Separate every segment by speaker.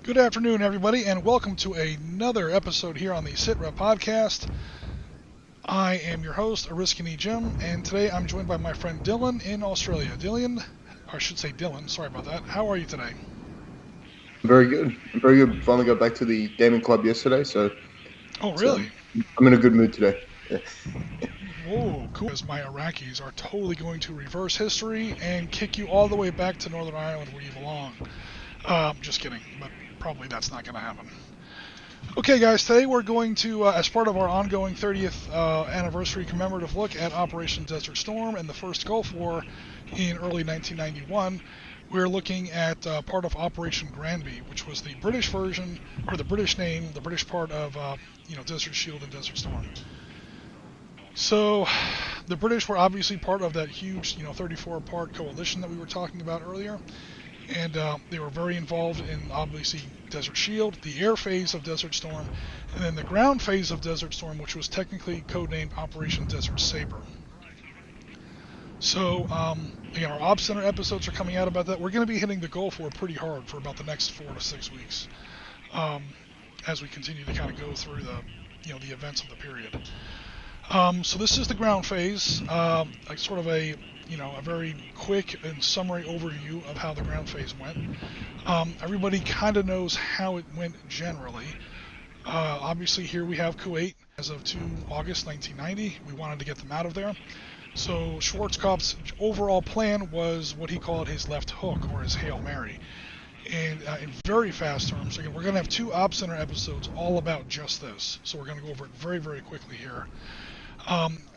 Speaker 1: Good afternoon, everybody, and welcome to another episode here on the Sitrep Podcast. I am your host, Ariskini Jim, and today I'm joined by my friend Dylan in Australia. Dylan, sorry about that. How are you today?
Speaker 2: Very good. Very good. Finally got back to the gaming club yesterday, so...
Speaker 1: Oh, really?
Speaker 2: I'm in a good mood today.
Speaker 1: Whoa, cool. Because my Iraqis are totally going to reverse history and kick you all the way back to Northern Ireland where you belong. Just kidding, but probably that's not going to happen. Okay, guys, today we're going to, as part of our ongoing 30th anniversary commemorative look at Operation Desert Storm and the first Gulf War in early 1991, we're looking at part of Operation Granby, which was the British version, or the British name, the British part of, Desert Shield and Desert Storm. So, the British were obviously part of that huge, 34-part coalition that we were talking about earlier. And they were very involved in, obviously, Desert Shield, the air phase of Desert Storm, and then the ground phase of Desert Storm, which was technically codenamed Operation Desert Sabre. So, our Op Center episodes are coming out about that. We're going to be hitting the Gulf War pretty hard for about the next 4 to 6 weeks, as we continue to kind of go through the events of the period. So this is the ground phase, like sort of a very quick and summary overview of how the ground phase went. Everybody kind of knows how it went generally. Obviously, here we have Kuwait as of 2 August 1990. We wanted to get them out of there. So Schwarzkopf's overall plan was what he called his left hook, or his Hail Mary. And in very fast terms, again, we're going to have 2 Op Center episodes all about just this. So we're going to go over it very, very quickly here.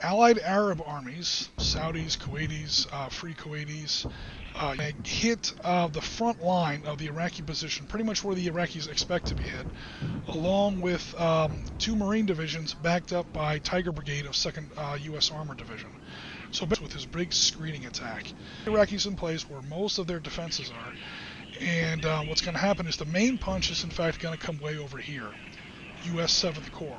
Speaker 1: Allied Arab armies, Saudis, Kuwaitis, Free Kuwaitis, hit the front line of the Iraqi position, pretty much where the Iraqis expect to be hit, along with 2 Marine divisions backed up by Tiger Brigade of 2nd U.S. Armored Division. So with his big screening attack, the Iraqis in place where most of their defenses are, and what's going to happen is the main punch is in fact going to come way over here. U.S. 7th Corps,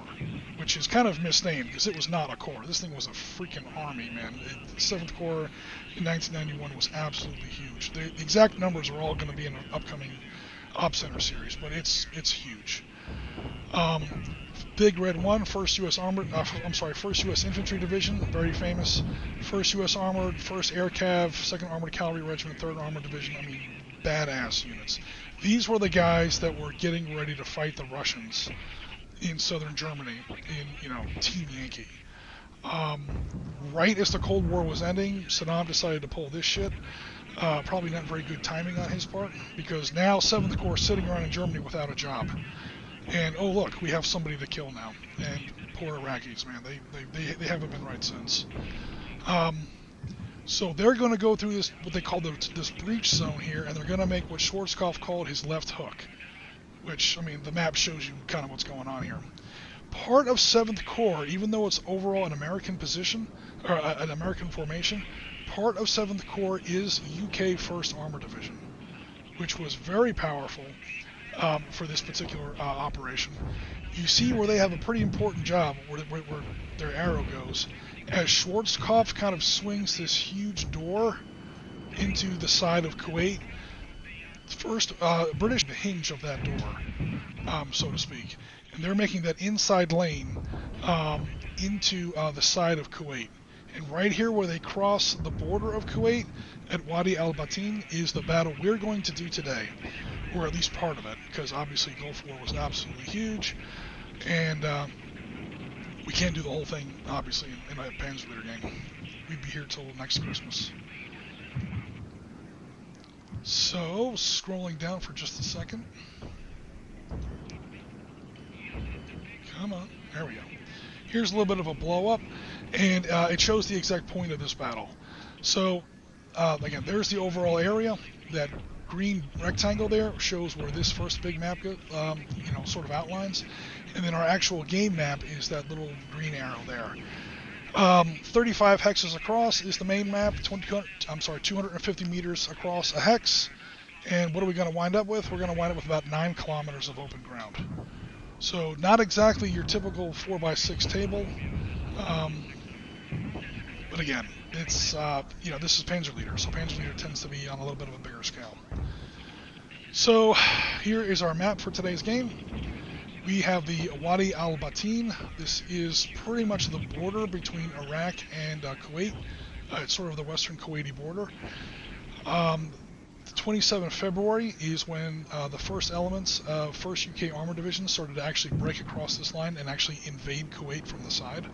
Speaker 1: which is kind of misnamed because it was not a corps. This thing was a freaking army, man. The 7th Corps in 1991 was absolutely huge. The exact numbers are all going to be in an upcoming Op Center series, but it's huge. Big Red 1, 1st U.S. Infantry Division, very famous. 1st U.S. Armored, 1st Air Cav, 2nd Armored Cavalry Regiment, 3rd Armored Division. I mean, badass units. These were the guys that were getting ready to fight the Russians in southern Germany in Team Yankee. Right as the Cold War was ending, Saddam decided to pull this shit. Probably not very good timing on his part, because now 7th Corps is sitting around in Germany without a job. And oh look, we have somebody to kill now. And poor Iraqis, man, they haven't been right since. So they're going to go through this, what they call this breach zone here, and they're going to make what Schwarzkopf called his left hook. Which, I mean, the map shows you kind of what's going on here. Part of 7th Corps, even though it's overall an American position, or an American formation, part of 7th Corps is UK 1st Armored Division, which was very powerful for this particular operation. You see where they have a pretty important job, where their arrow goes, as Schwarzkopf kind of swings this huge door into the side of Kuwait. First, British the hinge of that door, so to speak, and they're making that inside lane into the side of Kuwait. And right here where they cross the border of Kuwait at Wadi al-Batin is the battle we're going to do today, or at least part of it, because obviously Gulf War was absolutely huge, and we can't do the whole thing, obviously, in a PanzerBlitz game. We'd be here till next Christmas. So, scrolling down for just a second. Come on, there we go. Here's a little bit of a blow up, and it shows the exact point of this battle. So, again, there's the overall area. That green rectangle there shows where this first big map sort of outlines, and then our actual game map is that little green arrow there. 35 hexes across is the main map, 250 meters across a hex, and what are we going to wind up with? We're going to wind up with about 9 kilometers of open ground. So not exactly your typical 4x6 table, but again, it's, this is Panzerleader, so Panzerleader tends to be on a little bit of a bigger scale. So here is our map for today's game. We have the Wadi al-Batin. This is pretty much the border between Iraq and Kuwait. It's sort of the western Kuwaiti border. The 27th February is when the first elements of 1st UK Armoured Division started to actually break across this line and actually invade Kuwait from the side.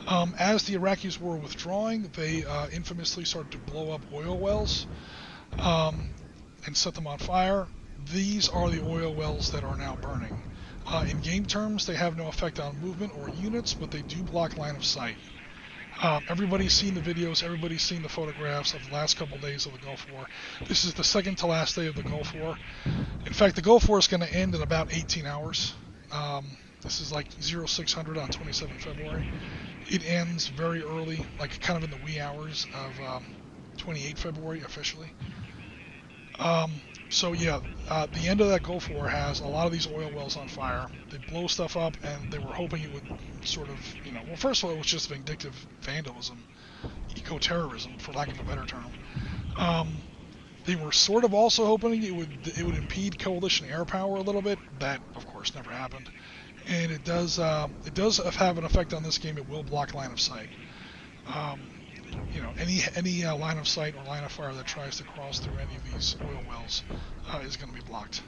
Speaker 1: As the Iraqis were withdrawing, they infamously started to blow up oil wells and set them on fire. These are the oil wells that are now burning. In game terms, they have no effect on movement or units, but they do block line of sight. Everybody's seen the videos, everybody's seen the photographs of the last couple days of the Gulf War. This is the second to last day of the Gulf War. In fact, the Gulf War is going to end in about 18 hours. This is like 0600 on 27 February. It ends very early, like kind of in the wee hours of 28 February officially. So yeah, the end of that Gulf War has a lot of these oil wells on fire. They blow stuff up, and they were hoping it would sort of, well, first of all, it was just vindictive vandalism, eco-terrorism, for lack of a better term. They were sort of also hoping it would impede coalition air power a little bit. That, of course, never happened. And it does have an effect on this game. It will block line of sight. Any line of sight or line of fire that tries to cross through any of these oil wells is going to be blocked.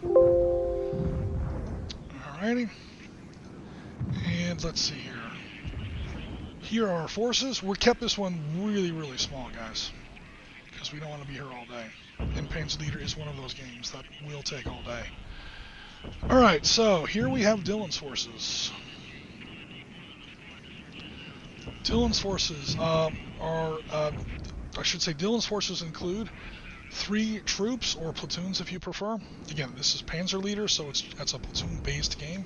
Speaker 1: Alrighty. And let's see here. Here are our forces. We kept this one really, really small, guys, because we don't want to be here all day. And Panzerleader is one of those games that will take all day. Alright, so here we have Dylan's forces. Dylan's forces Dylan's forces include 3 troops or platoons if you prefer. Again, this is Panzerleader, so it's a platoon-based game.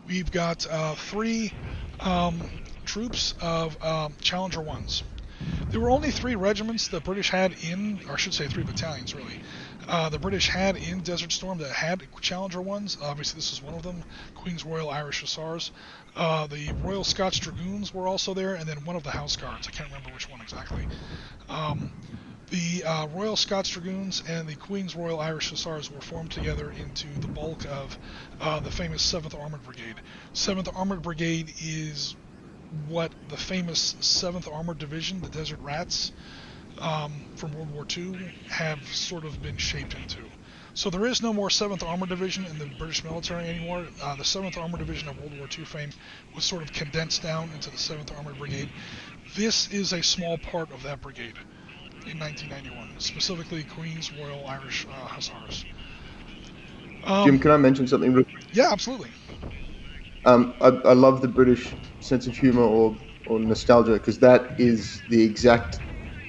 Speaker 1: We've got 3 troops of Challenger 1s. There were only 3 regiments the British had in, or I should say 3 battalions really, the British had in Desert Storm that had Challenger 1s. Obviously this is one of them, Queen's Royal Irish Hussars. The Royal Scots Dragoons were also there, and then one of the House Guards. I can't remember which one exactly. The Royal Scots Dragoons and the Queen's Royal Irish Hussars were formed together into the bulk of the famous 7th Armoured Brigade. 7th Armoured Brigade is what the famous 7th Armoured Division, the Desert Rats, from World War II, have sort of been shaped into. So there is no more 7th Armoured Division in the British military anymore. The 7th Armoured Division of World War II fame was sort of condensed down into the 7th Armoured Brigade. This is a small part of that brigade in 1991, specifically Queen's Royal Irish Hussars.
Speaker 2: Jim, can I mention something real quick?
Speaker 1: Yeah, absolutely.
Speaker 2: I love the British sense of humour or nostalgia, because that is the exact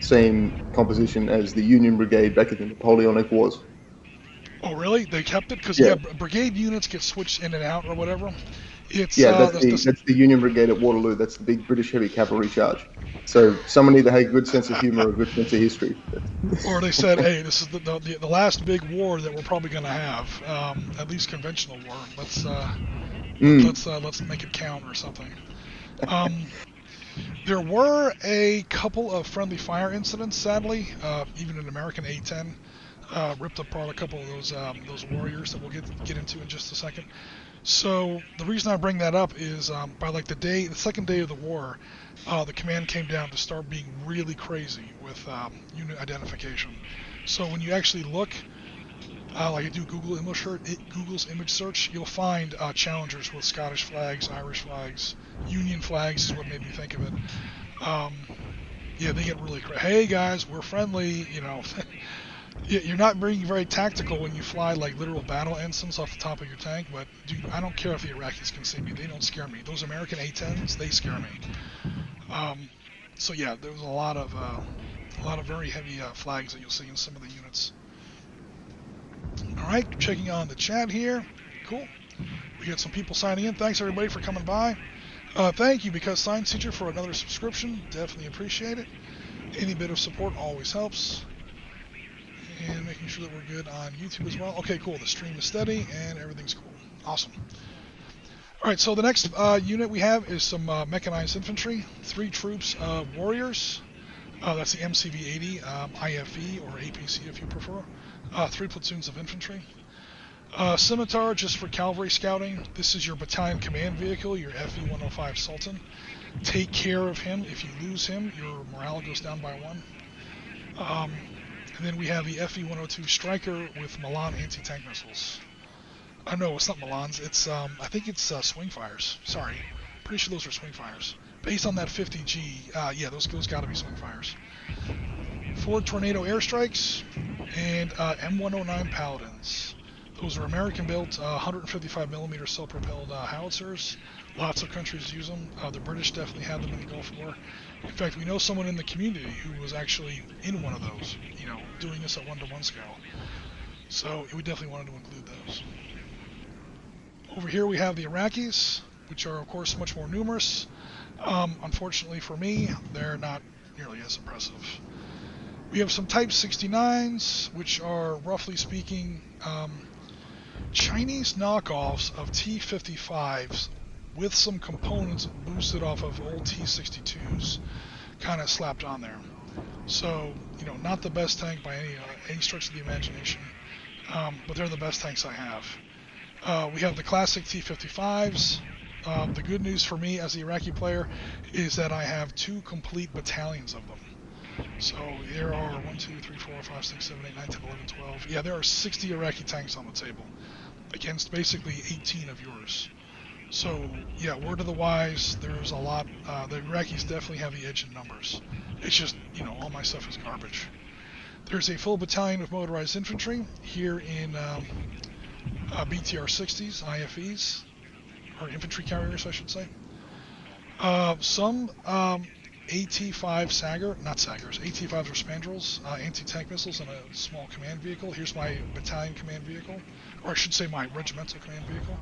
Speaker 2: same composition as the Union Brigade back in the Napoleonic Wars.
Speaker 1: Oh, really? They kept it? Because, brigade units get switched in and out or whatever. It's,
Speaker 2: that's the Union Brigade at Waterloo. That's the big British heavy cavalry charge. So someone either had a good sense of humour or a good sense of history.
Speaker 1: Or they said, hey, this is the last big war that we're probably going to have, at least conventional war. Let's make it count or something. There were a couple of friendly fire incidents, sadly. Even an American A-10 ripped apart a couple of those warriors that we'll get into in just a second. So the reason I bring that up is by like the second day of the war, the command came down to start being really crazy with unit identification. So when you actually look, like you do Google's image search, you'll find challengers with Scottish flags, Irish flags, Union flags is what made me think of it. They get really crazy. Hey guys, we're friendly, You're not being very tactical when you fly like literal battle ensigns off the top of your tank, but dude, I don't care if the Iraqis can see me. They don't scare me. Those American A-10s, they scare me. So yeah, there was a lot of very heavy flags that you'll see in some of the units. Alright, checking on the chat here. Cool. We got some people signing in. Thanks everybody for coming by. Thank you, Because Science Teacher, for another subscription. Definitely appreciate it. Any bit of support always helps. And making sure that we're good on YouTube as well. Okay, cool. The stream is steady and everything's cool. Awesome. Alright, so the next unit we have is some mechanized infantry. 3 troops of warriors. That's the MCV-80, IFE, or APC if you prefer. 3 platoons of infantry. Scimitar, just for cavalry scouting. This is your battalion command vehicle, your FE-105 Sultan. Take care of him. If you lose him, your morale goes down by 1. And then we have the FE-102 Striker with Milan anti-tank missiles. No, it's not Milan's. It's I think it's swing fires. Sorry, pretty sure those are swing fires. Based on that 50G, yeah, those got to be swing fires. 4 Tornado airstrikes and M109 Paladins. Those are American-built 155mm self-propelled howitzers. Lots of countries use them. The British definitely had them in the Gulf War. In fact, we know someone in the community who was actually in one of those, you know, doing this at 1-to-1 scale. So we definitely wanted to include those. Over here we have the Iraqis, which are of course much more numerous. Unfortunately for me, they're not nearly as impressive. We have some Type 69s, which are roughly speaking Chinese knockoffs of T-55s with some components boosted off of old T-62s kind of slapped on there. So, you know, not the best tank by any stretch of the imagination, but they're the best tanks I have. We have the classic T-55s. The good news for me as the Iraqi player is that I have 2 complete battalions of them. So there are 1, 2, 3, 4, 5, 6, 7, 8, 9, 10, 11, 12. Yeah, there are 60 Iraqi tanks on the table against basically 18 of yours. So yeah, word of the wise, there's a lot. The Iraqis definitely have the edge in numbers. It's just, you know, all my stuff is garbage. There's a full battalion of motorized infantry here in BTR-60s, IFEs, or infantry carriers, I should say. Some AT-5 Sagger, not Saggers, AT-5s are Spandrels, anti-tank missiles and a small command vehicle. Here's my battalion command vehicle, or I should say my regimental command vehicle.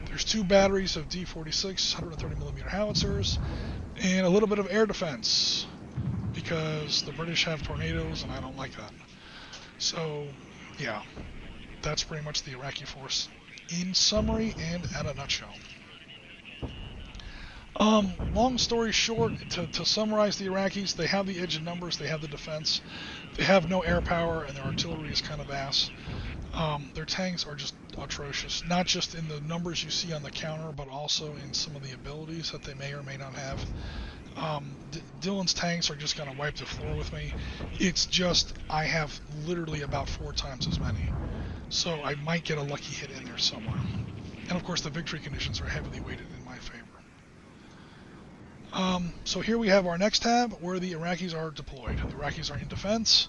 Speaker 1: There's 2 batteries of D-46 130mm howitzers, and a little bit of air defense, because the British have tornadoes and I don't like that. So, yeah, that's pretty much the Iraqi force in summary and at a nutshell. Long story short, to summarize the Iraqis, they have the edge in numbers, they have the defense, they have no air power, and their artillery is kind of ass. Their tanks are just atrocious, not just in the numbers you see on the counter, but also in some of the abilities that they may or may not have. Dylan's tanks are just going to wipe the floor with me. It's just, I have literally about 4 times as many. So I might get a lucky hit in there somewhere. And of course the victory conditions are heavily weighted in my favor. So here we have our next tab where the Iraqis are deployed. The Iraqis are in defense,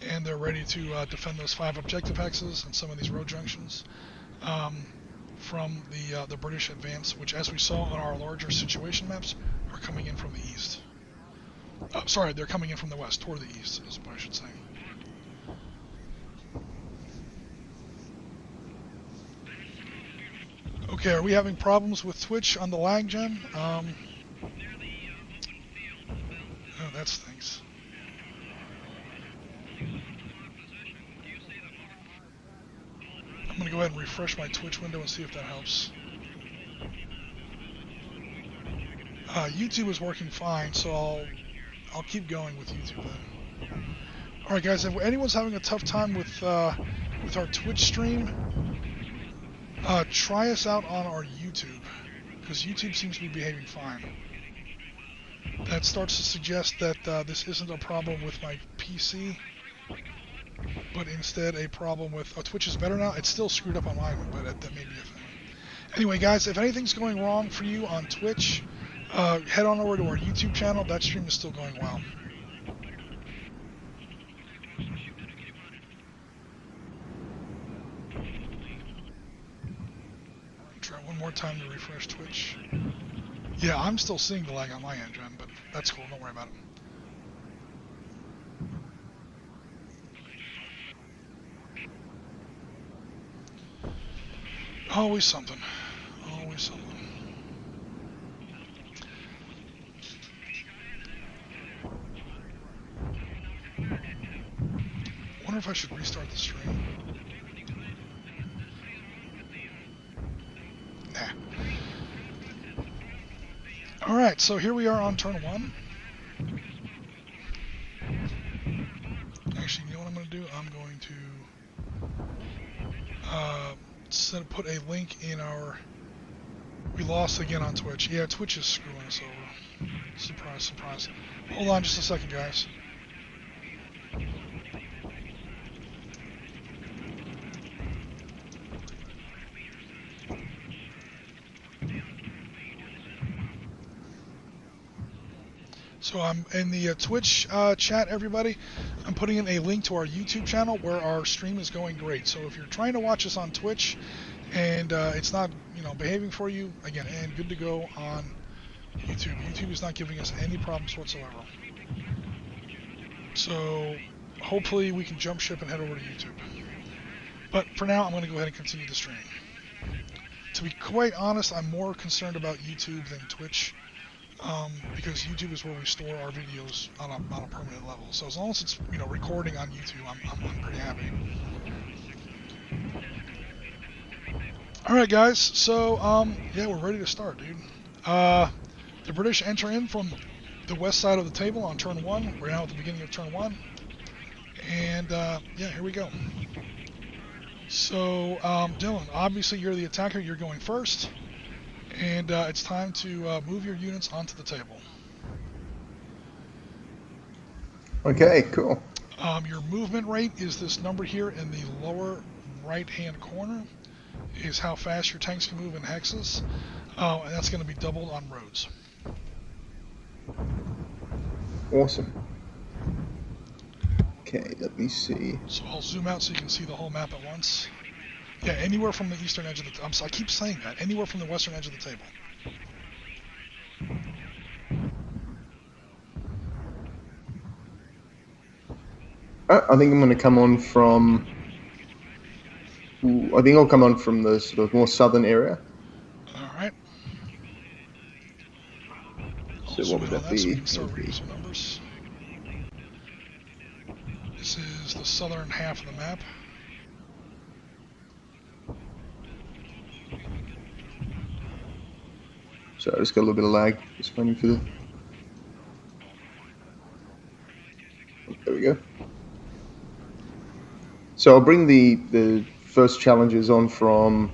Speaker 1: and they're ready to defend those 5 objective hexes and some of these road junctions from the British advance, which, as we saw on our larger situation maps, are coming in from the east. Sorry, they're coming in from the west, toward the east, is what I should say. Okay, are we having problems with Twitch on the lag gen? Oh, that stinks. I'm going to go ahead and refresh my Twitch window and see if that helps. YouTube is working fine, so I'll keep going with YouTube then. Alright guys, if anyone's having a tough time with our Twitch stream, try us out on our YouTube, because YouTube seems to be behaving fine. That starts to suggest that this isn't a problem with my PC, but instead a problem with... Oh, Twitch is better now? It's still screwed up on mine, but that may be a thing. Anyway, guys, if anything's going wrong for you on Twitch, head on over to our YouTube channel. That stream is still going well. Try one more time to refresh Twitch. Yeah, I'm still seeing the lag on my end, Jen, but that's cool. Don't worry about it. Always something. Always something. Wonder if I should restart the stream. Nah. Alright, so here we are on turn 1. Actually, you know what I'm going to do? I'm going to put a link in our... We lost again on Twitch. Yeah, Twitch is screwing us over. Surprise, surprise. Hold on just a second, guys. So I'm in the Twitch chat, everybody. I'm putting in a link to our YouTube channel where our stream is going great. So if you're trying to watch us on Twitch and it's not, behaving for you, again, and good to go on YouTube. YouTube is not giving us any problems whatsoever. So hopefully we can jump ship and head over to YouTube. But for now, I'm going to go ahead and continue the stream. To be quite honest, I'm more concerned about YouTube than Twitch. Because YouTube is where we store our videos on a permanent level. So as long as it's recording on YouTube, I'm pretty happy. All right, guys. So yeah, we're ready to start, dude. The British enter in from the west side of the table on turn 1. We're now at the beginning of turn 1, and yeah, here we go. So Dylan, obviously you're the attacker. You're going first. And it's time to move your units onto the table.
Speaker 2: Okay, cool.
Speaker 1: Your movement rate is this number here in the lower right-hand corner, is how fast your tanks can move in hexes, and that's going to be doubled on roads.
Speaker 2: Awesome. Okay, let me see.
Speaker 1: So I'll zoom out so you can see the whole map at once. Yeah, anywhere from the eastern edge of the... I keep saying that. Anywhere from the western edge of the table.
Speaker 2: I think I'm going to come on from... I think I'll come on from the sort of more southern area.
Speaker 1: Alright.
Speaker 2: So what would that be?
Speaker 1: So we can start reading some numbers. This is the southern half of the map.
Speaker 2: So I just got a little bit of lag. Just waiting for the... There we go. So I'll bring the first challenges on from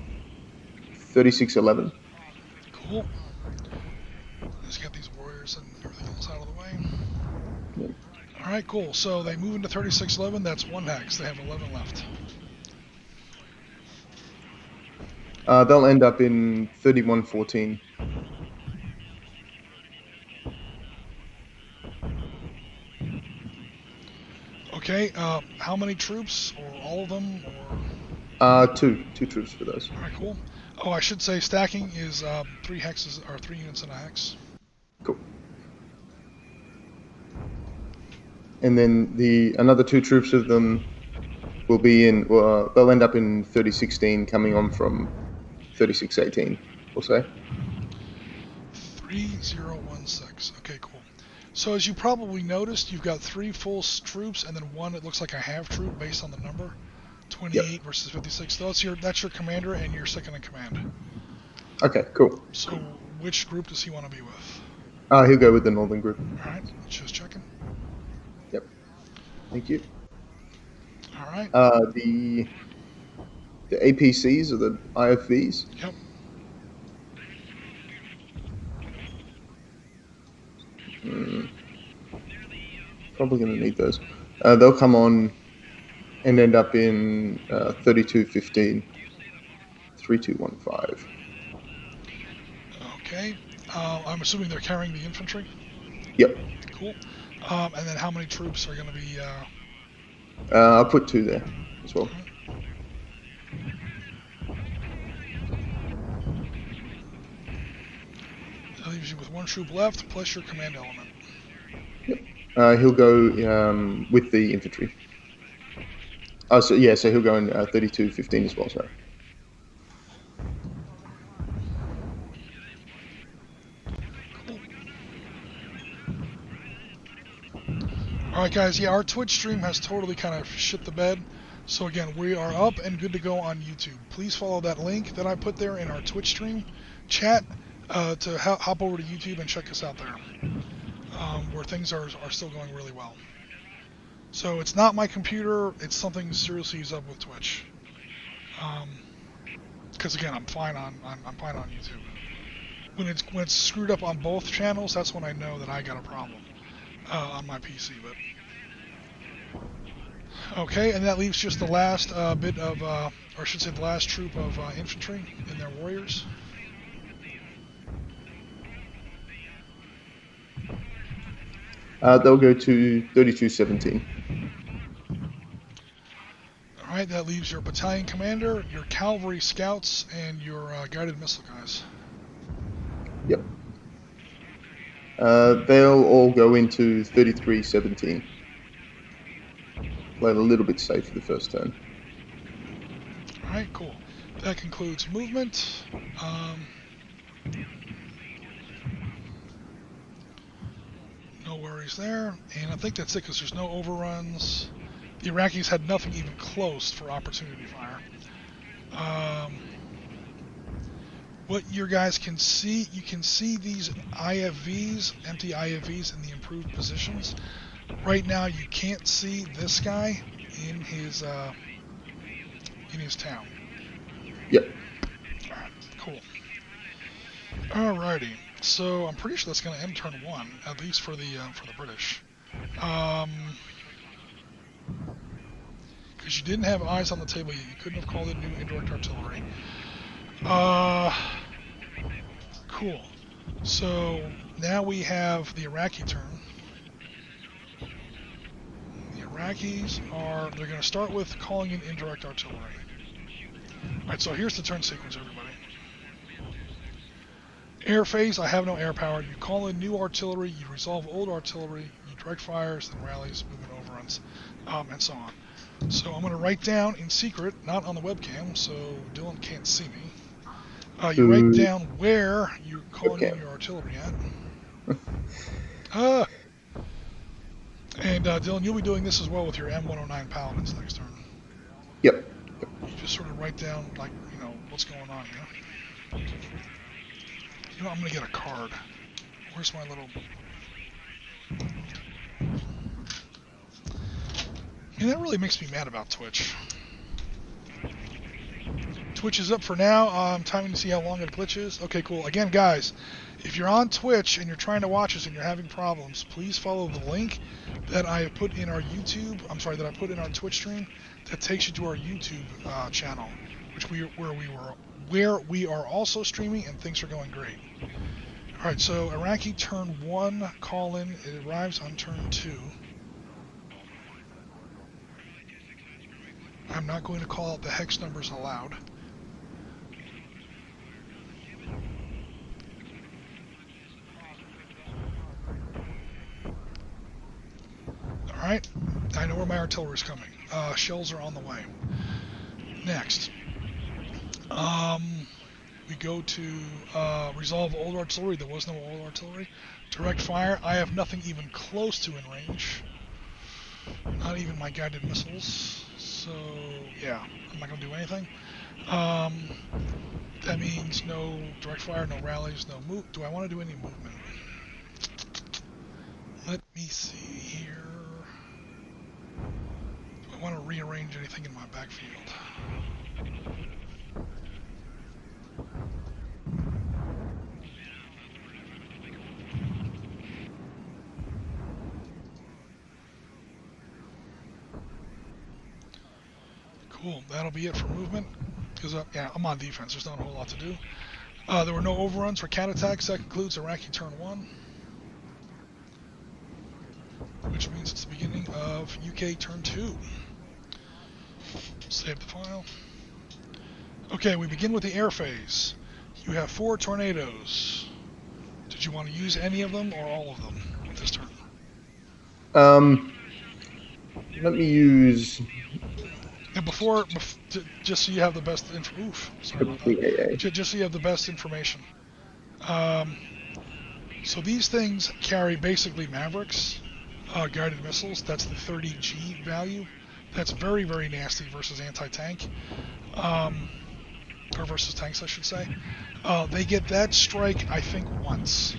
Speaker 2: 3611.
Speaker 1: Cool. Just get these warriors and everything else out of the way.
Speaker 2: Yep.
Speaker 1: Alright, cool. So they move into 3611. That's 1 hex. They have 11 left.
Speaker 2: They'll end up in 3114.
Speaker 1: Okay, how many troops, or all of them, or?
Speaker 2: Two troops for those.
Speaker 1: Alright, cool. Oh, I should say stacking is 3 hexes, or 3 units in a hex.
Speaker 2: Cool. And then another 2 troops of them will be in, they'll end up in 3016 coming on from 3618, we'll say.
Speaker 1: 3016, okay, cool. So as you probably noticed, you've got 3 full troops and then 1 that looks like a half troop based on the number. 28 versus 56. So that's your commander and your second in command.
Speaker 2: Okay, cool.
Speaker 1: So which group does he want to be with?
Speaker 2: He'll go with the northern group.
Speaker 1: Alright, just checking.
Speaker 2: Yep. Thank you.
Speaker 1: Alright.
Speaker 2: The APCs or the IFVs?
Speaker 1: Yep.
Speaker 2: Probably going to need those. They'll come on and end up in 3215, 3215.
Speaker 1: Okay. I'm assuming they're carrying the infantry?
Speaker 2: Yep.
Speaker 1: Cool. And then how many troops are going to be...
Speaker 2: I'll put 2 there as well.
Speaker 1: That leaves you with 1 troop left, plus your command element.
Speaker 2: Yep. He'll go with the infantry. Oh, so he'll go in 3215 as well, sorry.
Speaker 1: Alright guys, yeah, our Twitch stream has totally kind of shit the bed. So again, we are up and good to go on YouTube. Please follow that link that I put there in our Twitch stream chat to hop over to YouTube and check us out there, where things are still going really well. So it's not my computer, it's something seriously is up with Twitch. Because again, I'm fine on YouTube. When it's screwed up on both channels, that's when I know that I got a problem on my PC. But okay, and that leaves just the last bit of, or I should say, the last troop of infantry and their warriors.
Speaker 2: They'll go to 3217.
Speaker 1: All right, that leaves your battalion commander, your cavalry scouts, and your guided missile guys.
Speaker 2: Yep. They'll all go into 3317. Play it a little bit safe for the first turn.
Speaker 1: All right, cool. That concludes movement. No worries there. And I think that's it because there's no overruns. The Iraqis had nothing even close for opportunity fire. What your guys can see, you can see these IFVs, empty IFVs in the improved positions. Right now you can't see this guy in his town.
Speaker 2: Yep.
Speaker 1: Alright, cool. Alrighty. So I'm pretty sure that's going to end turn 1, at least for the British. Because you didn't have eyes on the table yet, you couldn't have called in new indirect artillery. Cool. So now we have the Iraqi turn. The Iraqis they're going to start with calling in indirect artillery. Alright, so here's the turn sequence, everybody. Air phase, I have no air power. You call in new artillery, you resolve old artillery, you direct fires, then rallies, movement overruns, and so on. So I'm going to write down in secret, not on the webcam, so Dylan can't see me. You write down where you're calling in your artillery at. And Dylan, you'll be doing this as well with your M109 Paladins next turn.
Speaker 2: Yep.
Speaker 1: You just sort of write down, like, what's going on here. You know, I'm going to get a card. Where's my little... And that really makes me mad about Twitch. Twitch is up for now. I'm timing to see how long it glitches. Okay, cool. Again, guys, if you're on Twitch and you're trying to watch us and you're having problems, please follow the link that I have put in our YouTube. I'm sorry, that I put in our Twitch stream that takes you to our YouTube channel, where we are also streaming, and things are going great. All right, so Iraqi turn 1 call in. It arrives on turn 2. I'm not going to call out the hex numbers aloud. Alright, I know where my artillery is coming. Shells are on the way. Next. We go to resolve old artillery. There was no old artillery. Direct fire. I have nothing even close to in range. Not even my guided missiles. So, yeah, I'm not going to do anything. That means no direct fire, no rallies, no move. Do I want to do any movement? Let me see here. Do I want to rearrange anything in my backfield? Cool, that'll be it for movement. Because, yeah, I'm on defense. There's not a whole lot to do. There were no overruns for cat attacks. That concludes Iraqi turn 1. Which means it's the beginning of UK turn 2. Save the file. Okay, we begin with the air phase. You have 4 tornadoes. Did you want to use any of them or all of them this turn?
Speaker 2: Let me use...
Speaker 1: And just so you have the best just so you have the best information. So these things carry basically Mavericks, guided missiles. That's the 30G value. That's very, very nasty versus anti-tank, or versus tanks, I should say. They get that strike, I think, once.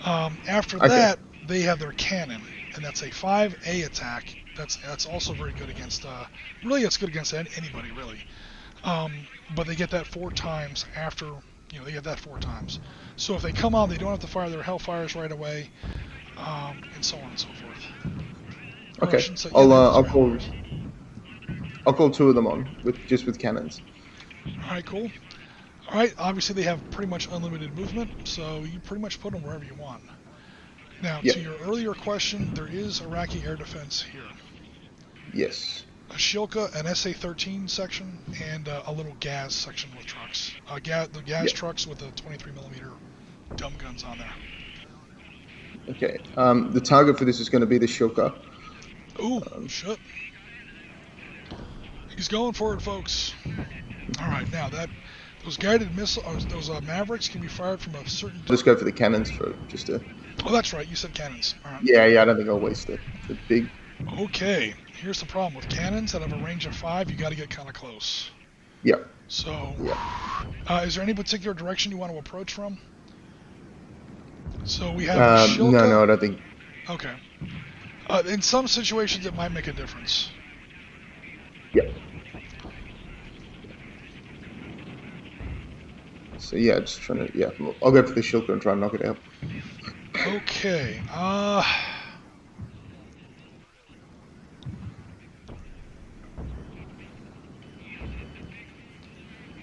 Speaker 1: After that, they have their cannon, and that's a 5A attack. That's also very good against, really it's good against anybody, really. But they get that 4 times after, they get that 4 times. So if they come on, they don't have to fire their Hellfires right away, and so on and so forth.
Speaker 2: Okay, I'll call 2 of them on with cannons.
Speaker 1: All right, cool. All right, obviously they have pretty much unlimited movement, so you pretty much put them wherever you want. Now, to your earlier question, there is Iraqi air defense here.
Speaker 2: Yes.
Speaker 1: A Shilka, an SA-13 section, and a little gas section with trucks. The gas trucks with the 23mm dumb guns on there.
Speaker 2: Okay. The target for this is going to be the Shilka.
Speaker 1: Ooh, shit. He's going for it, folks. All right, now those guided missiles, those Mavericks can be fired from a certain...
Speaker 2: Just go for the cannons for just a...
Speaker 1: Oh, that's right. You said cannons. All right.
Speaker 2: Yeah. I don't think I'll waste the big...
Speaker 1: Okay. Here's the problem. With cannons that have a range of 5, you got to get kind of close.
Speaker 2: Yeah.
Speaker 1: So, is there any particular direction you want to approach from? So we have Shilka.
Speaker 2: No, I don't think...
Speaker 1: Okay. In some situations, it might make a difference.
Speaker 2: Yeah. So just trying to... I'll go for the Shilka and try and knock it out.
Speaker 1: Okay.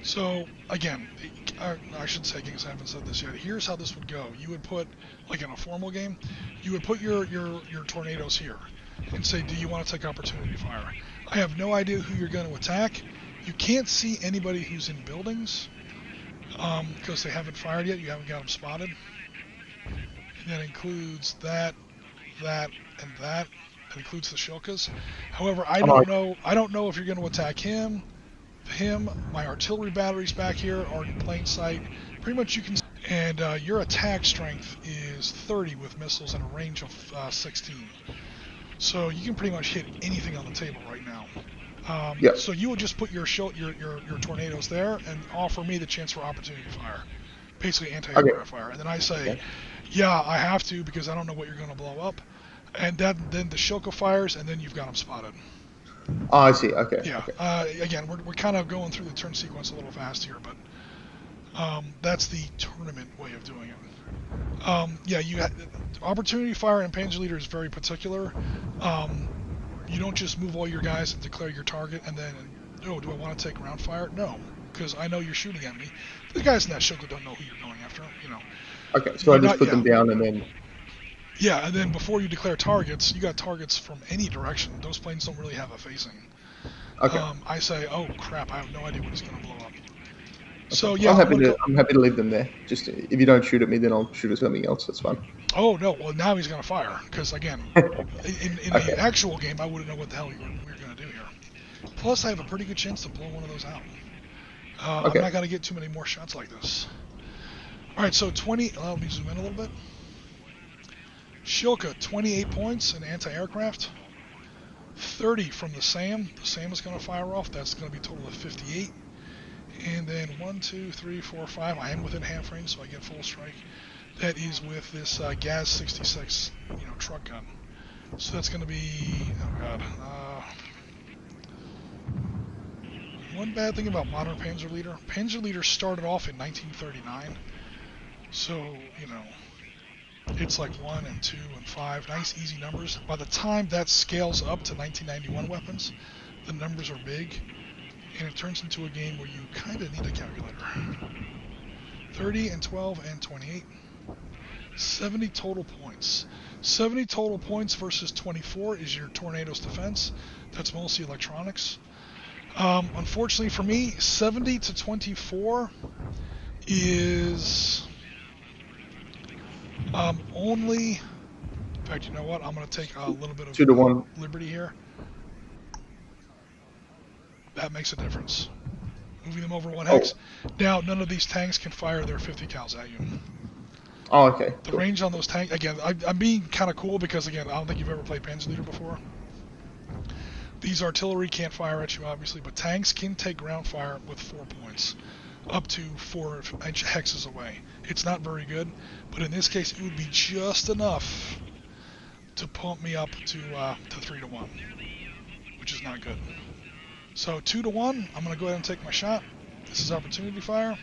Speaker 1: So, again, I should say, because I haven't said this yet, here's how this would go. You would put, like in a formal game, you would put your tornadoes here and say, do you want to take opportunity fire? I have no idea who you're going to attack. You can't see anybody who's in buildings because they haven't fired yet. You haven't got them spotted. And that includes that, and that. That includes the Shilkas. However, I don't know if you're going to attack him. My artillery batteries back here are in plain sight. Pretty much you can, and your attack strength is 30 with missiles and a range of 16. So you can pretty much hit anything on the table right now. So you would just put your tornadoes there and offer me the chance for opportunity fire, basically anti-aircraft fire. And then I say, I have to because I don't know what you're going to blow up. And then the Shilka fires, and then you've got them spotted.
Speaker 2: Oh, I see. Okay.
Speaker 1: Yeah.
Speaker 2: Okay.
Speaker 1: Again, we're kind of going through the turn sequence a little fast here, but that's the tournament way of doing it. Opportunity fire in Panzer Leader is very particular. You don't just move all your guys and declare your target, and then, do I want to take round fire? No, because I know you're shooting at me. The guys in that Shilka don't know who you're going after.
Speaker 2: Okay, so I just put them down and then.
Speaker 1: Yeah, and then before you declare targets, you got targets from any direction. Those planes don't really have a facing. Okay. I say, oh crap, I have no idea what it's going to blow up. Okay. So
Speaker 2: I'm happy to leave them there. Just if you don't shoot at me, then I'll shoot at something else. That's fine.
Speaker 1: Oh no, well now he's going to fire because again, in the actual game, I wouldn't know what the hell we were going to do here. Plus, I have a pretty good chance to blow one of those out. I'm not going to get too many more shots like this. All right, so 20. Let me zoom in a little bit. Shilka, 28 points in anti-aircraft, 30 from the SAM. The SAM is going to fire off. That's going to be a total of 58. And then 1, 2, 3, 4, 5. I am within half range, so I get full strike. That is with this Gaz 66, truck gun. So that's going to be, one bad thing about modern Panzer Leader. Panzer Leader started off in 1939, so it's like 1 and 2 and 5, nice easy numbers. By the time that scales up to 1991 weapons, the numbers are big, and it turns into a game where you kind of need a calculator. 30 and 12 and 28. 70 total points. 70 total points versus 24 is your Tornado's defense. That's mostly electronics. Unfortunately for me, 70 to 24 is... only, in fact, you know what? I'm going to take a little bit of
Speaker 2: 2-1
Speaker 1: liberty here. That makes a difference. Moving them over 1 hex. Now, none of these tanks can fire their 50 cals at you.
Speaker 2: Oh, okay.
Speaker 1: The range on those tanks, again, I'm being kind of cool because, again, I don't think you've ever played Panzer Leader before. These artillery can't fire at you, obviously, but tanks can take ground fire with 4 points. Up to 4 hexes away. It's not very good, but in this case, it would be just enough to pump me up to 3-1, which is not good. So 2-1. I'm going to go ahead and take my shot. This is opportunity fire.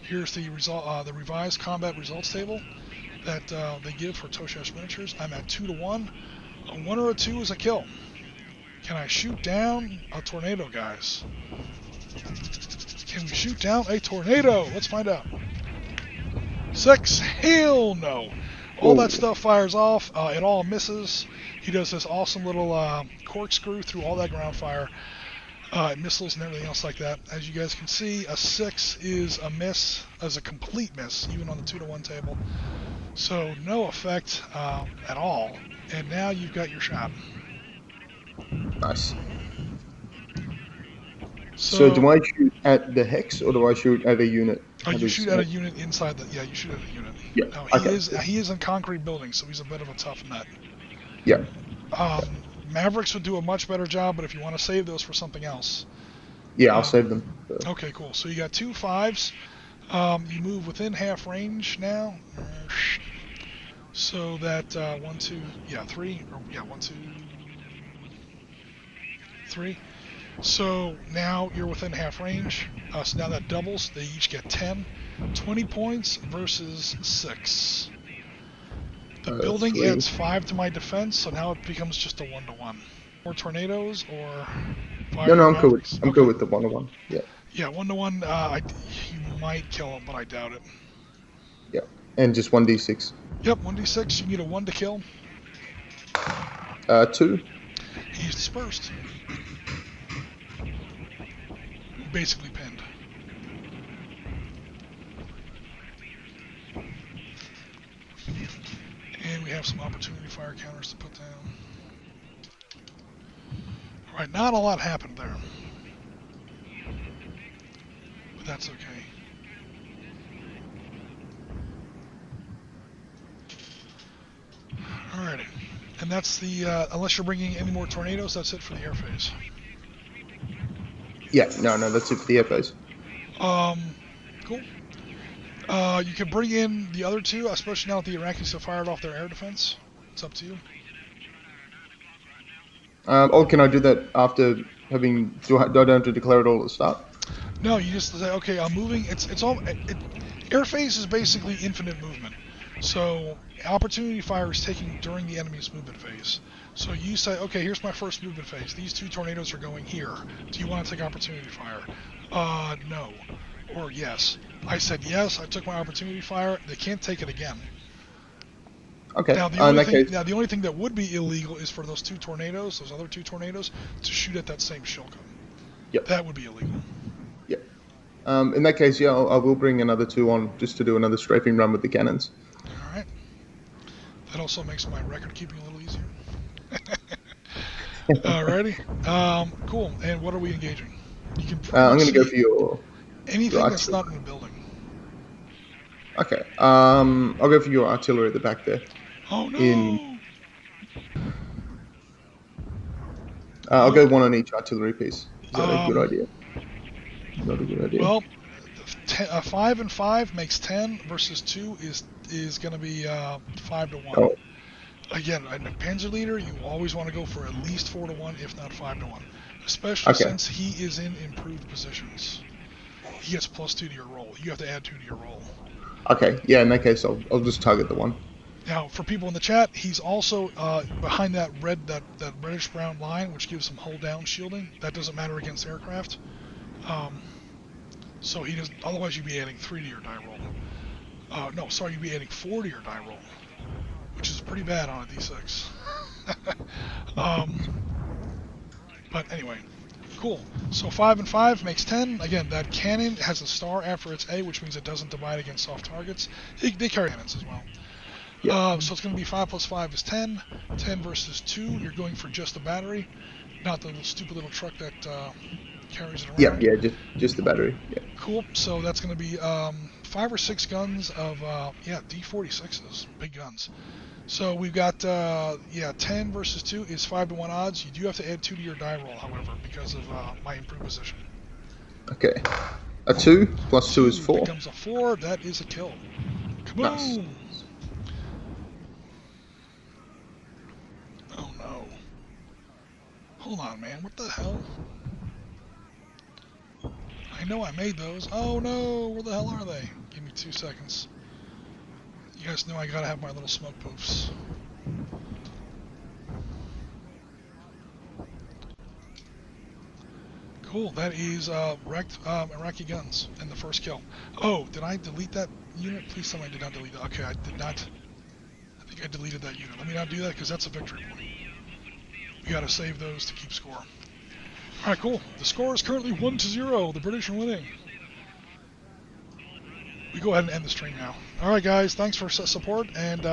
Speaker 1: Here's the the revised combat results table that they give for Toshach Miniatures. I'm at 2-1. A 1 or a 2 is a kill. Can I shoot down a tornado, guys? Can we shoot down a tornado? Let's find out. 6. Hell no. All that stuff fires off. It all misses. He does this awesome little corkscrew through all that ground fire. Missiles and everything else like that. As you guys can see, a 6 is a miss, as a complete miss, even on the 2-1 table. So no effect at all. And now you've got your shot.
Speaker 2: Nice. So do I shoot at the hex or do I shoot at a unit?
Speaker 1: You shoot at a unit inside the. Yeah, you shoot at a unit.
Speaker 2: Yeah.
Speaker 1: No,
Speaker 2: Okay.
Speaker 1: He is in concrete buildings, so he's a bit of a tough nut.
Speaker 2: Yeah.
Speaker 1: Mavericks would do a much better job, but if you want to save those for something else.
Speaker 2: Yeah, I'll save them.
Speaker 1: Okay, cool. So you got 2 5s. You move within half range now. So that 1, 2, yeah, 3. Or, yeah, 1, 2, 3. So now you're within half range. So now that doubles. They each get 10. 20 points versus 6. The building
Speaker 2: 3.
Speaker 1: adds 5 to my defense, so now it becomes just a 1-1. More tornadoes or fire?
Speaker 2: No, I'm cool with I'm good with the 1-1. Yeah.
Speaker 1: Yeah, 1-1. You might kill him, but I doubt it.
Speaker 2: Yeah, and just 1d6.
Speaker 1: Yep, 1d6. You need a 1 to kill.
Speaker 2: 2.
Speaker 1: He's dispersed. Basically pinned. And we have some opportunity fire counters to put down. Alright, not a lot happened there. But that's okay. Alrighty. And that's the, unless you're bringing any more tornadoes, that's it for the air phase.
Speaker 2: Yeah, no, that's it for the air phase.
Speaker 1: Cool. You can bring in the other 2, especially now that the Iraqis have fired off their air defense. It's up to you.
Speaker 2: Or can I do that after having... Do I don't have to declare it all at the start?
Speaker 1: No, you just say, okay, I'm moving. It's all... air phase is basically infinite movement. So opportunity fire is taking during the enemy's movement phase. So you say, okay, here's my first movement phase. These 2 tornadoes are going here. Do you want to take opportunity fire? No. Or yes. I said yes, I took my opportunity fire. They can't take it again.
Speaker 2: Okay.
Speaker 1: Now the only thing that would be illegal is for those 2 tornadoes, those other 2 tornadoes, to shoot at that same shell cone.
Speaker 2: Yep.
Speaker 1: That would be illegal.
Speaker 2: Yep. In that case, yeah, I will bring another 2 on just to do another strafing run with the cannons.
Speaker 1: All right. That also makes my record keeping a little easier. Alrighty. Cool. And what are we engaging? You can.
Speaker 2: I'm going to go for your.
Speaker 1: Anything that's not in the building.
Speaker 2: Okay. I'll go for your artillery at the back there.
Speaker 1: Oh no.
Speaker 2: I'll go 1 on each artillery piece. Is that a good idea? Not a good idea.
Speaker 1: Well, 5 and 5 makes 10 versus 2 is going to be 5-1.
Speaker 2: Oh.
Speaker 1: Again, a Panzer leader, you always want to go for at least 4-1, if not 5-1, especially since he is in improved positions. He gets +2 to your roll. You have to add 2 to your roll.
Speaker 2: Okay, yeah, in that case, I'll just target the 1.
Speaker 1: Now, for people in the chat, he's also behind that reddish-brown line, which gives him hull-down shielding. That doesn't matter against aircraft. So he doesn't. Otherwise, you'd be adding 3 to your die roll. No, sorry, you'd be adding 4 to your die roll, which is pretty bad on a d6. But anyway, cool. So 5 and 5 makes 10. Again, that cannon has a star after its A, which means it doesn't divide against soft targets. They carry cannons as well. Yep. So it's going to be 5 plus 5 is 10. 10 versus 2. You're going for just the battery, not the stupid little truck that carries it around.
Speaker 2: Yeah, just the battery. Yeah.
Speaker 1: Cool. So that's going to be 5 or 6 guns of D46s, big guns. So we've got 10 versus 2 is 5-1 odds. You do have to add 2 to your die roll, however, because of my improved position.
Speaker 2: Okay. A 2 plus 2 is 4.
Speaker 1: Becomes a 4. That is a kill. Kaboom!
Speaker 2: Nice.
Speaker 1: Oh no. Hold on, man. What the hell? I know I made those. Oh no, where the hell are they? Give me 2 seconds. You guys know I gotta have my little smoke poofs. Cool, that is wrecked Iraqi guns in the first kill. Oh, did I delete that unit? Please tell me I did not delete that. Okay, I did not. I think I deleted that unit. Let me not do that because that's a victory point. We gotta save those to keep score. Alright, cool. The score is currently 1-0. The British are winning. We go ahead and end the stream now. Alright guys, thanks for support, and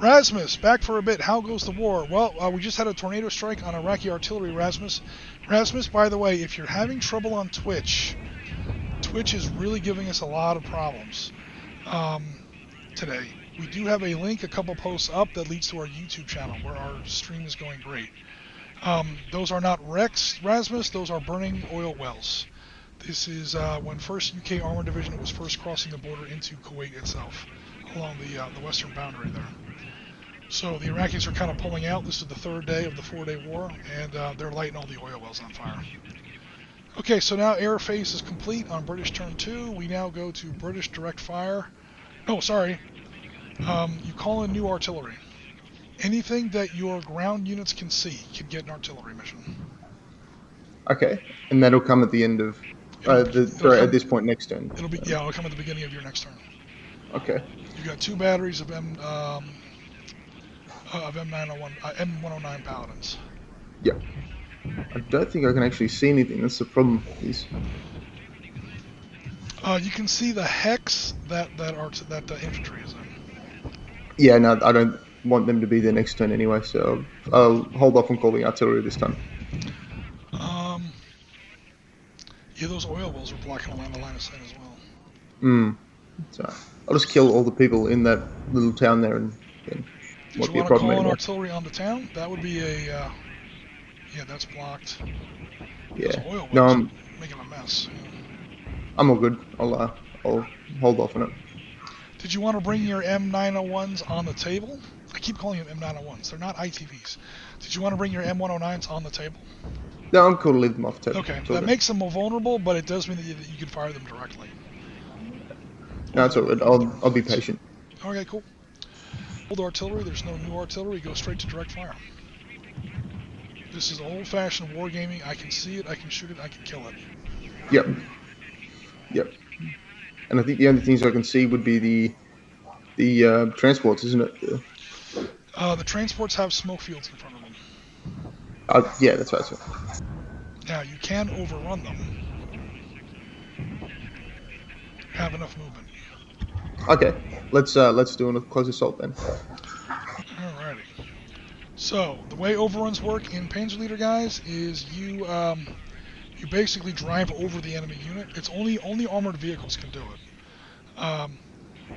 Speaker 1: Rasmus, back for a bit. How goes the war? Well, we just had a tornado strike on Iraqi artillery, Rasmus. Rasmus, by the way, if you're having trouble on Twitch, Twitch is really giving us a lot of problems today. We do have a link, a couple posts up, that leads to our YouTube channel, where our stream is going great. Those are not wrecks, Rasmus, those are burning oil wells. This is when first UK Armoured Division was first crossing the border into Kuwait itself, along the western boundary there. So the Iraqis are kind of pulling out. This is the third day of the 4-day war, and they're lighting all the oil wells on fire. Okay, so now air phase is complete on British turn 2. We now go to British direct fire. Oh, sorry. You call in new artillery. Anything that your ground units can see can get an artillery mission.
Speaker 3: Okay, and that'll come at the end of at this point next turn.
Speaker 1: It'll be it'll come at the beginning of your next turn.
Speaker 3: Okay.
Speaker 1: You got 2 batteries of M901 M109 Paladins.
Speaker 3: Yep. I don't think I can actually see anything. That's the problem.
Speaker 1: You can see the hex that the infantry is in.
Speaker 3: Yeah, no, I don't want them to be there next turn anyway, so I'll hold off on calling artillery this time.
Speaker 1: Yeah, those oil wells are blocking along the line of sight as well.
Speaker 3: So I'll just kill all the people in that little town there, and then won't be a problem anymore. Did you want to call
Speaker 1: an artillery on the town? That would be a yeah, that's blocked.
Speaker 3: Yeah.
Speaker 1: Those oil wells
Speaker 3: No,
Speaker 1: are making a mess.
Speaker 3: I'm all good. I'll hold off on it.
Speaker 1: Did you want to bring your M901s on the table? I keep calling them M901s. They're not ITVs. Did you want to bring your M109s on the table?
Speaker 3: No, I'm cool to leave them off the table.
Speaker 1: Okay, that makes them more vulnerable, but it does mean that you can fire them directly.
Speaker 3: No, it's all good. I'll be patient.
Speaker 1: Okay, cool. Old artillery, there's no new artillery. Go straight to direct fire. This is old-fashioned wargaming. I can see it, I can shoot it, I can kill it.
Speaker 3: Yep. And I think the only things I can see would be the transports, isn't it?
Speaker 1: The transports have smoke fields in front of them.
Speaker 3: Yeah, that's right.
Speaker 1: Now, you can overrun them. Have enough movement.
Speaker 3: Okay, let's do a close assault then.
Speaker 1: Alrighty. So the way overruns work in Panzer Leader, guys, is you basically drive over the enemy unit. It's only armored vehicles can do it.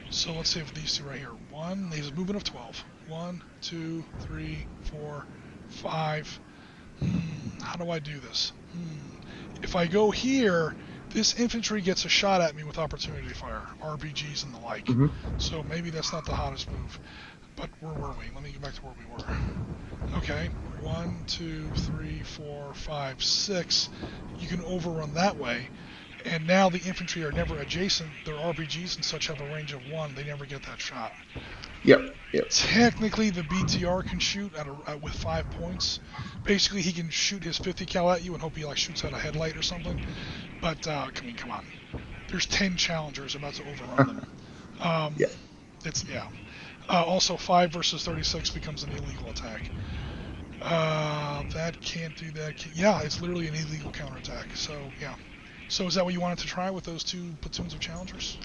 Speaker 1: So let's see if these two right here. There's a movement of 12. 1, 2, 3, 4, 5. How do I do this? If I go here, this infantry gets a shot at me with opportunity fire, RPGs and the like. So maybe that's not the hottest move. But where were we? Let me get back to where we were. Okay, 1, 2, 3, 4, 5, 6. You can overrun that way. And now the infantry are never adjacent. Their RPGs and such have a range of 1. They never get that shot.
Speaker 3: Yep.
Speaker 1: Technically, the BTR can shoot with 5 points. Basically, he can shoot his 50 cal at you and hope he shoots out a headlight or something. But come on, there's 10 challengers about to overrun them. Also, 5 versus 36 becomes an illegal attack. That can't do that. Yeah, it's literally an illegal counterattack. So yeah. So is that what you wanted to try with those 2 platoons of challengers?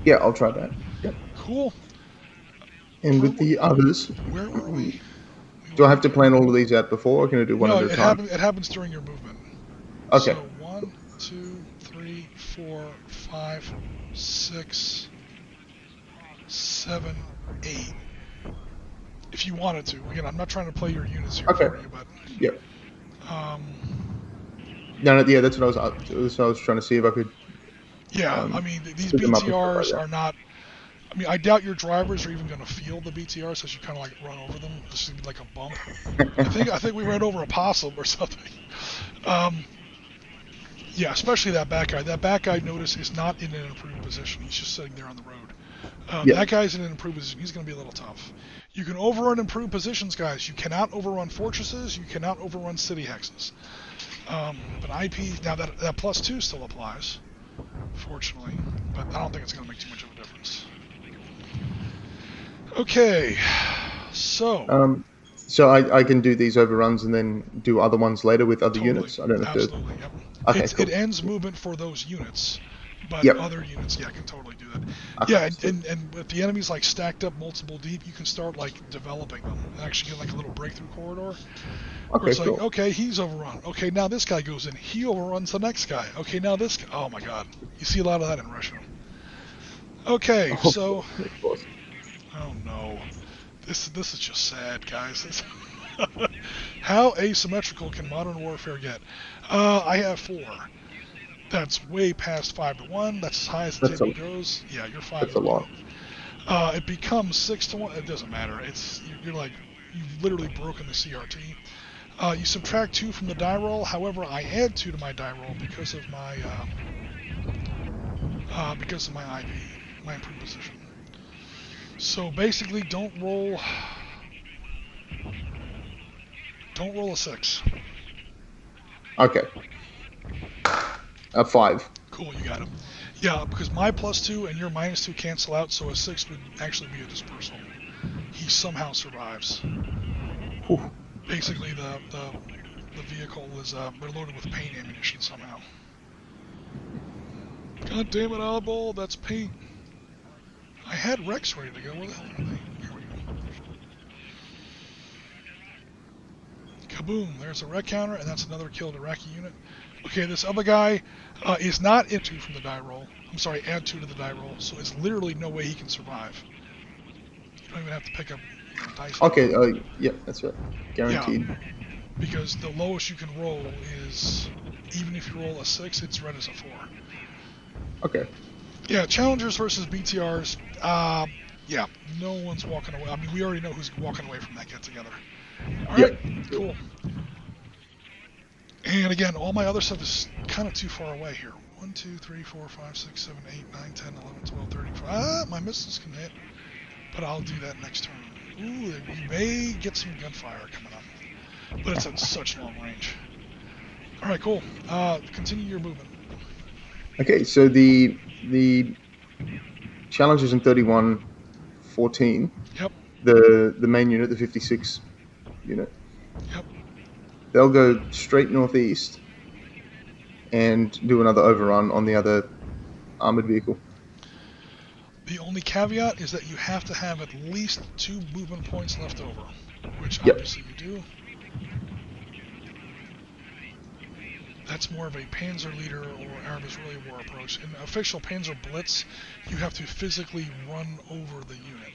Speaker 3: Yeah, I'll try that. Yep.
Speaker 1: Cool.
Speaker 3: And with the others,
Speaker 1: where were we?
Speaker 3: Do I have to plan all of these out before, or can I do one at a time?
Speaker 1: It happens during your movement.
Speaker 3: Okay.
Speaker 1: So 1, 2, 3, 4, 5, 6, 7, 8. If you wanted to. Again, I'm not trying to play your units here for you, but.
Speaker 3: Yep. Yeah, that's what I was trying to see if I could.
Speaker 1: Yeah, I mean, these BTRs are not. I mean, I doubt your drivers are even going to feel the BTRs as you kind of run over them. This would be like a bump. I think we ran over a possum or something. Yeah, especially that back guy. That back guy, notice, is not in an improved position. He's just sitting there on the road. That guy's in an improved position. He's going to be a little tough. You can overrun improved positions, guys. You cannot overrun fortresses. You cannot overrun city hexes. But IP, now that +2 still applies, fortunately. But I don't think it's going to make too much of a difference. Okay, so...
Speaker 2: So I can do these overruns and then do other ones later with other units? I don't know.
Speaker 1: Absolutely, yep.
Speaker 2: Okay, cool.
Speaker 1: It ends movement for those units, but other units, can totally do that. Okay, and if the enemy's like stacked up multiple deep, you can start like developing them and actually get like a little breakthrough corridor. Where it's like, okay, he's overrun. Okay, now this guy goes in. He overruns the next guy. Okay, now this guy. Oh my God, you see a lot of that in Russia. Okay, so. Oh no. This is just sad, guys. How asymmetrical can modern warfare get? I have 4. That's way past 5-1. That's as high as the table goes. Yeah, you're 5.
Speaker 2: That's a lot.
Speaker 1: It becomes 6-1. It doesn't matter. You're like, you've literally broken the CRT. You subtract 2 from the die roll. However, I add 2 to my die roll because of my IP, my improved position. So basically, don't roll a 6.
Speaker 2: Okay. A 5.
Speaker 1: Cool, you got him. Yeah, because my +2 and your -2 cancel out, so a 6 would actually be a dispersal. He somehow survives.
Speaker 2: Whew.
Speaker 1: Basically, the vehicle is they're loaded with paint ammunition somehow. God damn it, Eyeball, that's paint. I had Rex ready to go. Where the hell are they? Here we go. Kaboom! There's a Rec counter, and that's another killed Iraqi unit. Okay, this other guy is not in 2 from the die roll. I'm sorry, add 2 to the die roll, so it's literally no way he can survive. You don't even have to pick up dice.
Speaker 2: Okay, yeah, that's right. Guaranteed.
Speaker 1: Yeah, because the lowest you can roll is, even if you roll a 6, it's read as a 4.
Speaker 2: Okay.
Speaker 1: Yeah, Challengers versus BTRs. Yeah, no one's walking away. I mean, we already know who's walking away from that get-together. All right, cool. And again, all my other stuff is kind of too far away here. 1, 2, 3, 4, 5, 6, 7, 8, 9, 10, 11, 12, 13, 14. My missiles can hit, but I'll do that next turn. Ooh, you may get some gunfire coming up, but it's at such long range. All right, cool. Continue your movement.
Speaker 2: Okay, so the Challengers in 31-14.
Speaker 1: Yep.
Speaker 2: The main unit, the 56 unit.
Speaker 1: Yep.
Speaker 2: They'll go straight northeast and do another overrun on the other armored vehicle.
Speaker 1: The only caveat is that you have to have at least 2 movement points left over, which obviously you do. That's more of a Panzer leader or Arab Israeli war approach. In official PanzerBlitz, you have to physically run over the unit,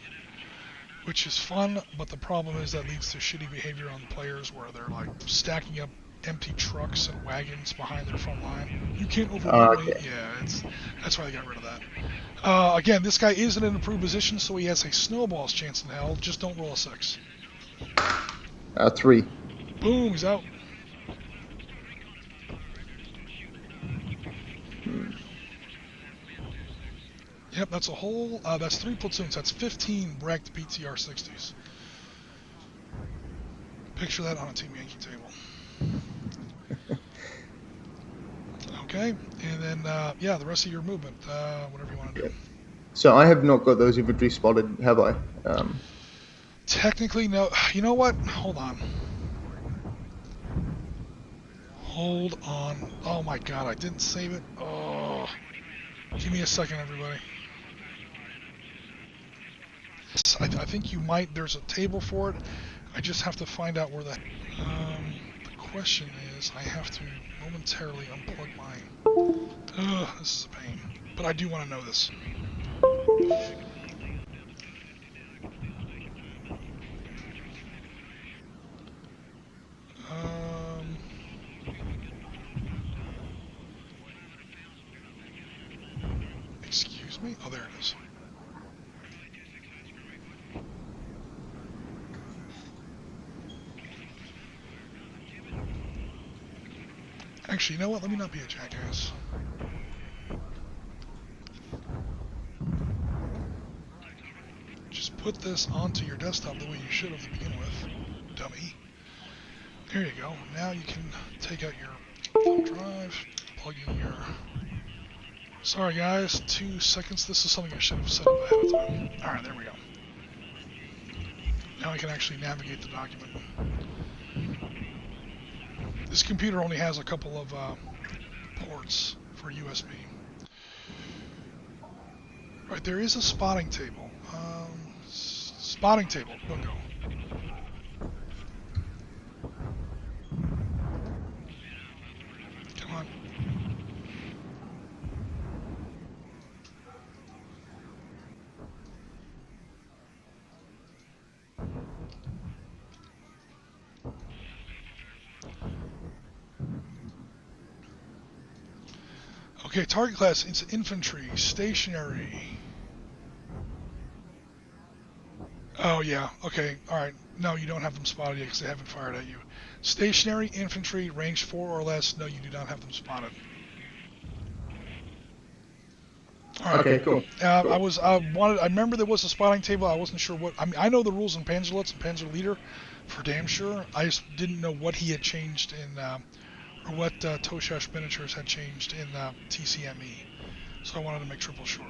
Speaker 1: which is fun, but the problem is that leads to shitty behavior on the players where they're like stacking up empty trucks and wagons behind their front line. You can't overrun it. Yeah, that's why they got rid of that. Again, this guy is in an improved position, so he has a snowball's chance in hell. Just don't roll a 6.
Speaker 2: 3.
Speaker 1: Boom, he's out. Yep, that's a whole, that's 3 platoons. That's 15 wrecked BTR 60s. Picture that on a Team Yankee table. Okay, and then, the rest of your movement, whatever you want to do.
Speaker 2: So I have not got those infantry spotted, have I?
Speaker 1: Technically, no. You know what? Hold on. Oh my God, I didn't save it. Oh, give me a second, everybody. I think you might. There's a table for it. I just have to find out where the question is. I have to momentarily unplug mine. This is a pain. But I do want to know this. Excuse me? Oh, there it is. Actually, you know what? Let me not be a jackass. Just put this onto your desktop the way you should have to begin with, dummy. There you go. Now you can take out your thumb drive, plug in your... Sorry guys, 2 seconds. This is something I should have set up ahead of time. Alright, there we go. Now I can actually navigate the document. This computer only has a couple of ports for USB. Right, there is a spotting table. Spotting table, bingo. Come on. Okay, target class, it's infantry, stationary. Oh yeah, okay, alright. No, you don't have them spotted yet because they haven't fired at you. Stationary, infantry, range 4 or less, no, you do not have them spotted. Alright.
Speaker 2: Okay, cool.
Speaker 1: I remember there was a spotting table, I wasn't sure what, I mean, I know the rules in PanzerBlitz and Panzer Leader for damn sure. I just didn't know what he had changed in, or what Toshach Miniatures had changed in TCME. So I wanted to make triple sure.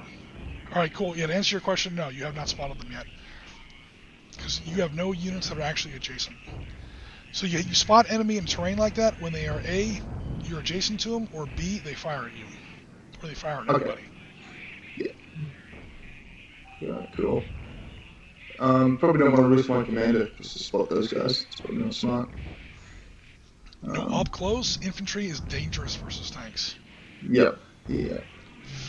Speaker 1: Alright, cool. Yeah, to answer your question, no, you have not spotted them yet. Because you have no units that are actually adjacent. So you spot enemy in terrain like that when they are A, you're adjacent to them, or B, they fire at you. Or they fire at anybody.
Speaker 2: Yeah. Yeah, cool. Probably don't want to risk my commander just to spot those guys. It's probably not smart.
Speaker 1: No, up close, infantry is dangerous versus tanks.
Speaker 2: Yep. Yeah.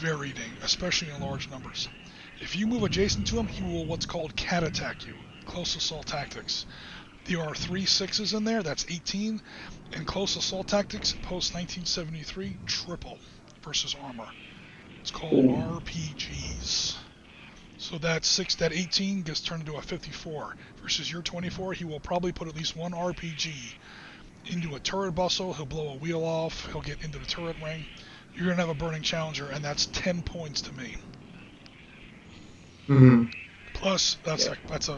Speaker 1: Very dangerous, especially in large numbers. If you move adjacent to him, he will what's called cat attack you. Close assault tactics. There are 3 6s in there, that's 18. And close assault tactics, post 1973, triple versus armor. It's called RPGs. So that 18 gets turned into a 54. Versus your 24, he will probably put at least one RPG into a turret bustle, he'll blow a wheel off, he'll get into the turret ring. You're going to have a burning challenger, and that's 10 points to me.
Speaker 2: Mm-hmm.
Speaker 1: Plus, that's a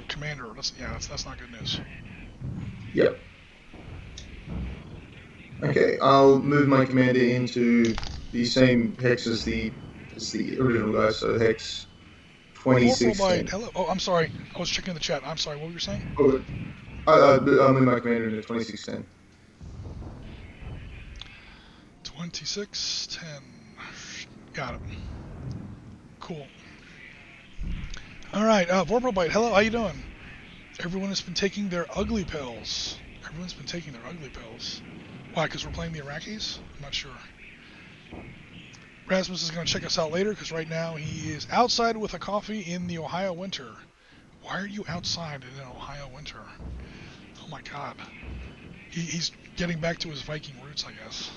Speaker 1: commander. That's not good news.
Speaker 2: Yep. Okay, I'll move my commander into the same hex as the original guy, so hex 2016.
Speaker 1: Hello. Oh, I'm sorry. I was checking the chat. I'm sorry. What were you saying?
Speaker 2: Oh, I'll move my commander into 2016.
Speaker 1: 2610. Got it. Cool. All right, Vorpalbite, hello, how you doing? Everyone has been taking their ugly pills. Everyone's been taking their ugly pills. Why, because we're playing the Iraqis? I'm not sure. Rasmus is going to check us out later, because right now he is outside with a coffee in the Ohio winter. Why are you outside in an Ohio winter? Oh my god. He's getting back to his Viking roots, I guess.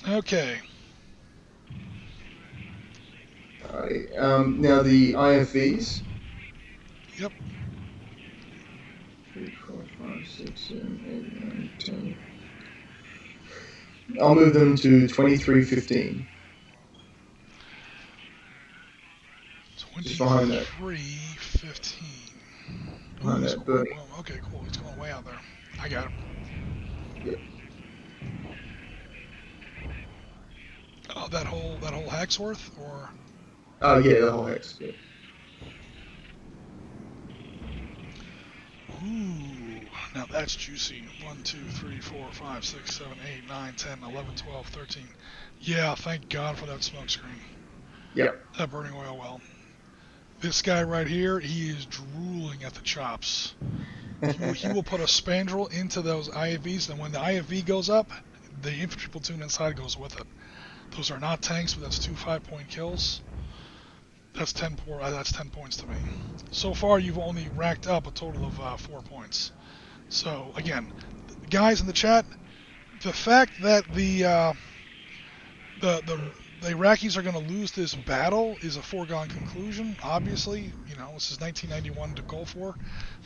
Speaker 1: Okay.
Speaker 2: Alright, now the IFVs.
Speaker 1: Yep.
Speaker 2: 3, 4, 5, 6, 7, 8, 9, 10. I'll move them to 2315. Just behind that.
Speaker 1: 2315.
Speaker 2: Behind that birdie.
Speaker 1: Oh, okay, cool. He's going way out there. I got him.
Speaker 2: Yep.
Speaker 1: Oh, that whole Hacksworth, or?
Speaker 2: Oh yeah, the whole hex. Yeah.
Speaker 1: Ooh, now that's juicy. 1, 2, 3, 4, 5, 6, 7, 8, 9, 10, 11, 12, 13. Yeah, thank God for that smoke screen.
Speaker 2: Yep.
Speaker 1: That burning oil well. This guy right here, he is drooling at the chops. He will put a spandrel into those IFVs, and when the IFV goes up, the infantry platoon inside goes with it. Those are not tanks, but that's 2 5-point kills. That's 10 points to me. So far, you've only racked up a total of 4 points. So again, guys in the chat, the fact that the Iraqis are going to lose this battle is a foregone conclusion. Obviously, you know, this is 1991 to Gulf War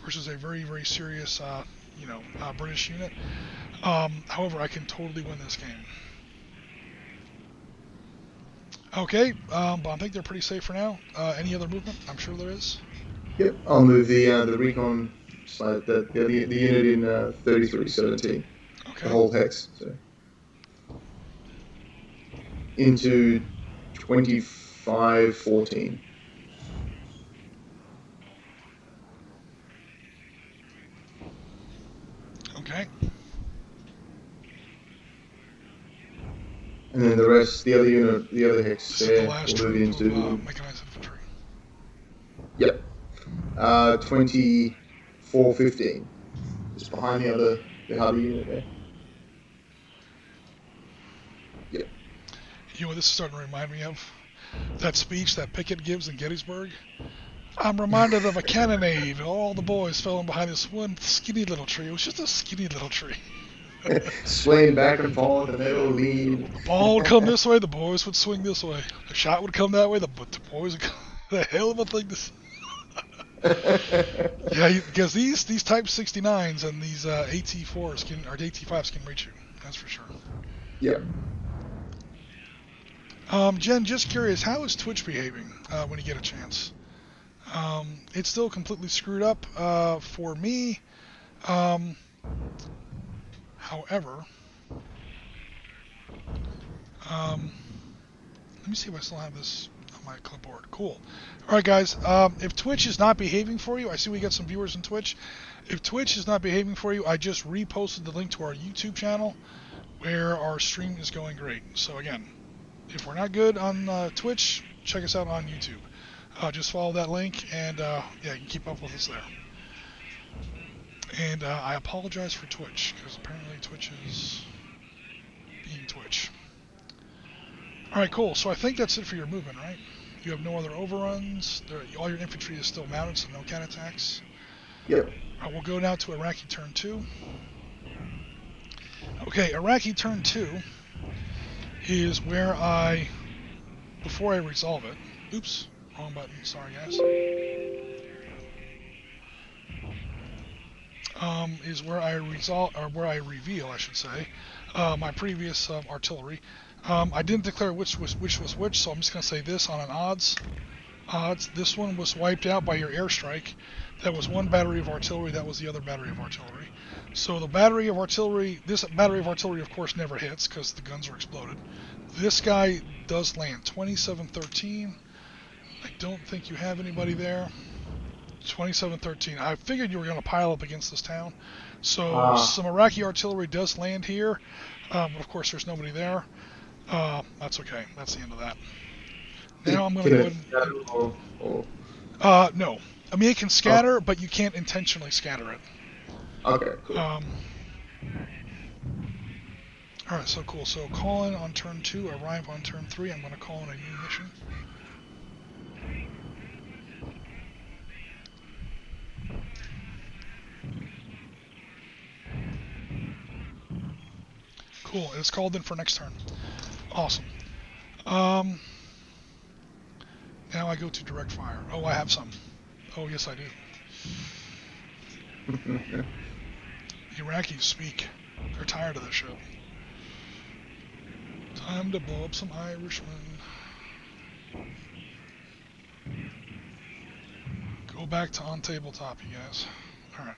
Speaker 1: versus a very, very serious British unit. However, I can totally win this game. Okay, but I think they're pretty safe for now. Any other movement? I'm sure there is.
Speaker 2: Yep, I'll move the recon side, the unit in 3317,
Speaker 1: Okay.
Speaker 2: the whole hex, so into 2514.
Speaker 1: Okay.
Speaker 2: And then the rest, the other unit, the other hex
Speaker 1: This is
Speaker 2: there,
Speaker 1: the last
Speaker 2: will move
Speaker 1: troop
Speaker 2: into.
Speaker 1: of mechanized infantry.
Speaker 2: Yep. 2415. Just behind the harder unit there. Yep.
Speaker 1: You know what this is starting to remind me of? That speech that Pickett gives in Gettysburg. I'm reminded of a cannonade. All the boys fell in behind this one skinny little tree. It was just a skinny little tree.
Speaker 2: Swaying back and forth, and they will lean.
Speaker 1: The ball would come this way, the boys would swing this way. The shot would come that way, the boys would come. The hell of a thing to say. Yeah, because these Type 69s and these AT4s or AT5s can reach you. That's for sure.
Speaker 2: Yep.
Speaker 1: Jen, just curious, how is Twitch behaving when you get a chance? It's still completely screwed up for me. However, let me see if I still have this on my clipboard. Cool. All right, guys. If Twitch is not behaving for you, I see we got some viewers on Twitch. If Twitch is not behaving for you, I just reposted the link to our YouTube channel where our stream is going great. So again, if we're not good on Twitch, check us out on YouTube. Just follow that link, and yeah, you can keep up with us there. And I apologize for Twitch, because apparently Twitch is being Twitch. Alright, cool. So I think that's it for your movement, right? You have no other overruns. All your infantry is still mounted, so no counterattacks.
Speaker 2: Yep.
Speaker 1: Alright, we'll go now to Iraqi turn 2. Okay, Iraqi turn 2 is where before I resolve it, oops, wrong button, sorry guys, is where I reveal, I should say, my previous artillery. I didn't declare which was which, so I'm just going to say this on an odds. This one was wiped out by your airstrike. That was one battery of artillery, that was the other battery of artillery. So the battery of artillery, this battery of artillery of course never hits because the guns are exploded. This guy does land. 2713. I don't think you have anybody there. 2713. I figured you were going to pile up against this town. So some Iraqi artillery does land here. But of course there's nobody there. That's okay. That's the end of that. Now I'm going to go ahead and... no. I mean, it can scatter, but you can't intentionally scatter it.
Speaker 2: Okay, cool.
Speaker 1: Alright, so cool. So call in on turn 2, arrive on turn 3. I'm going to call in a new mission. Cool, it's called in for next turn. Awesome. Now I go to direct fire. Oh, I have some. Oh, yes, I do. The Iraqis speak. They're tired of this shit. Time to blow up some Irishmen. Go back to on tabletop, you guys. Alright.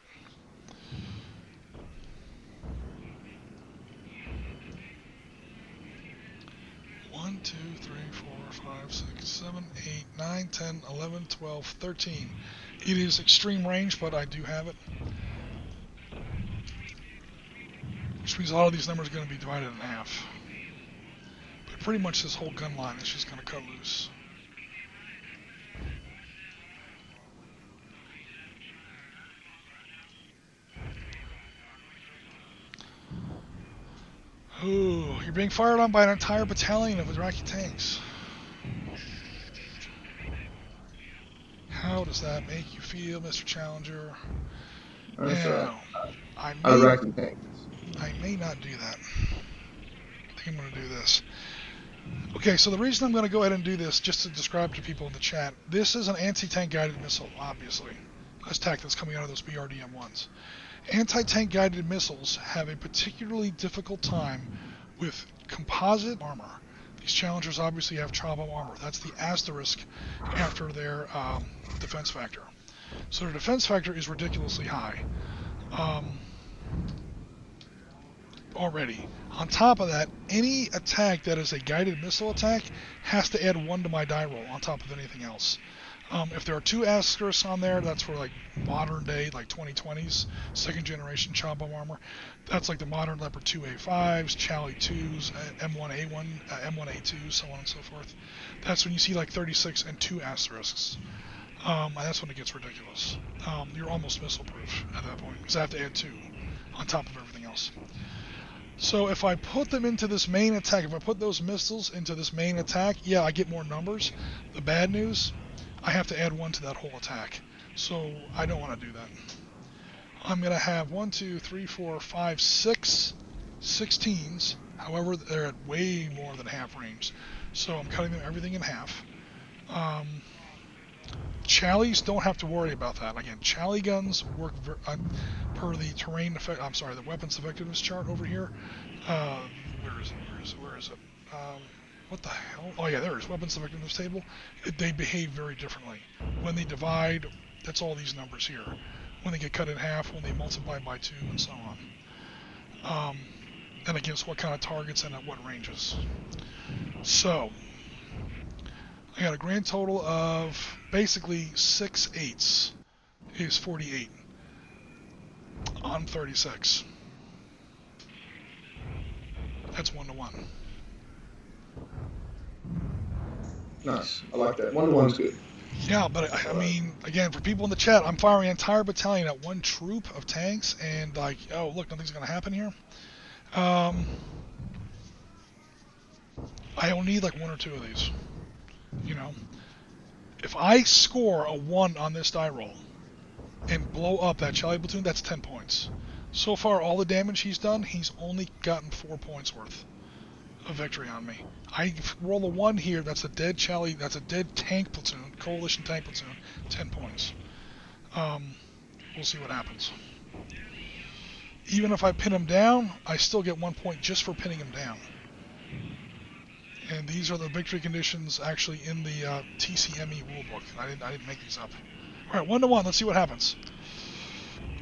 Speaker 1: One, 2, 3, 4, 5, 6, 7, 8, 9, 10, 11, 12, 13. It is extreme range, but I do have it. Which means a lot of these numbers are going to be divided in half. But pretty much this whole gun line is just going to cut loose. Ooh, you're being fired on by an entire battalion of Iraqi tanks. How does that make you feel, Mr. Challenger? Now, I may not do that. I think I'm going to do this. Okay, so the reason I'm going to go ahead and do this, just to describe to people in the chat, this is an anti-tank guided missile, obviously. This tac that's coming out of those BRDM-1s. Anti-tank guided missiles have a particularly difficult time with composite armor. These Challengers obviously have chop-up armor. That's the asterisk after their defense factor. So their defense factor is ridiculously high already. On top of that, any attack that is a guided missile attack has to add 1 to my die roll on top of anything else. If there are 2 asterisks on there, that's for like modern day, like 2020s, second generation chop-up armor. That's like the modern Leopard 2A5s, Charlie 2s, M1A1, M1A2, so on and so forth. That's when you see like 36 and 2 asterisks. And that's when it gets ridiculous. You're almost missile proof at that point, because I have to add 2 on top of everything else. So if I put them into this main attack, if I put those missiles into this main attack, yeah, I get more numbers. The bad news, I have to add 1 to that whole attack. So I don't want to do that. I'm going to have 1, 2, 3, 4, 5, 6 16s. However, they're at way more than half range. So I'm cutting them everything in half. Challies don't have to worry about that. Again, Chally guns work per the terrain effect. I'm sorry, the weapons effectiveness chart over here. Where is it? What the hell? Oh yeah, there is weapons effectiveness table. They behave very differently. When they divide, that's all these numbers here. When they get cut in half, when they multiply by 2, and so on. And against what kind of targets and at what ranges. So I got a grand total of basically 6 8s is 48 on 36. That's 1 to 1.
Speaker 3: Nice. I like that. 1 to 1's good.
Speaker 1: Yeah, but I mean, again, for people in the chat, I'm firing an entire battalion at 1 troop of tanks, and like, oh look, nothing's gonna happen here. I only need like 1 or 2 of these. You know, if I score a 1 on this die roll and blow up that Charlie platoon, that's 10 points. So far, all the damage he's done, he's only gotten 4 points worth of victory on me. I roll a 1 here, that's a dead Charlie, that's a dead tank platoon, coalition tank platoon, 10 points. We'll see what happens. Even if I pin him down, I still get 1 point just for pinning him down. And these are the victory conditions actually in the TCME rulebook. I didn't make these up. All right, 1 to 1. Let's see what happens.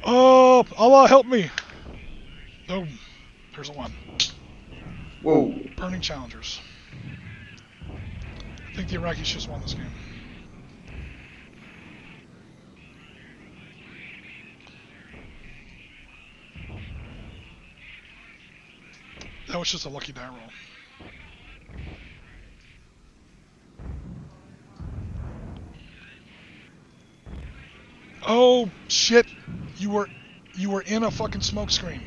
Speaker 1: Oh, Allah help me! Oh, there's a 1.
Speaker 3: Whoa!
Speaker 1: Burning Challengers. I think the Iraqis just won this game. That was just a lucky die roll. Oh shit! You were in a fucking smoke screen.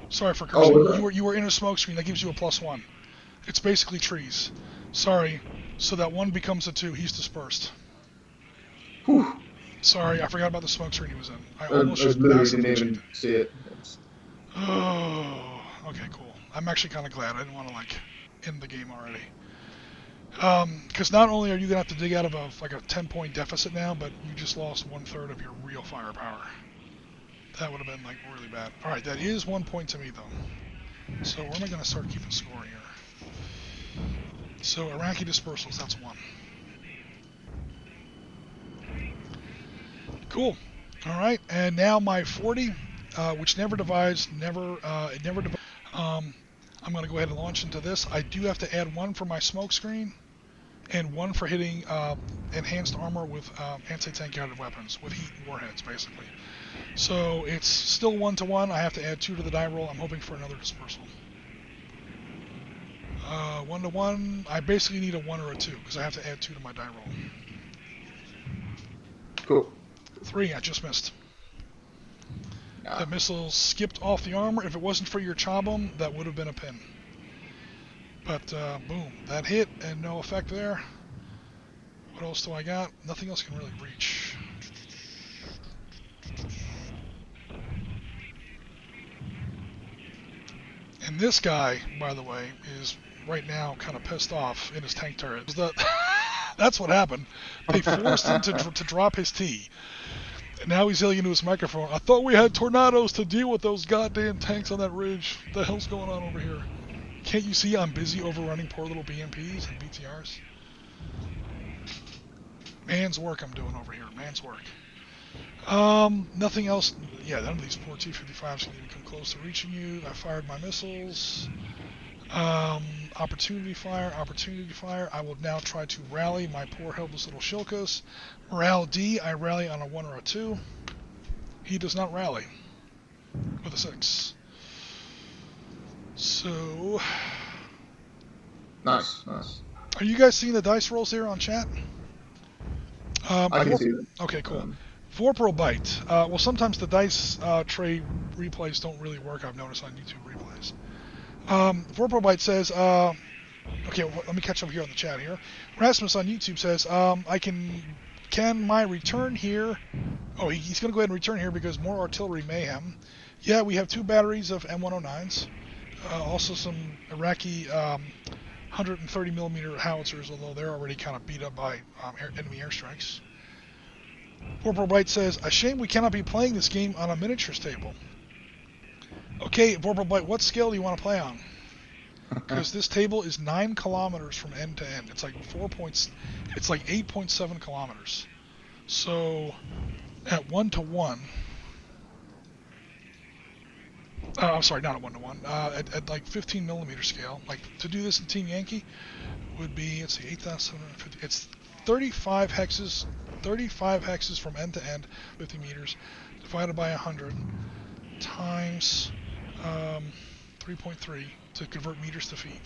Speaker 1: Sorry for cursing.
Speaker 3: Oh,
Speaker 1: you were in a smoke screen. That gives you a +1. It's basically trees. Sorry. So that 1 becomes a 2. He's dispersed.
Speaker 3: Whew.
Speaker 1: Sorry, I forgot about the smoke screen he was in. I
Speaker 3: almost just didn't even see it.
Speaker 1: Oh, okay, cool. I'm actually kind of glad. I didn't want to like end the game already. Because not only are you gonna have to dig out of a 10-point deficit now, but you just lost 1/3 of your real firepower. That would have been like really bad. All right, that is 1 point to me though. So where am I gonna start keeping score here? So Iraqi dispersals, that's 1. Cool. All right, and now my 40, which never divides, I'm going to go ahead and launch into this. I do have to add 1 for my smoke screen and 1 for hitting enhanced armor with anti-tank guided weapons, with heat warheads, basically. So it's still 1 to 1. I have to add 2 to the die roll. I'm hoping for another dispersal. 1 to 1. I basically need a 1 or a 2 because I have to add 2 to my die roll.
Speaker 3: Cool.
Speaker 1: 3. I just missed. The missile skipped off the armor. If it wasn't for your Cha-Bum, that would have been a pin. But, boom. That hit and no effect there. What else do I got? Nothing else can really reach. And this guy, by the way, is right now kind of pissed off in his tank turret. That's what happened. They forced him to drop his T. And now he's yelling into his microphone, I thought we had tornadoes to deal with those goddamn tanks on that ridge. What the hell's going on over here? Can't you see I'm busy overrunning poor little BMPs and BTRs? Man's work I'm doing over here. Man's work. Nothing else. Yeah, none of these poor T-55s can even come close to reaching you. I fired my missiles. Opportunity fire, opportunity fire. I will now try to rally my poor helpless little Shilkas. Morale D, I rally on a 1 or a 2. He does not rally with a 6. So...
Speaker 3: Nice.
Speaker 1: Are you guys seeing the dice rolls here on chat?
Speaker 3: I can see them.
Speaker 1: Okay, cool. Vorpal Bite. Well, sometimes the dice tray replays don't really work, I've noticed on YouTube replays. Vorpal Bite says, okay, well, let me catch up here on the chat here. Rasmus on YouTube says, can my return here... Oh, he's going to go ahead and return here because more artillery mayhem. Yeah, we have 2 batteries of M109s. Also some Iraqi 130mm howitzers, although they're already kind of beat up by enemy airstrikes. Vorpal Bite says, a shame we cannot be playing this game on a miniatures table. Okay, Vorpal Bite, what scale do you want to play on? Because this table is 9 kilometers from end to end. It's like 8.7 kilometers. So at 1-to-1, I'm sorry, not at 1-to-1. At like 15mm scale, like to do this in Team Yankee would be, let's see, 8,750. It's 35 hexes. 35 hexes from end to end, 50 meters, divided by 100 times 3.3 to convert meters to feet.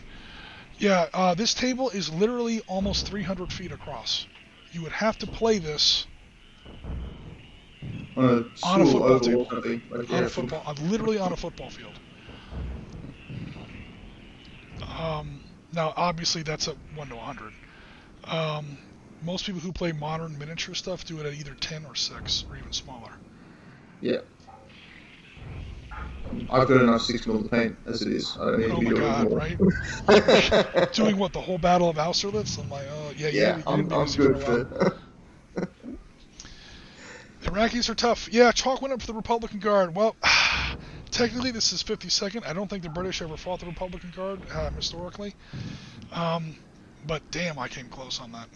Speaker 1: Yeah, this table is literally almost 300 feet across. You would have to play this
Speaker 3: on
Speaker 1: a football table.
Speaker 3: Literally
Speaker 1: on a football field. Now, obviously, that's at 1-to-100. Most people who play modern miniature stuff do it at either 10 or 6, or even smaller.
Speaker 3: Yeah. I've got enough 6mm paint as it is. I don't need to do more.
Speaker 1: Right? Doing what, the whole Battle of Austerlitz? I'm like,
Speaker 3: I'm good for
Speaker 1: the Iraqis are tough. Yeah, chalk went up for the Republican Guard. Well, technically this is 52nd. I don't think the British ever fought the Republican Guard, historically. But damn, I came close on that.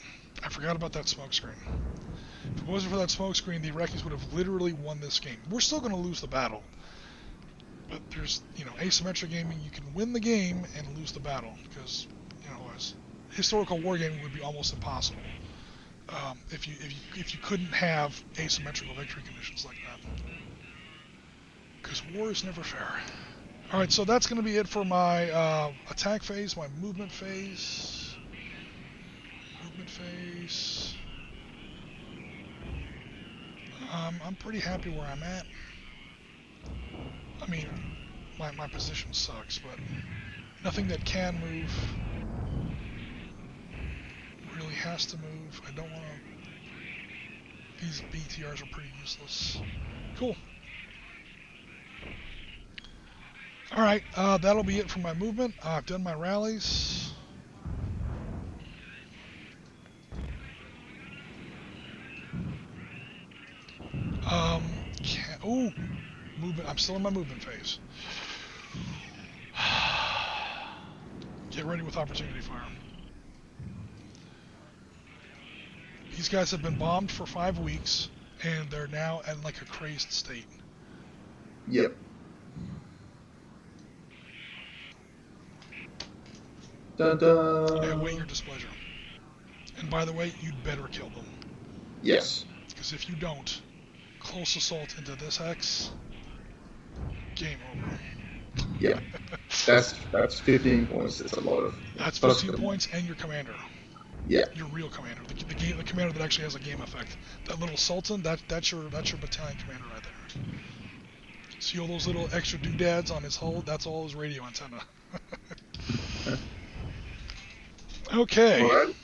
Speaker 1: I forgot about that smoke screen. If it wasn't for that smoke screen, the Iraqis would have literally won this game. We're still going to lose the battle. But there's, asymmetric gaming, you can win the game and lose the battle. Because, as historical wargaming would be almost impossible. If you couldn't have asymmetrical victory conditions like that. Because war is never fair. Alright, so that's going to be it for my attack phase, my movement phase. I'm pretty happy where I'm at. I mean, my position sucks, but nothing that can move really has to move. I don't want to... These BTRs are pretty useless. Cool. Alright, that'll be it for my movement. I've done my rallies. Movement. I'm still in my movement phase. Get ready with opportunity fire. These guys have been bombed for 5 weeks, and they're now in like a crazed state.
Speaker 3: Yep. Dun-dun.
Speaker 1: And await your displeasure. And by the way, you'd better kill them.
Speaker 3: Yes.
Speaker 1: Because if you don't, close assault into this hex, game over.
Speaker 3: Yeah. That's 15 points. That's a lot of...
Speaker 1: That's 15 points and your commander.
Speaker 3: Yeah.
Speaker 1: Your real commander. The commander that actually has a game effect. That little Sultan, that's your battalion commander right there. See all those little extra doodads on his hull? That's all his radio antenna. Okay.
Speaker 3: All right.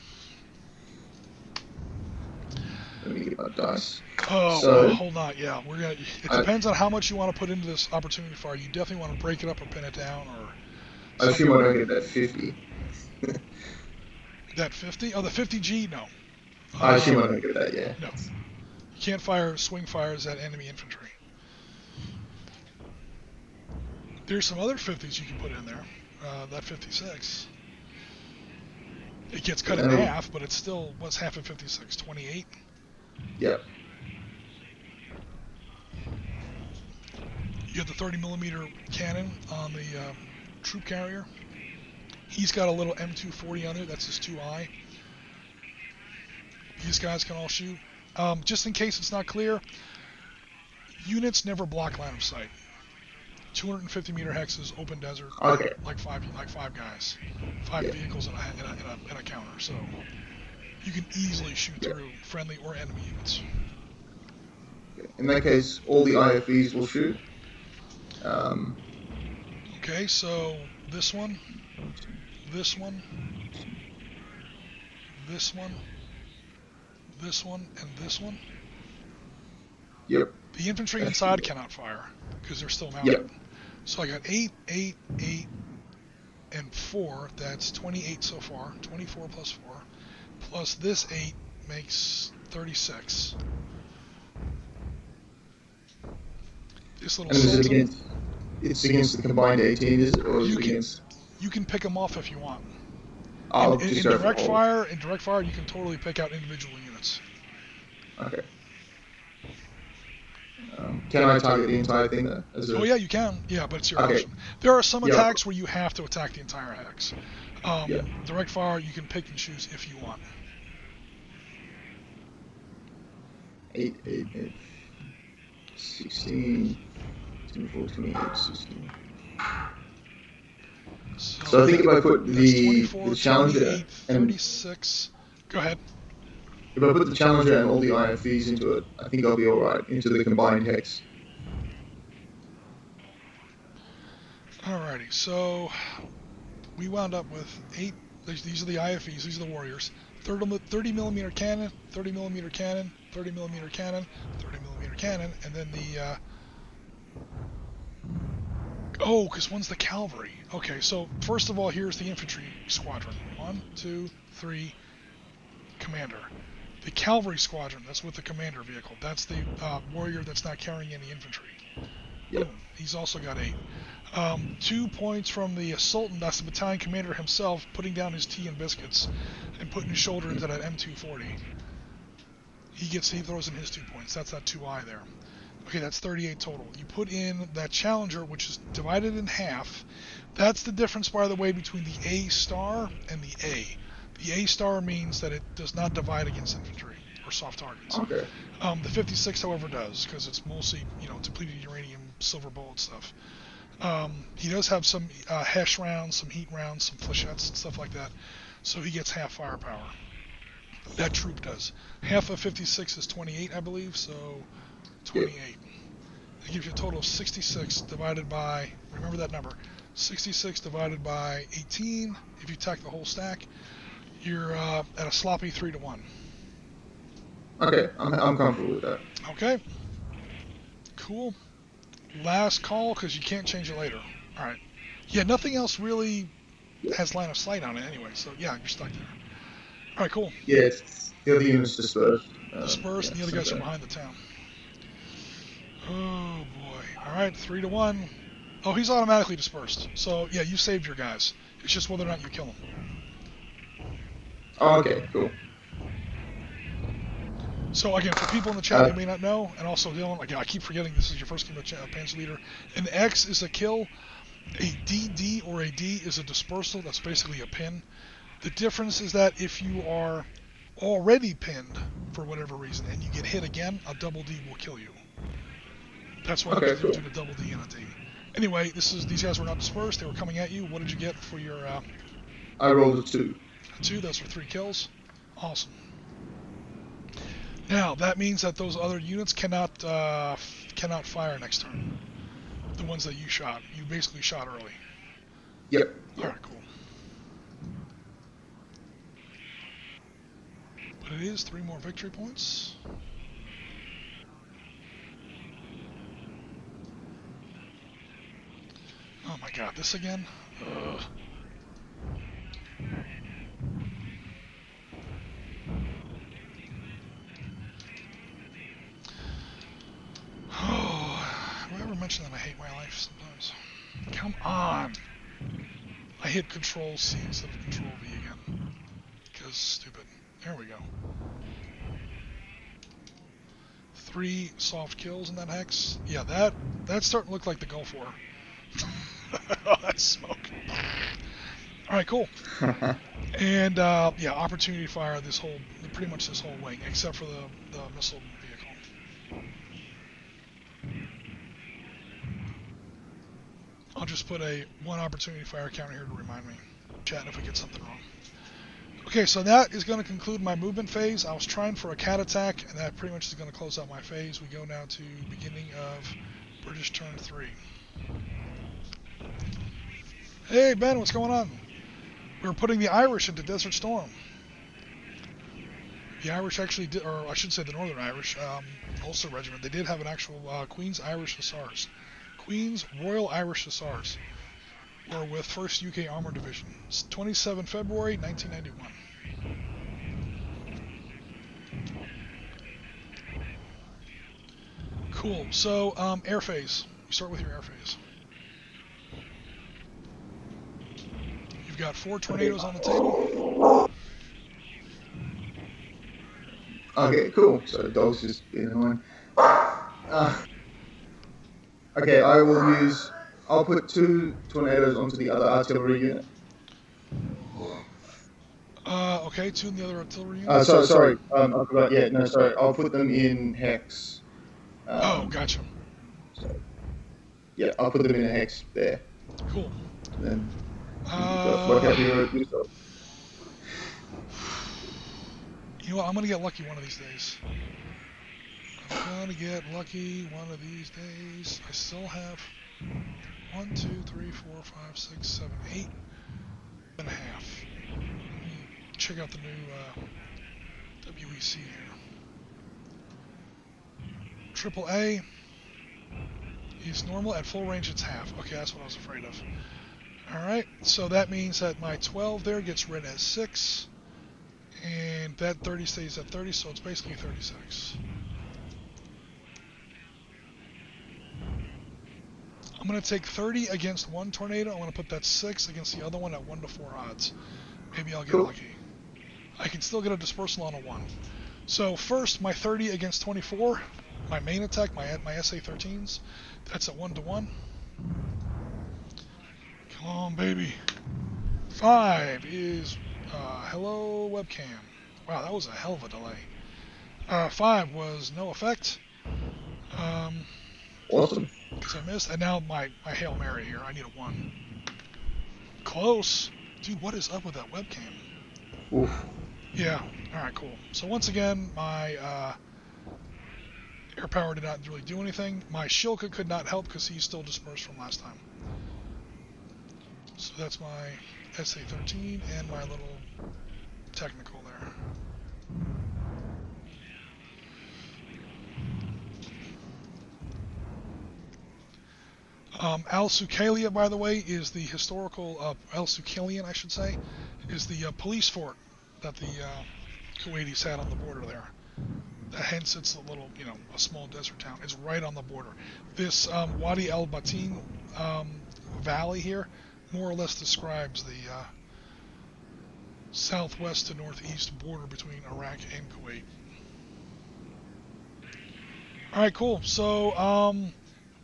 Speaker 3: Let me get my dice.
Speaker 1: Oh,
Speaker 3: so,
Speaker 1: well, hold on. Yeah, we're gonna. It depends on how much you want to put into this opportunity fire. You definitely want to break it up or pin it down, or.
Speaker 3: I assume I don't get that 50.
Speaker 1: That 50? Oh, the 50G? No.
Speaker 3: I assume I don't get that. Yeah.
Speaker 1: No. You can't fire swing fires at enemy infantry. There's some other 50s you can put in there. That 56. It gets cut in half, but it's still, what's half of 56? 28?
Speaker 2: Yep.
Speaker 1: You have the 30mm cannon on the troop carrier. He's got a little M240 on there. That's his 2i. These guys can all shoot. Just in case it's not clear, units never block line of sight. 250-meter hexes, open desert,
Speaker 2: Okay.
Speaker 1: like five guys, five vehicles in a counter. So you can easily shoot through friendly or enemy units.
Speaker 2: In that case, all the IFVs will shoot.
Speaker 1: Okay, so this one, this one, this one, this one, and this one.
Speaker 2: Yep.
Speaker 1: The infantry inside cannot fire because they're still mounted.
Speaker 2: Yep.
Speaker 1: So I got 8, 8, 8, and 4. That's 28 so far. 24 plus 4. Plus this 8 makes 36. This little
Speaker 2: it's against the combined 18, is it? Or is it against?
Speaker 1: You can pick them off if you want. In direct fire, you can totally pick out individual units.
Speaker 2: Okay. Can I target the entire thing though?
Speaker 1: Oh yeah, you can. Yeah, but it's your option. There are some attacks where you have to attack the entire hex. Direct fire, you can pick and choose if you want.
Speaker 2: 8, 8, 8, 16, 24, 28, 16. So I think if I put the Challenger and
Speaker 1: 36. Go ahead.
Speaker 2: If I put the Challenger and all the IFVs into it, I think I'll be alright into the combined hex.
Speaker 1: Alrighty, so we wound up with 8. These are the IFVs, these are the warriors. 30mm cannon, 30mm cannon, 30mm cannon, 30mm cannon, and then the... Oh, because one's the cavalry. Okay, so first of all, here's the infantry squadron. 1, 2, 3, commander. The cavalry squadron, that's with the commander vehicle. That's the warrior that's not carrying any infantry.
Speaker 2: Yep.
Speaker 1: He's also got 8. 2 points from the Sultan, that's the battalion commander himself, putting down his tea and biscuits and putting his shoulder into that M240. He throws in his 2 points. That's that 2i there. Okay, that's 38 total. You put in that Challenger, which is divided in half. That's the difference, by the way, between the A star and the A. The A star means that it does not divide against infantry or soft targets.
Speaker 2: Okay.
Speaker 1: The 56, however, does, because it's mostly, depleted uranium, silver bullet stuff. He does have some HESH rounds, some heat rounds, some flechettes and stuff like that, so he gets half firepower. That troop does. Half of 56 is 28, I believe, so 28. That gives you a total of 66 divided by, remember that number, 66 divided by 18. If you attack the whole stack, you're at a sloppy 3-1.
Speaker 2: Okay, I'm comfortable with that.
Speaker 1: Okay. Cool. Last call, because you can't change it later. Alright. Yeah, nothing else really has line of sight on it anyway, so yeah, you're stuck there. Alright, cool.
Speaker 2: Yeah, the other units dispersed.
Speaker 1: And the other guys are behind the town. Oh boy. Alright, 3-1. Oh, he's automatically dispersed. So yeah, you saved your guys. It's just whether or not you kill them.
Speaker 2: Oh, okay, cool.
Speaker 1: So again, for people in the chat who may not know, and also Dylan, again, I keep forgetting this is your first game of Panzer Leader. An X is a kill. A DD or a D is a dispersal. That's basically a pin. The difference is that if you are already pinned for whatever reason and you get hit again, a double D will kill you. That's why there's between a double D and a D. Anyway, these guys were not dispersed. They were coming at you. What did you get for your...
Speaker 2: I rolled a 2.
Speaker 1: A 2, that's for 3 kills. Awesome. Now, that means that those other units cannot fire next turn. The ones that you shot. You basically shot early.
Speaker 2: Yep.
Speaker 1: Alright, cool. But it is 3 more victory points. Oh my god, this again? Ugh. much, and then I hate my life sometimes. Come on! I hit Control C instead of Control V again. Because stupid. There we go. 3 soft kills in that hex. Yeah, that's starting to look like the Gulf War. Oh, that's smoke. Alright, cool. And, yeah, opportunity fire pretty much this whole wing, except for the missile vehicle. I'll just put one opportunity fire counter here to remind me. Chat if we get something wrong. Okay, so that is going to conclude my movement phase. I was trying for a cat attack, and that pretty much is going to close out my phase. We go now to beginning of British turn 3. Hey, Ben, what's going on? We're putting the Irish into Desert Storm. The Irish actually did, or I should say the Northern Irish, Ulster Regiment, they did have an actual Queen's Irish Hussars. Queen's Royal Irish Hussars were with 1st UK Armoured Division. It's 27 February 1991. Cool. So, air phase. You start with your air phase. You've got 4 tornadoes on the table.
Speaker 3: Okay, cool. So the dog's just being annoying. Okay, I'll put 2 tornadoes onto the other artillery unit.
Speaker 1: Okay, 2 in the other artillery unit.
Speaker 3: Sorry. I forgot. Yeah, no, sorry. I'll put them in hex.
Speaker 1: Gotcha.
Speaker 3: So, yeah, I'll put them in a hex there.
Speaker 1: Cool.
Speaker 3: And then work out yourself.
Speaker 1: You know what? I'm gonna get lucky one of these days. I'm gonna get lucky one of these days. I still have 1, 2, 3, 4, 5, 6, 7, 8 and a half. Let me check out the new WEC here. AAA is normal. At full range, it's half. Okay, that's what I was afraid of. Alright, so that means that my 12 there gets read as 6. And that 30 stays at 30, so it's basically 36. I'm going to take 30 against one tornado. I'm going to put that 6 against the other one at 1 to 4 odds. Maybe I'll get lucky. I can still get a dispersal on a 1. So first, my 30 against 24. My main attack, my SA-13s. That's at 1 to 1. Come on, baby. 5 is... hello, webcam. Wow, that was a hell of a delay. 5 was no effect.
Speaker 3: Awesome.
Speaker 1: Because I missed. And now my Hail Mary here. I need a 1. Close. Dude, what is up with that webcam?
Speaker 3: Oof.
Speaker 1: Yeah. Alright, cool. So once again, my air power did not really do anything. My Shilka could not help because he's still dispersed from last time. So that's my SA-13 and my little technical there. Al-Suqayliya, by the way, is the historical, Al-Suqayliyan, I should say, is the police fort that the Kuwaitis had on the border there. Hence, it's a little, a small desert town. It's right on the border. This Wadi al-Batin valley here more or less describes the southwest to northeast border between Iraq and Kuwait. Alright, cool. So,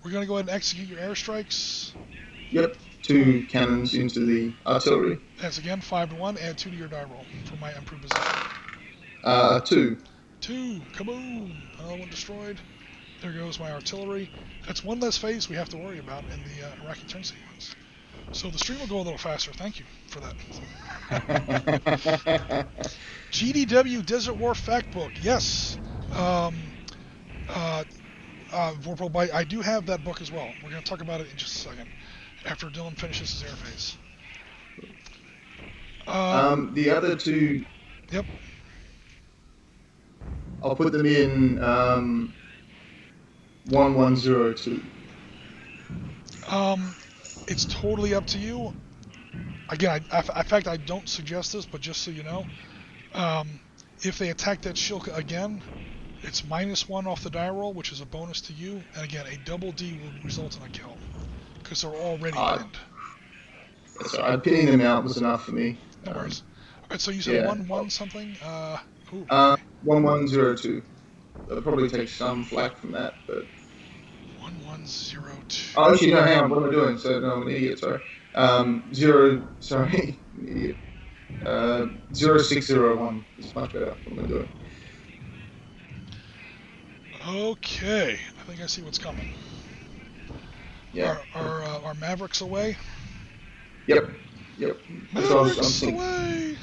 Speaker 1: we're going to go ahead and execute your airstrikes.
Speaker 3: Yep. 2 cannons into the artillery.
Speaker 1: That's again 5 to 1. Add 2 to your die roll for my improved position.
Speaker 3: 2.
Speaker 1: 2. Kaboom! Another one destroyed. There goes my artillery. That's one less phase we have to worry about in the Iraqi turn sequence. So the stream will go a little faster. Thank you for that. GDW Desert War Fact Book. Yes. Vorpal, I do have that book as well. We're going to talk about it in just a second after Dylan finishes his air phase.
Speaker 3: The other 2...
Speaker 1: Yep.
Speaker 3: I'll put them in 1102.
Speaker 1: It's totally up to you. Again, in fact, I don't suggest this, but just so you know, if they attack that Shilka again, It's -1 off the die roll, which is a bonus to you. And again, a double D will result in a kill because they're already pinned.
Speaker 3: So pinning them out was enough for me.
Speaker 1: No worries. All right, so you said 1-1 something.
Speaker 3: 1102. I'll probably take some flack from that, but
Speaker 1: 1102.
Speaker 3: oh, actually, no, hang on. What am I doing? So, no, I'm an idiot. Sorry. Sorry, an idiot. 0601 is much better. What am I doing?
Speaker 1: Okay, I think I see what's coming.
Speaker 3: Yeah.
Speaker 1: Are Mavericks away?
Speaker 3: Yep.
Speaker 1: Mavericks away.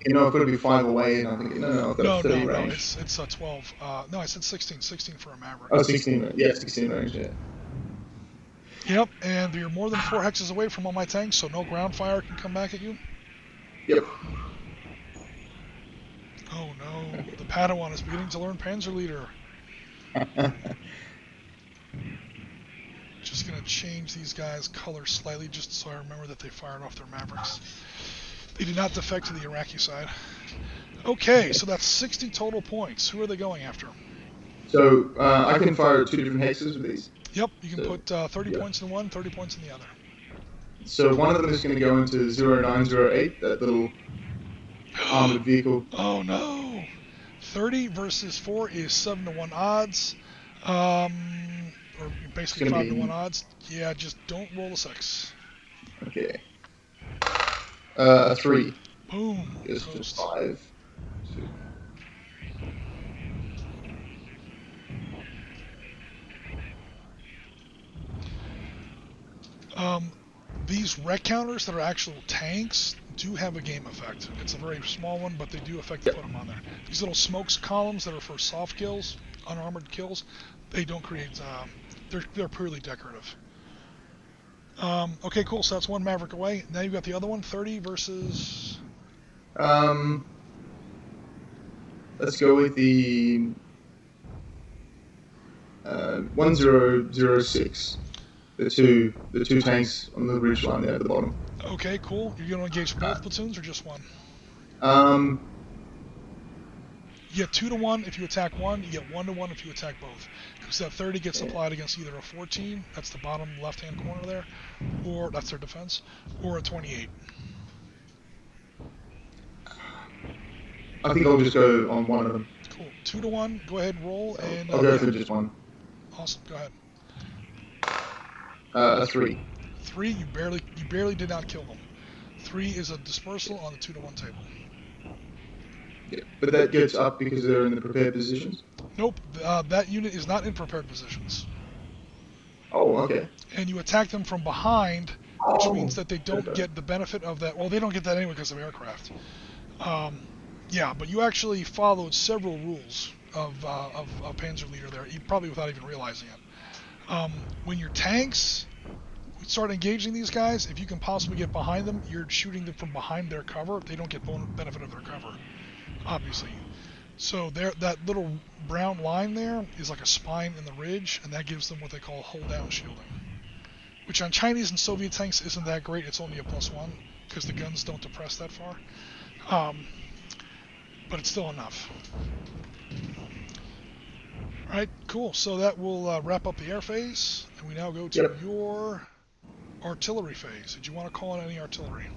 Speaker 3: You know, it could be 5 away, and I'm thinking, no, I've got 30 range.
Speaker 1: No, it's 12. No, I said 16. 16 for a Maverick.
Speaker 3: Oh, 16. Yeah, 16 range. Yeah.
Speaker 1: Yep, and you're more than 4 hexes away from all my tanks, so no ground fire can come back at you.
Speaker 3: Yep.
Speaker 1: Oh no, the Padawan is beginning to learn Panzer Leader. Just gonna change these guys' color slightly just so I remember that they fired off their Mavericks. They did not defect to the Iraqi side. Okay, so that's 60 total points. Who are they going after?
Speaker 3: So I can fire 2 different hexes with these.
Speaker 1: Yep, you can put 30 points in one, 30 points in the other.
Speaker 3: So one of them is going to go into 0908, that little armored vehicle.
Speaker 1: Oh no! 30 versus 4 is 7-1 odds. Or basically 5-1 odds. Yeah, just don't roll a 6.
Speaker 3: Okay. A 3.
Speaker 1: Boom.
Speaker 3: It's just 5. 2.
Speaker 1: These rec counters that are actual tanks do have a game effect. It's a very small one, but they do affect to put them on there. These little smokes columns that are for soft kills, unarmored kills, they don't create. They're purely decorative. Okay, cool. So that's one Maverick away. Now you've got the other one, 30 versus.
Speaker 3: Let's go with the 1006. The two tanks on the ridge line there at the bottom.
Speaker 1: Okay, cool. You're going to engage both platoons or just one? You get 2-1 if you attack one. You get 1-1 if you attack both. Because that 30 gets applied against either a 14, that's the bottom left-hand corner there, or that's their defense, or a 28.
Speaker 3: I think I'll just go on one of them.
Speaker 1: Cool. 2-1. Go ahead, roll, and
Speaker 3: I'll go for just one.
Speaker 1: Awesome. Go ahead.
Speaker 3: A 3.
Speaker 1: 3. You barely did not kill them. 3 is a dispersal on the 2-1 table.
Speaker 3: Yeah, but that gets up because they're in the prepared positions?
Speaker 1: Nope. That unit is not in prepared positions.
Speaker 3: Oh, okay.
Speaker 1: And you attack them from behind, which means that they don't get the benefit of that. Well, they don't get that anyway because of aircraft. Yeah, but you actually followed several rules of Panzer Leader there, probably without even realizing it. When your tanks start engaging these guys, if you can possibly get behind them, you're shooting them from behind their cover. They don't get benefit of their cover, obviously. So that little brown line there is like a spine in the ridge, and that gives them what they call hold-down shielding, which on Chinese and Soviet tanks isn't that great. It's only a +1 because the guns don't depress that far, but it's still enough. Alright, cool. So that will wrap up the air phase, and we now go to your artillery phase. Did you want to call in any artillery?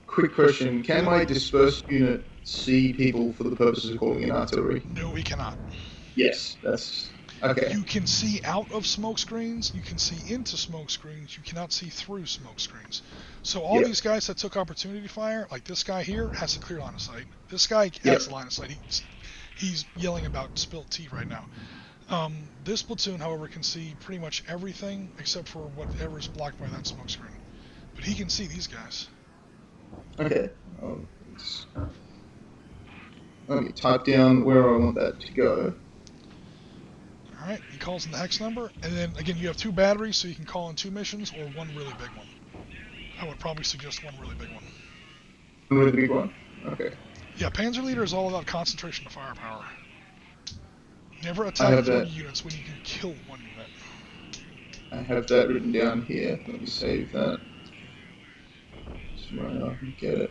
Speaker 3: Quick question. Can my dispersed unit see people for the purposes of calling in artillery?
Speaker 1: No, we cannot.
Speaker 3: Yes, that's... Okay.
Speaker 1: You can see out of smoke screens, you can see into smoke screens, you cannot see through smoke screens. So all these guys that took opportunity fire, like this guy here, has a clear line of sight. This guy has a line of sight. He's yelling about spilt tea right now. This platoon, however, can see pretty much everything except for whatever is blocked by that smoke screen. But he can see these guys.
Speaker 3: Okay. Let me type down where I want that to go.
Speaker 1: Alright, he calls in the hex number, and then again you have 2 batteries, so you can call in 2 missions or 1 really big one. I would probably suggest 1 really big one.
Speaker 3: 1 really big one? Okay.
Speaker 1: Yeah, Panzer Leader is all about concentration of firepower. Never attack 30 units when you can kill 1 unit.
Speaker 3: I have that written down here. Let me save that. Just right now, get it.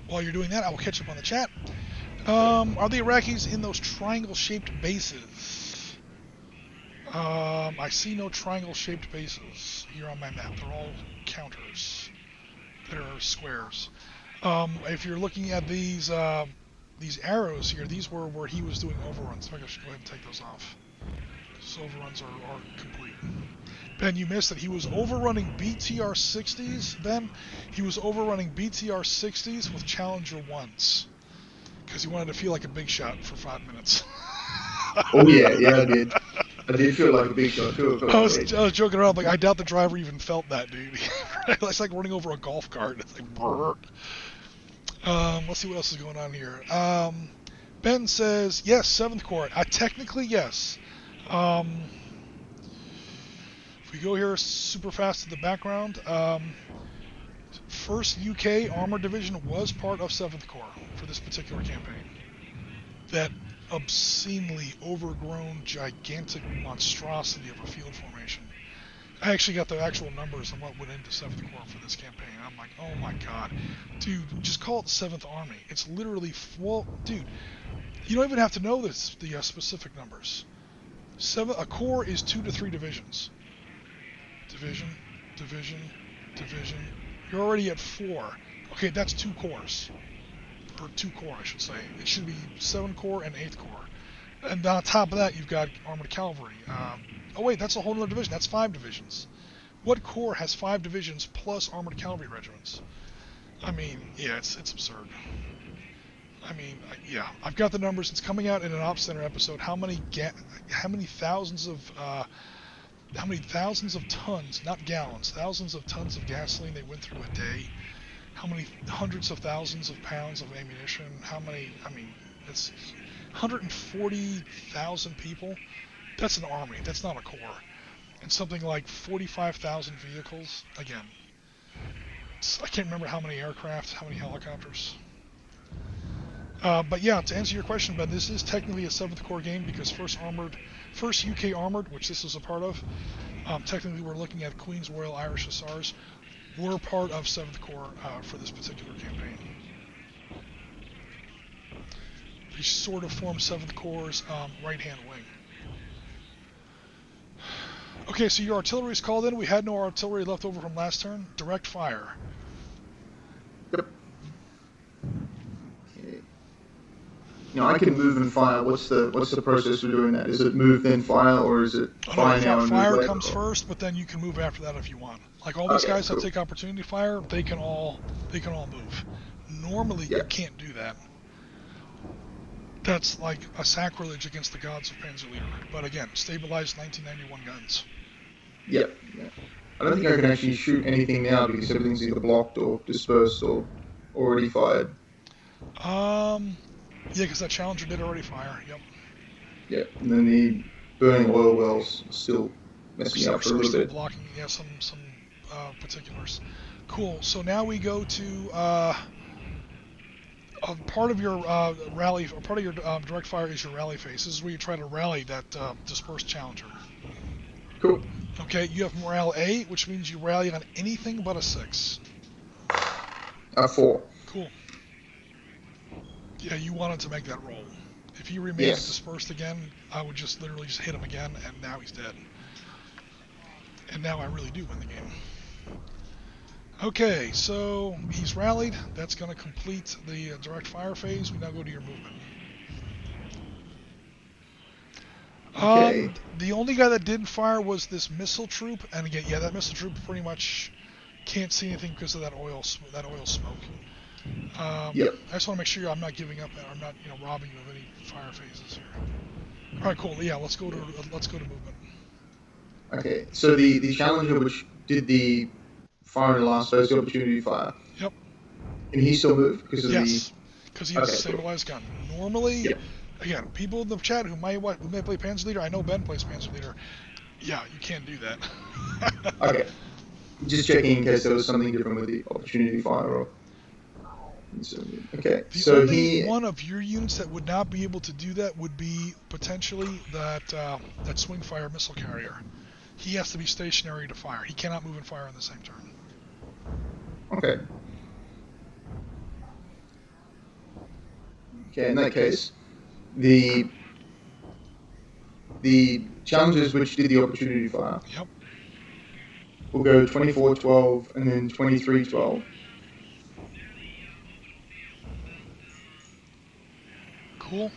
Speaker 1: while you're doing that, I will catch up on the chat. Are the Iraqis in those triangle-shaped bases? I see no triangle-shaped bases here on my map. They're all counters. They're squares. If you're looking at these arrows here, these were where he was doing overruns. I should go ahead and take those off. Those overruns are complete. Ben, you missed it. He was overrunning BTR-60s, Ben. He was overrunning BTR-60s with Challenger 1s. Because he wanted to feel like a big shot for 5 minutes.
Speaker 2: Oh, yeah, I did. I did feel like a big shot, too.
Speaker 1: I was joking around. Like, I doubt the driver even felt that, dude. It's like running over a golf cart. It's like, brrr. Let's see what else is going on here. Ben says, yes, 7th Corps. Technically, yes. If we go here super fast to the background, 1st UK Armoured Division was part of 7th Corps for this particular campaign. That obscenely overgrown, gigantic monstrosity of a field formation. I actually got the actual numbers on what went into 7th Corps for this campaign. I'm like, oh my god. Dude, just call it 7th Army. It's literally, well, dude, you don't even have to know the specific numbers. A corps is 2 to 3 divisions. Division. You're already at 4. Okay, that's 2 corps. Or 2 corps, I should say. It should be 7th Corps and 8th Corps. And on top of that, you've got Armored Cavalry. Oh wait, that's a whole other division. That's 5 divisions. What corps has 5 divisions plus Armored Cavalry regiments? I mean, yeah, it's absurd. I mean, yeah, I've got the numbers. It's coming out in an Ops Center episode. How many thousands of tons, not gallons, thousands of tons of gasoline they went through a day? How many hundreds of thousands of pounds of ammunition? It's 140,000 people. That's an army. That's not a corps. And something like 45,000 vehicles. Again, I can't remember how many aircraft, how many helicopters. But yeah, to answer your question, Ben, this is technically a 7th Corps game because 1st UK Armoured, which this is a part of, technically we're looking at Queen's Royal Irish Hussars, were part of 7th Corps for this particular campaign. They sort of form 7th Corps' right-hand wing. Okay, so your artillery is called in. We had no artillery left over from last turn. Direct fire.
Speaker 2: Yep. Okay. Now I can move and fire. What's the process for doing that? Is it move then fire, or is it fire now and move later?
Speaker 1: Fire comes first, but then you can move after that if you want. Like all these guys that take opportunity fire, they can all move. Normally you can't do that. That's like a sacrilege against the gods of Panzer Leader. But again, stabilized 1991 guns.
Speaker 2: Yep. I don't think I can actually shoot anything now because everything's either blocked or dispersed or already fired.
Speaker 1: Yeah, because that Challenger did already fire. Yep.
Speaker 2: Yep. And then the burning oil wells still messing up for a little bit.
Speaker 1: Blocking, some particulars. Cool. So now we go to part of your rally, or part of your direct fire is your rally phase. This is where you try to rally that dispersed Challenger.
Speaker 2: Cool.
Speaker 1: Okay, you have morale A, which means you rally on anything but a 6.
Speaker 2: 4.
Speaker 1: Cool. Yeah, you wanted to make that roll. If he remains dispersed again, I would just literally just hit him again, and now he's dead. And now I really do win the game. Okay, so he's rallied. That's going to complete the direct fire phase. We now go to your movement.
Speaker 2: Okay.
Speaker 1: The only guy that didn't fire was this missile troop, and again, that missile troop pretty much can't see anything because of that oil smoke. I just want to make sure I'm not giving up, I'm not robbing you of any fire phases here. All right, cool. Yeah, let's go to movement.
Speaker 2: Okay, so the Challenger, which did the fire in the last phase, the opportunity fire.
Speaker 1: Yep.
Speaker 2: Can he still move because of
Speaker 1: because he has a stabilized gun. Normally. Again, people in the chat who may play Panzer Leader, I know Ben plays Panzer Leader. Yeah, you can't do that.
Speaker 2: Okay. Just checking in case there was something different with the opportunity fire. Or... Okay.
Speaker 1: The only one of your units that would not be able to do that would be potentially that swing fire missile carrier. He has to be stationary to fire. He cannot move and fire on the same turn.
Speaker 2: Okay.
Speaker 3: Okay, in that case, the Challengers which did the opportunity fire
Speaker 1: Yep.
Speaker 3: will go 24-12 and then 23-12.
Speaker 1: Cool.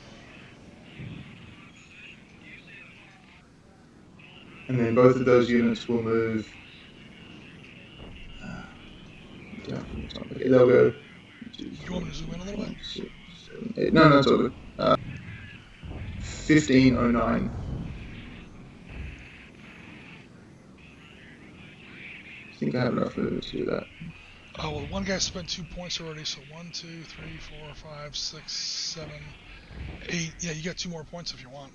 Speaker 3: And then both of those units will move. Okay, they'll go.
Speaker 1: You want me to zoom in a little bit?
Speaker 3: 6, 7, 8. No, it's all good. 1509. I think I have enough movement to do that.
Speaker 1: Oh, well, one guy spent 2 points already, so 1, 2, 3, 4, 5, 6, 7, 8. Yeah, you got 2 more points if you want.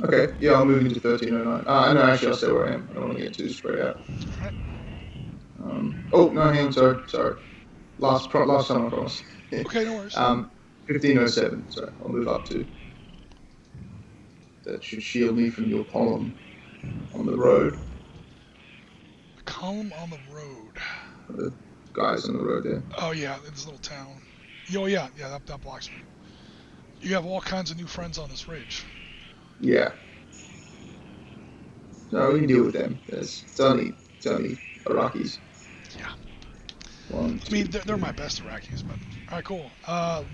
Speaker 3: Okay, yeah, I'll move into 1309. No, actually, I'll stay where I am. I don't want to get too spread out.
Speaker 1: Alright.
Speaker 3: Oh, no, hang on, sorry. Last time I promised.
Speaker 1: Okay, no worries.
Speaker 3: 1507, sorry, I'll move up to. That should shield me from your column on the road.
Speaker 1: The column on the road.
Speaker 3: The guys on the road there.
Speaker 1: Oh, yeah, in this little town. Oh, yeah, that blocks me. You have all kinds of new friends on this ridge.
Speaker 3: Yeah. No, we can deal with them. It's only Iraqis.
Speaker 1: Yeah.
Speaker 3: One,
Speaker 1: I mean, they're my best Iraqis, but... Alright, cool.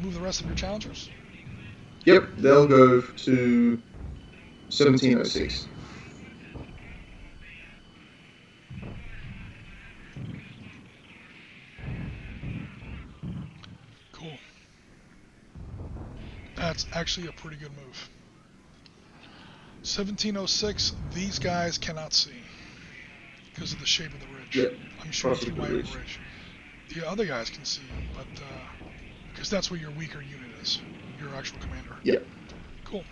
Speaker 1: Move the rest of your challengers.
Speaker 3: Yep, they'll go to 1706.
Speaker 1: Cool. That's actually a pretty good move. 1706, these guys cannot see because of the shape of the ridge.
Speaker 3: Yep.
Speaker 1: I'm shooting through my own
Speaker 3: ridge.
Speaker 1: ridge. The other guys can see, but because that's where your weaker unit is, your actual commander.
Speaker 3: Yep.
Speaker 1: Cool.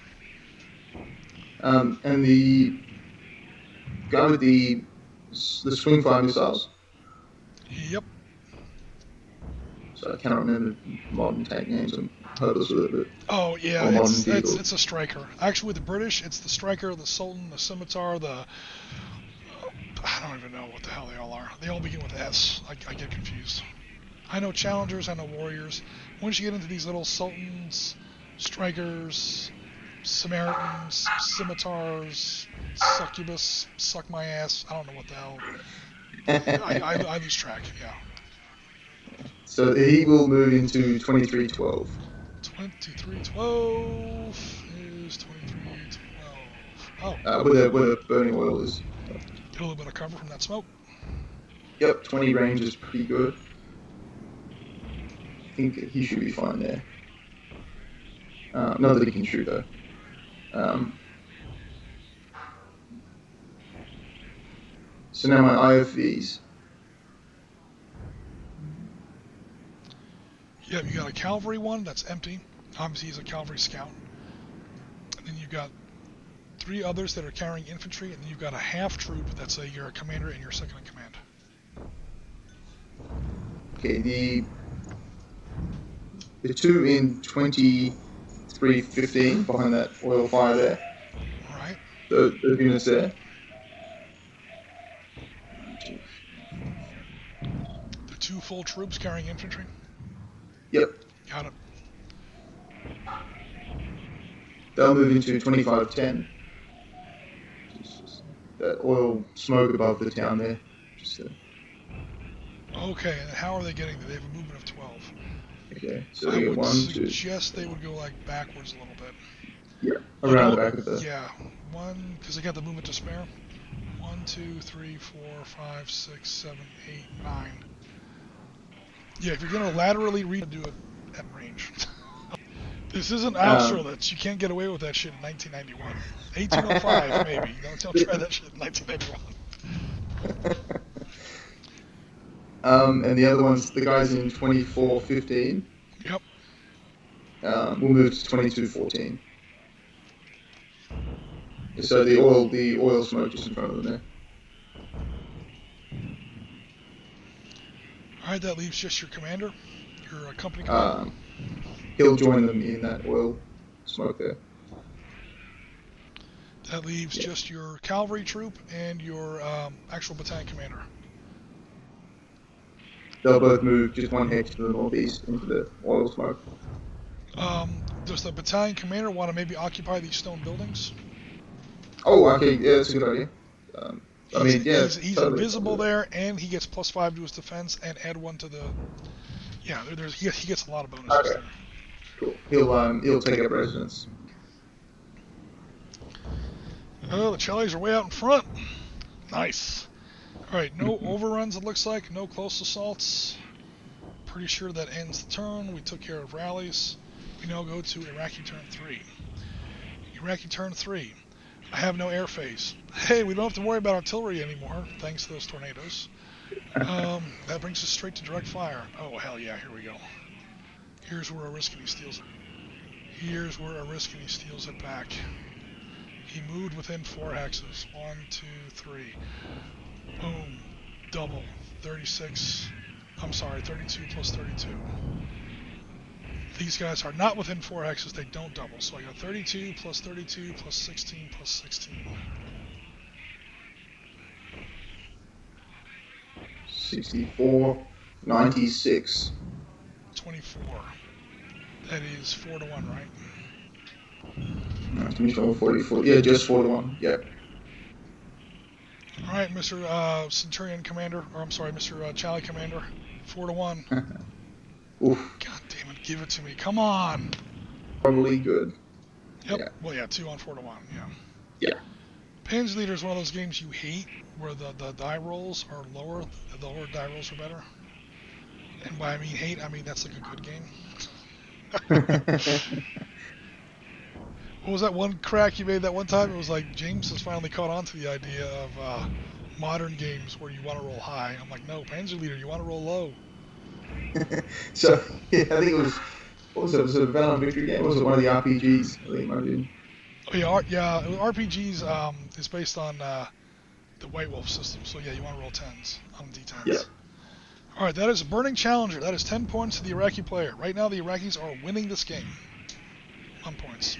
Speaker 3: And the guy with the swing fire missiles.
Speaker 1: Yep.
Speaker 3: So I cannot remember modern tank names. I'm hopeless with it, but
Speaker 1: Oh yeah,
Speaker 3: Or modern
Speaker 1: it's
Speaker 3: vehicles.
Speaker 1: a striker. Actually, with the British, it's the striker, the Sultan, the Scimitar, the I don't even know what the hell they all are. They all begin with S. I get confused. I know challengers, I know warriors. Once you get into these little sultans, strikers, Samaritans, scimitars, succubus, suck my ass. I don't know what the hell. I lose track. Yeah.
Speaker 3: so he will move into 2312.
Speaker 1: 2312 is 2312. Oh,
Speaker 3: Where the burning oil is.
Speaker 1: get a little bit of cover from that smoke.
Speaker 3: Yep, 20 range is pretty good. I think he should be fine there. Not that he can shoot though. So now my IFVs.
Speaker 1: Yeah, you got a cavalry one that's empty. Obviously, he's a cavalry scout. And then you've got 3 others that are carrying infantry, and then you've got a half troop that's your commander and your second in command.
Speaker 3: Okay, the 2 in 2315 behind that oil fire there.
Speaker 1: All right.
Speaker 3: The units there.
Speaker 1: The 2 full troops carrying infantry.
Speaker 3: Yep.
Speaker 1: Got it.
Speaker 3: They'll move into 2510. That oil smoke above the town there.
Speaker 1: Okay, and how are they getting there? They have a movement of 12.
Speaker 3: Okay, so
Speaker 1: I
Speaker 3: they get
Speaker 1: would
Speaker 3: 1, 2.
Speaker 1: suggest they would go like backwards a little bit.
Speaker 3: Yeah, around the back of the.
Speaker 1: Yeah, 1, because they got the movement to spare. 1, 2, 3, 4, 5, 6, 7, 8, 9. Yeah, if you're going to laterally do it at range. This isn't Austerlitz. You can't get away with that shit in 1991. 1805, maybe. Don't try that shit in 1991.
Speaker 3: And the other ones, the guys in 2415.
Speaker 1: Yep.
Speaker 3: We'll move to 2214. So the oil smoke just in front of them there.
Speaker 1: Alright, that leaves just your commander, your company commander.
Speaker 3: He'll join them in that oil smoke there.
Speaker 1: That leaves just your cavalry troop and your actual battalion commander.
Speaker 3: they'll both move just one hex to the northeast into the oil smoke.
Speaker 1: Does the battalion commander want to maybe occupy these stone buildings?
Speaker 3: Oh, okay, yeah, that's a good idea.
Speaker 1: He's
Speaker 3: totally.
Speaker 1: invisible there, and he gets +5 to his defense, and add 1 to the. Yeah, he gets a lot of bonuses there.
Speaker 3: Cool. He'll take up residence.
Speaker 1: Oh, the Chellies are way out in front. Nice. All right, no overruns. It looks like no close assaults. Pretty sure that ends the turn. We took care of rallies. We now go to Iraqi turn 3. Iraqi turn 3. I have no air phase. Hey, we don't have to worry about artillery anymore, thanks to those tornadoes. That brings us straight to direct fire. Oh, hell yeah, here we go. Here's where Oriskany steals it back. He moved within 4 hexes. 1, 2, 3. Boom. Double. 36. I'm sorry, 32 plus 32. These guys are not within 4 hexes, they don't double. So I got 32 plus 32 plus 16 plus 16.
Speaker 3: 64, 96.
Speaker 1: 24. That is 4 to 1, right?
Speaker 3: No, 44. Yeah, just 4 to 1. Yeah.
Speaker 1: All right, Mr. Centurion Commander, or I'm sorry, Mr. Chally Commander, 4 to 1.
Speaker 3: Oof.
Speaker 1: God damn it, give it to me. Come on.
Speaker 3: Probably good.
Speaker 1: Yep.
Speaker 3: Yeah.
Speaker 1: Well, yeah, 2 on 4 to 1. Yeah.
Speaker 3: Yeah.
Speaker 1: Panzer Leader is one of those games you hate, where the die rolls are lower. The lower die rolls are better. And by I mean hate, I mean that's like a good game. What was that one crack you made that one time? It was like James has finally caught on to the idea of modern games where you want to roll high. I'm like, no, Panzer Leader, you want to roll low.
Speaker 3: So, yeah, I think it was, what was it? Was it a Battle and Victory game? Or was it one of the RPGs? I think it might have been.
Speaker 1: Oh, yeah, RPGs is based on the White Wolf system. So, yeah, you want to roll 10s on D10s.
Speaker 3: Yeah.
Speaker 1: All right, that is a Burning Challenger. That is 10 points to the Iraqi player. Right now, the Iraqis are winning this game. 1 points.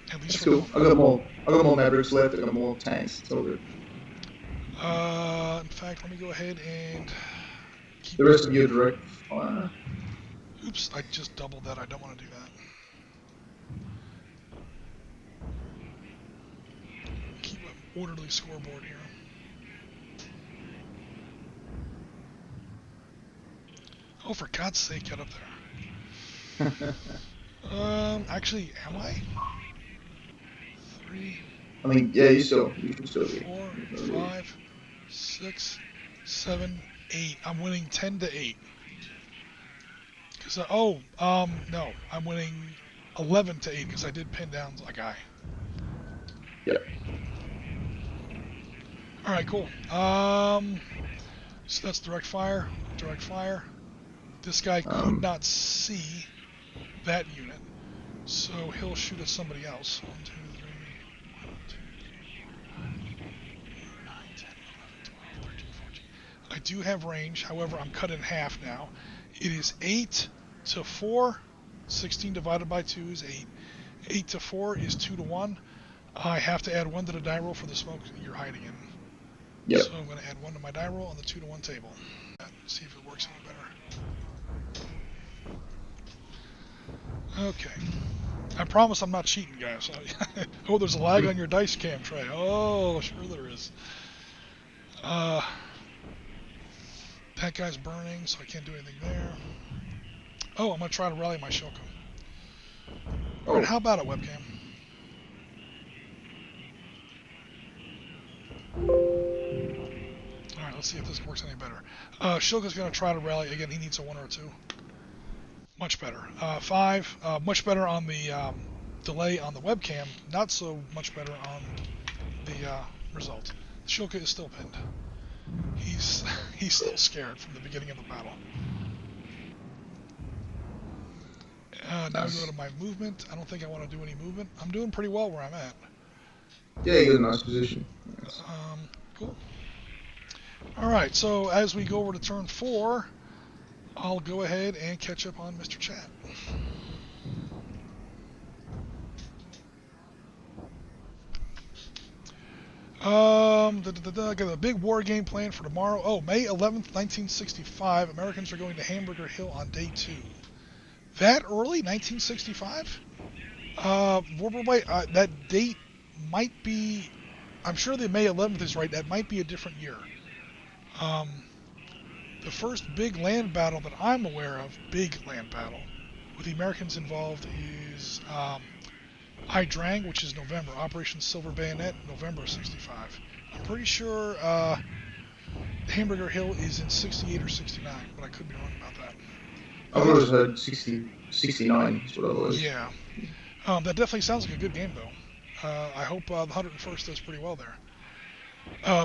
Speaker 1: At least
Speaker 3: That's cool. I got more Mavericks left. I got more tanks. It's all good.
Speaker 1: In fact, let me go ahead and keep
Speaker 3: the rest of you are direct fire.
Speaker 1: Oops, I just doubled that. I don't want to do that. Keep an orderly scoreboard here. Oh, for God's sake, get up there. Actually, am I? 3.
Speaker 3: I mean, yeah, you can still be.
Speaker 1: 4, 5, 6, 7, 8. I'm winning 10 to 8. Cause no, I'm winning 11 to 8 because I did pin down a guy.
Speaker 3: Yeah.
Speaker 1: All right, cool. So that's direct fire. This guy could not see that unit, so he'll shoot at somebody else. 1, 2, 3, 1, 2, 3, 4, 5, 6, 7, 8, 9, 10, 11, 12, 13, 14. I do have range, however, I'm cut in half now. It is 8 to 4. 16 divided by 2 is 8. 8 to 4 is 2 to 1. I have to add 1 to the die roll for the smoke that you're hiding in.
Speaker 3: Yep.
Speaker 1: So I'm going to add 1 to my die roll on the 2 to 1 table. See if it works any better. Okay. I promise I'm not cheating, guys. Oh, there's a lag on your dice cam tray. Oh, sure there is. That guy's burning, so I can't do anything there. Oh, I'm going to try to rally my Shilka. Alright, how about it, webcam? Alright, let's see if this works any better. Shilka's going to try to rally. Again, he needs a 1 or a 2. Much better. 5. Much better on the delay on the webcam. Not so much better on the result. Shilka is still pinned. He's still scared from the beginning of the battle. Now we go to my movement. I don't think I want to do any movement. I'm doing pretty well where I'm at.
Speaker 3: Yeah, you're in a nice position. Nice.
Speaker 1: Cool. Alright, so as we go over to turn 4, I'll go ahead and catch up on Mr. Chat. I got a big war game planned for tomorrow. Oh, May 11th, 1965. Americans are going to Hamburger Hill on day 2. That early, 1965? Wait, that date might be. I'm sure the May 11th is right. That might be a different year. The first big land battle that I'm aware of, with the Americans involved, is Idrang, which is November. Operation Silver Bayonet, November 65. I'm pretty sure Hamburger Hill is in 68 or 69, but I could be wrong about that.
Speaker 3: I've always heard 69 is what I was.
Speaker 1: Yeah. That definitely sounds like a good game, though. I hope the 101st does pretty well there.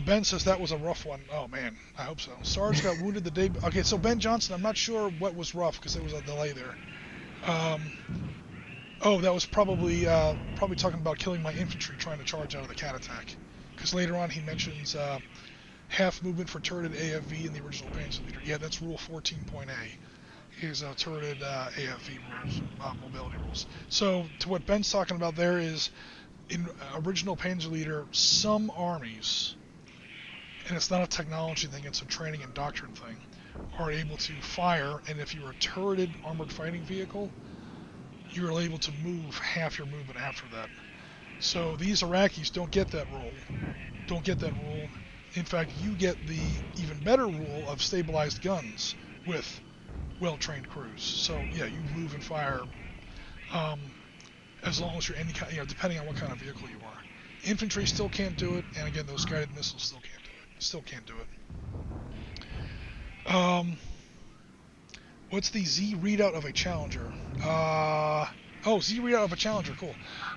Speaker 1: Ben says that was a rough one. Oh, man. I hope so. Sarge got wounded the day... Okay, so Ben Johnson, I'm not sure what was rough because there was a delay there. That was probably talking about killing my infantry trying to charge out of the cat attack. Because later on he mentions half movement for turreted AFV in the original Panzer Leader. Yeah, that's Rule 14.A. is turreted AFV rules, mobility rules. So to what Ben's talking about there is, in original Panzer Leader, some armies, and it's not a technology thing, it's a training and doctrine thing, are able to fire, and if you're a turreted armored fighting vehicle, you're able to move half your movement after that. So these Iraqis don't get that rule. In fact, you get the even better rule of stabilized guns with well-trained crews. So yeah, you move and fire as long as you're any kind, depending on what kind of vehicle you are. Infantry still can't do it, and again, those guided missiles still can't do it. What's the Z readout of a Challenger? Z readout of a Challenger, cool.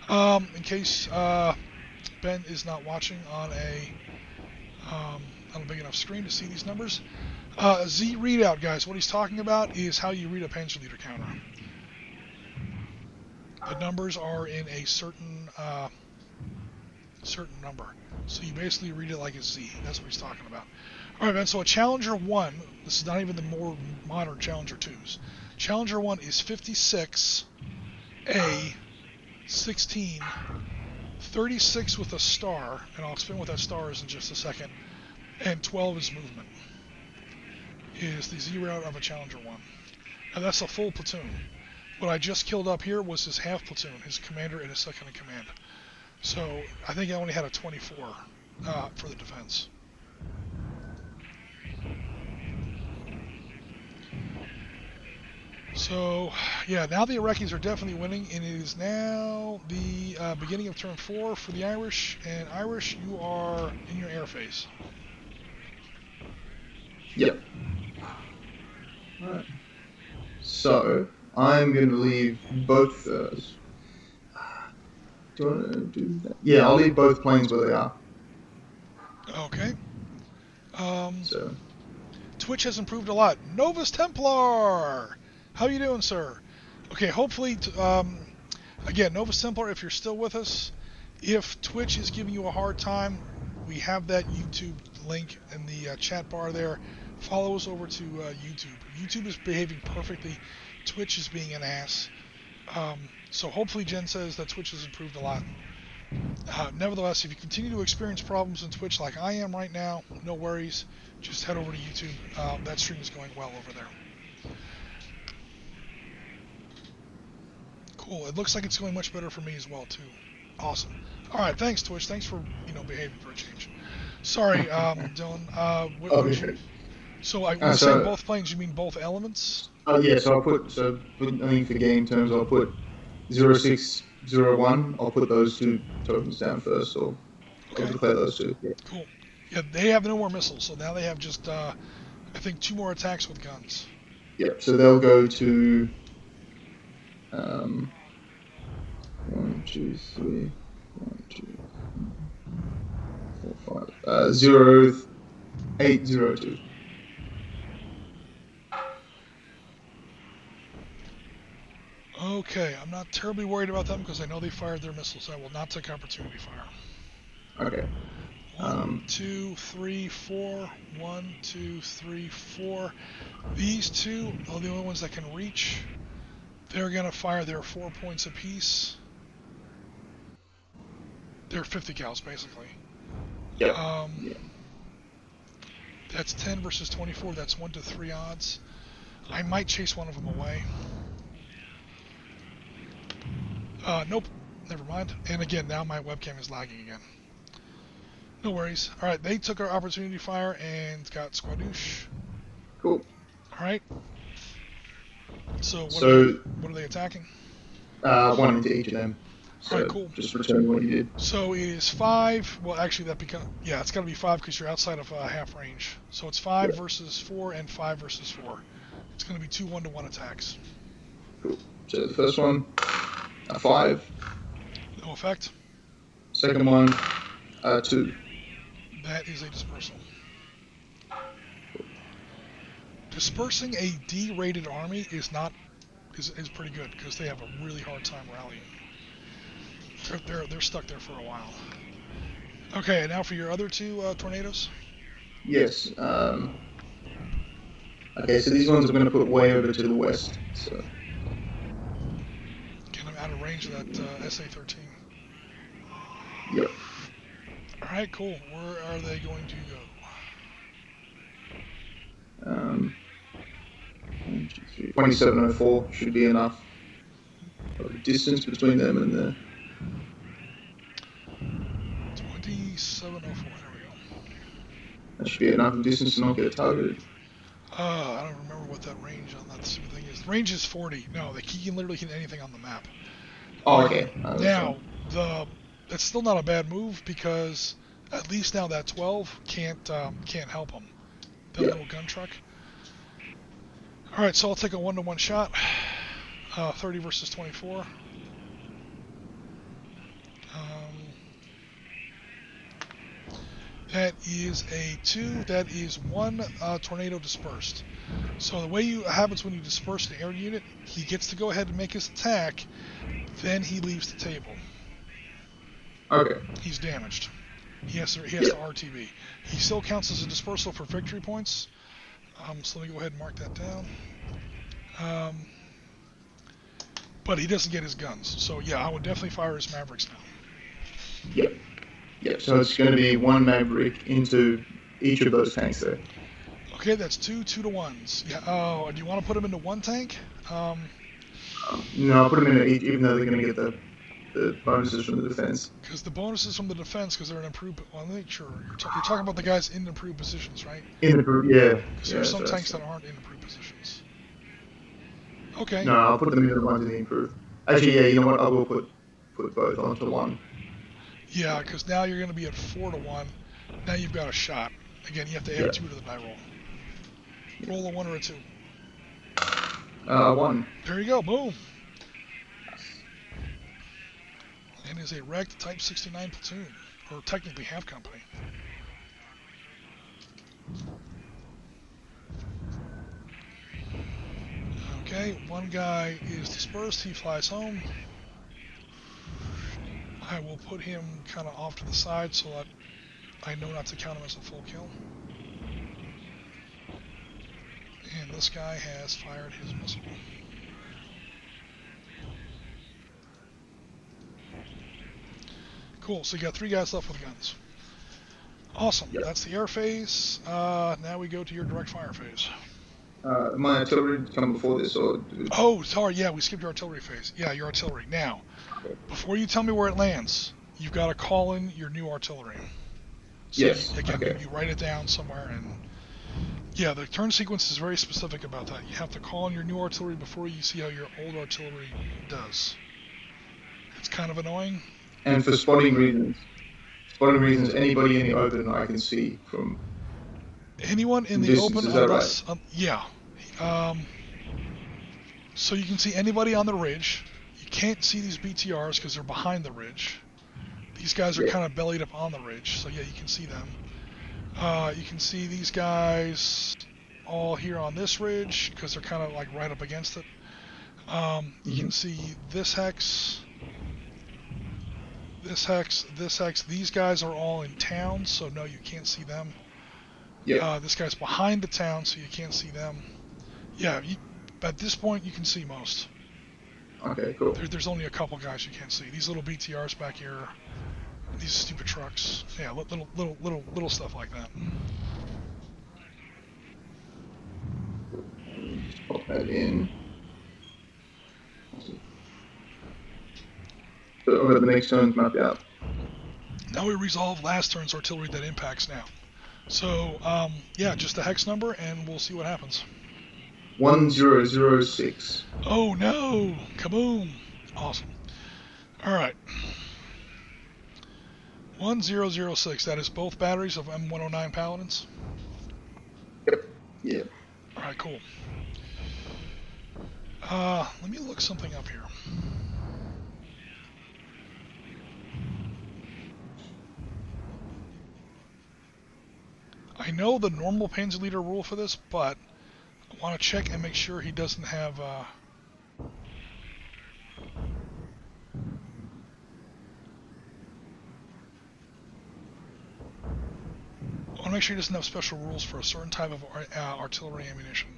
Speaker 1: In case Ben is not watching on a big enough screen to see these numbers. Z readout, guys, what he's talking about is how you read a Panzer Leader counter. The numbers are in a certain number. So you basically read it like a Z. That's what he's talking about. All right, Ben, so a Challenger 1, this is not even the more modern Challenger 2s. Challenger 1 is 56, A, 16, 36 with a star, and I'll explain what that star is in just a second, and 12 is movement, is the Z route of a Challenger 1. Now that's a full platoon. What I just killed up here was his half platoon, his commander and his second in command. So I think I only had a 24 for the defense. So, yeah, now the Iraqis are definitely winning, and it is now the beginning of turn 4 for the Irish, and Irish, you are in your air phase.
Speaker 3: Yep. Alright. So, I'm going to leave both those. Do you want to do that? Yeah, I'll leave both planes where they are.
Speaker 1: Okay. Twitch has improved a lot. Novus Templar! How you doing, sir? Okay, hopefully, again, Novus Templar, if you're still with us, if Twitch is giving you a hard time, we have that YouTube link in the chat bar there. Follow us over to YouTube. YouTube is behaving perfectly. Twitch is being an ass. So hopefully Jen says that Twitch has improved a lot. Nevertheless, if you continue to experience problems in Twitch like I am right now, no worries. Just head over to YouTube. That stream is going well over there. Cool. It looks like it's going much better for me as well, too. Awesome. All right. Thanks, Twitch. Thanks for, behaving for a change. Sorry, Dylan. So when you say both planes, you mean both elements?
Speaker 3: Yeah, so I think for game terms, I'll put 0601. I'll put those two tokens down first, so I'll declare those two. Yeah.
Speaker 1: Cool. Yeah, they have no more missiles, so now they have just, I think, 2 more attacks with guns.
Speaker 3: Yep, so they'll go to 1, 2, 3, 1, 2, 4, 5, 0802.
Speaker 1: Okay, I'm not terribly worried about them because I know they fired their missiles. I will not take opportunity fire.
Speaker 3: Okay.
Speaker 1: 1, 2, 3, 4. 1, 2, 3, 4. These two are the only ones that can reach. They're going to fire their 4 points apiece. They're 50 cals, basically.
Speaker 3: Yeah.
Speaker 1: That's 10 versus 24. That's 1 to 3 odds. I might chase one of them away. Nope. Never mind. And again, now my webcam is lagging again. No worries. All right, they took our opportunity fire and got squadouche.
Speaker 3: Cool.
Speaker 1: All right. So what are they attacking?
Speaker 3: One into each of them. So
Speaker 1: all right, cool.
Speaker 3: Just return what you did.
Speaker 1: So it is 5. Well, actually, it's got to be 5 because you're outside of half range. So it's 5 versus 4 and 5 versus 4. It's going to be 2 1-to-1 attacks.
Speaker 3: Cool. So the first one, a 5.
Speaker 1: No effect.
Speaker 3: Second one, 2.
Speaker 1: That is a dispersal. Dispersing a D-rated army is pretty good because they have a really hard time rallying. They're stuck there for a while. Okay, and now for your other 2 tornadoes.
Speaker 3: Yes. Okay, so these ones I'm going to put way over to the west. So.
Speaker 1: Get them out of range of that SA-13.
Speaker 3: Yep.
Speaker 1: All right, cool. Where are they going to go?
Speaker 3: 2704 should be enough of a distance between them and the...
Speaker 1: 2704, there we go.
Speaker 3: That should be enough of distance to not get targeted.
Speaker 1: I don't remember what that range on that thing is. The range is 40. No, he can literally hit anything on the map.
Speaker 3: Oh, okay.
Speaker 1: Now, that's still not a bad move because at least now that 12 can't help him. That little gun truck. All right, so I'll take a 1-to-1 shot. 30 versus 24. That is a 2. That is 1 tornado dispersed. So the way it happens when you disperse an air unit, he gets to go ahead and make his attack. Then he leaves the table.
Speaker 3: Okay.
Speaker 1: He's damaged. He has to RTB. He still counts as a dispersal for victory points. So let me go ahead and mark that down. But he doesn't get his guns. So yeah, I would definitely fire his Mavericks now.
Speaker 3: Yep. Yep. So it's going to be 1 Maverick into each of those tanks there.
Speaker 1: Okay, that's 2 2-to-1s. Yeah. Oh, do you want to put them into 1 tank?
Speaker 3: No, I'll put them in each, even though they're going to get the bonuses from the defense.
Speaker 1: Because the bonuses from the defense, because they're in improved... Well, I'm not sure. You're talking about the guys in improved positions, right?
Speaker 3: In improved, yeah.
Speaker 1: Because there are some tanks that aren't in improved positions. Okay.
Speaker 3: No, I'll put them in the ones in the improved. Actually, yeah, you know what? I will put both onto 1.
Speaker 1: Yeah, because now you're going to be at 4-to-1. Now you've got a shot. Again, you have to add 2 to the die roll. Roll a 1 or a 2.
Speaker 3: 1.
Speaker 1: There you go. Boom. And is a wrecked Type 69 platoon, or technically half company. Okay, 1 guy is dispersed. He flies home. I will put him kind of off to the side so that I know not to count him as a full kill. And this guy has fired his missile. Cool, so you got 3 guys left with guns. Awesome, that's the air phase. Now we go to your direct fire phase.
Speaker 3: My artillery come before this, or...
Speaker 1: Oh, sorry, yeah, we skipped your artillery phase. Yeah, your artillery. Now, before you tell me where it lands, you've got to call in your new artillery. So again, you write it down somewhere, and... Yeah, the turn sequence is very specific about that. You have to call in your new artillery before you see how your old artillery does. It's kind of annoying.
Speaker 3: And for spotting reasons, anybody in the open I can see from...
Speaker 1: Anyone in the open,
Speaker 3: unless...
Speaker 1: Right? Yeah. So you can see anybody on the ridge. You can't see these BTRs because they're behind the ridge. These guys are kind of bellied up on the ridge, so yeah, you can see them. You can see these guys all here on this ridge because they're kind of like right up against it. You can see this hex, this hex, this hex. These guys are all in town, so no, you can't see them. This guy's behind the town, so you can't see them. Yeah, at this point you can see most.
Speaker 3: Okay, cool.
Speaker 1: There's only a couple guys you can't see. These little BTRs back here, These stupid trucks. Yeah, little stuff like that.
Speaker 3: Just pop that in. So I've got the next turns mapped out.
Speaker 1: Now we resolve last turn's artillery that impacts now. So, yeah, just the hex number, and we'll see what happens.
Speaker 3: 1006.
Speaker 1: Oh no! Kaboom! Awesome. Alright. 1006, that is both batteries of M109 Paladins?
Speaker 3: Yep. Yeah.
Speaker 1: Alright, cool. Let me look something up here. I know the normal Panzerleader rule for this, but I want to check and make sure he doesn't have, I want to make sure he doesn't have special rules for a certain type of artillery ammunition.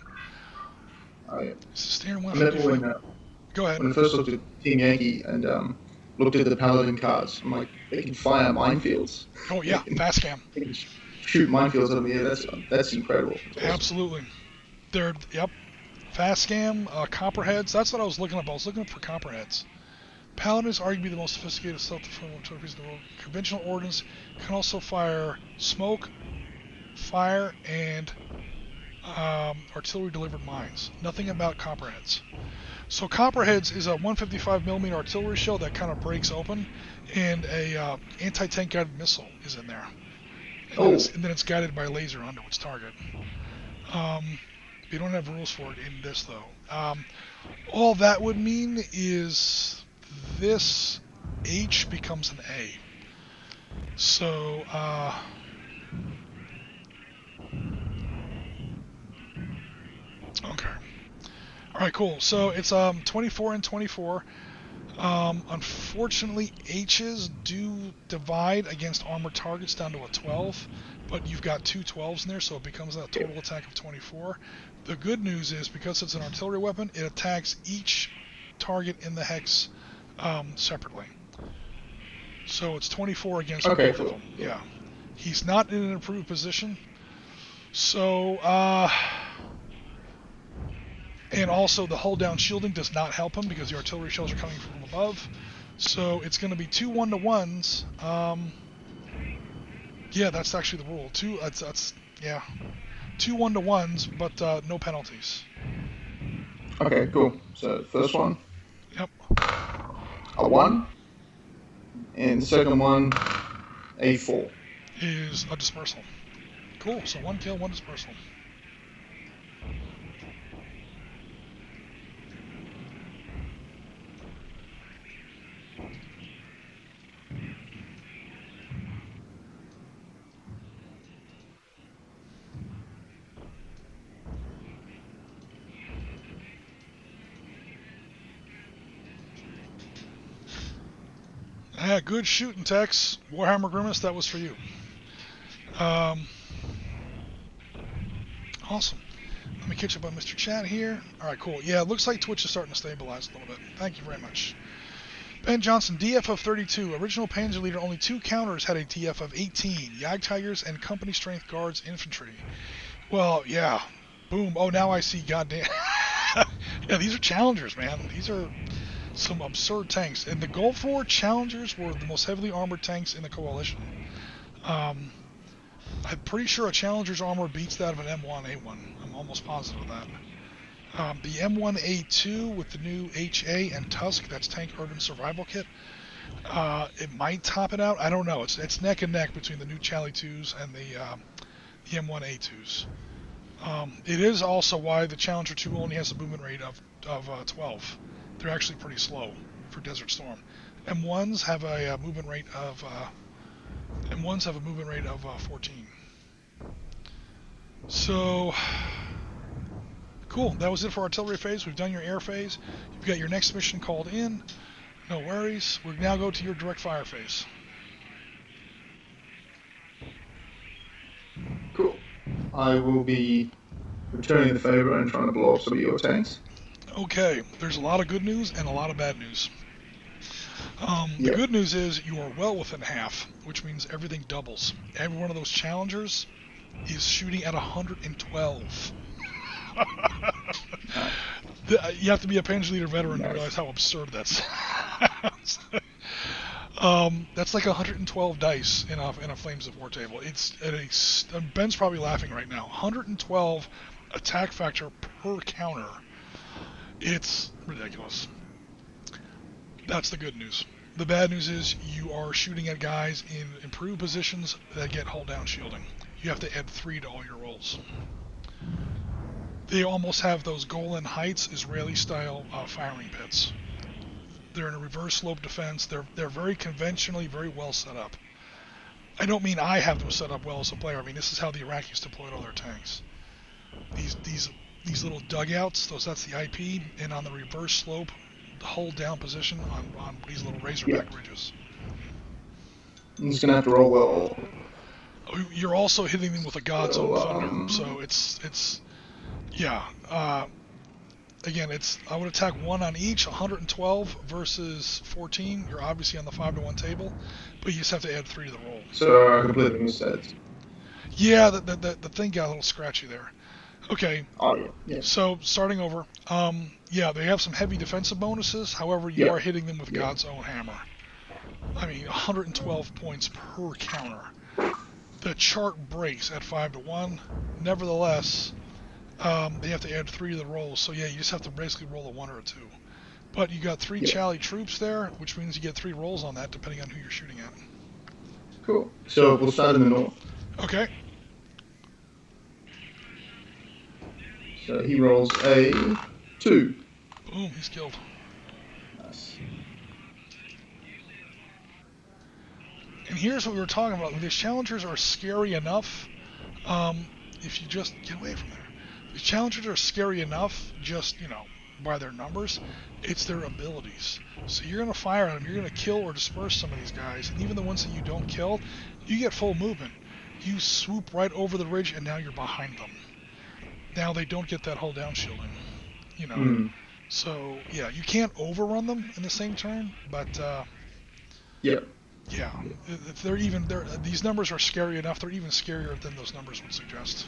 Speaker 3: Oh, yeah.
Speaker 1: Steering
Speaker 3: I remember when,
Speaker 1: Go ahead.
Speaker 3: when I first looked at Team Yankee and looked at the Paladin cards, I'm like, they can fire minefields.
Speaker 1: Oh yeah, fast cam.
Speaker 3: They can shoot minefields over here. That's incredible. That's awesome.
Speaker 1: Absolutely. They're, yep. Fast scam, copperheads. That's what I was looking up. I was looking up for copperheads. Paladins are arguably the most sophisticated self-defense trophies in the world. Conventional ordnance can also fire smoke, fire, and artillery-delivered mines. Nothing about copperheads. So copperheads is a 155mm artillery shell that kind of breaks open, and a anti-tank guided missile is in there. And then it's guided by laser onto its target. We don't have rules for it in this though. All that would mean is this H becomes an A. So, okay. Alright, cool. So it's 24 and 24. Unfortunately, H's do divide against armored targets down to a 12, but you've got two 12s in there, so it becomes a total attack of 24. The good news is, because it's an artillery weapon, it attacks each target in the hex separately. So it's 24 against both of them. Yeah. He's not in an improved position. So, and also the hold down shielding does not help him because the artillery shells are coming from above. So it's going to be 2 1-to-1s. Yeah, that's actually the rule. Yeah. 2 1-to-1s, but no penalties.
Speaker 3: Okay, cool. So first one.
Speaker 1: Yep.
Speaker 3: A 1. And the second one, a 4.
Speaker 1: Is a dispersal. Cool. So 1 kill, 1 dispersal. Yeah, good shooting, Tex. Warhammer Grimace, that was for you. Awesome. Let me catch up on Mr. Chat here. Alright, cool. Yeah, it looks like Twitch is starting to stabilize a little bit. Thank you very much. Ben Johnson, DF of 32. Original Panzerleader, only 2 counters had a DF of 18. Jagdtigers and Company Strength Guards Infantry. Well, yeah. Boom. Oh, now I see. Goddamn. Yeah, these are Challengers, man. These are some absurd tanks. And the Gulf War Challengers were the most heavily armored tanks in the coalition. I'm pretty sure a Challenger's armor beats that of an M1A1. I'm almost positive of that. The M1A2 with the new HA and Tusk, that's Tank Urban Survival Kit, it might top it out. I don't know. It's neck and neck between the new Chally 2s and the M1A2s. It is also why the Challenger 2 only has a movement rate of 12. They're actually pretty slow for Desert Storm. M1s have a movement rate of 14. So cool. That was it for artillery phase. We've done your air phase. You've got your next mission called in. No worries. We now go to your direct fire phase.
Speaker 3: Cool. I will be returning the favor and trying to blow up some of your tanks.
Speaker 1: Okay, there's a lot of good news and a lot of bad news. The good news is you are well within half, which means everything doubles. Every one of those challengers is shooting at 112. You have to be a Panzer Leader veteran to realize how absurd that sounds. That's like 112 dice in a Flames of War table. Ben's probably laughing right now. 112 attack factor per counter. It's ridiculous. That's the good news. The bad news is you are shooting at guys in improved positions that get hull down shielding. You have to add 3 to all your rolls. They almost have those Golan Heights Israeli-style firing pits. They're in a reverse slope defense. They're very conventionally, very well set up. I don't mean I have them set up well as a player. I mean this is how the Iraqis deployed all their tanks. These little dugouts, that's the IP, and on the reverse slope, the hull down position on these little razorback ridges.
Speaker 3: I'm just gonna have to roll well.
Speaker 1: You're also hitting them with a God's own thunder, so it's again, I would attack 1 on each. 112 versus 14. You're obviously on the 5-to-1 table, but you just have to add 3 to the roll.
Speaker 3: So I completely missed that.
Speaker 1: Yeah, the thing got a little scratchy there. Okay.
Speaker 3: Oh yeah.
Speaker 1: So starting over. They have some heavy defensive bonuses. However, you are hitting them with God's own hammer. I mean, 112 points per counter. The chart breaks at 5-to-1. Nevertheless, they have to add 3 to the rolls. So yeah, you just have to basically roll a 1 or a 2. But you got 3 Chally troops there, which means you get 3 rolls on that, depending on who you're shooting at.
Speaker 3: Cool. So we'll start in the north.
Speaker 1: Okay.
Speaker 3: So he rolls a 2.
Speaker 1: Boom, he's killed.
Speaker 3: Nice.
Speaker 1: And here's what we were talking about. These challengers are scary enough. If you just get away from there. These challengers are scary enough, just, by their numbers. It's their abilities. So you're going to fire at them. You're going to kill or disperse some of these guys. And even the ones that you don't kill, you get full movement. You swoop right over the ridge, and now you're behind them. Now they don't get that hull down shielding. So, yeah, you can't overrun them in the same turn, but... Yeah, if these numbers are scary enough. They're even scarier than those numbers would suggest.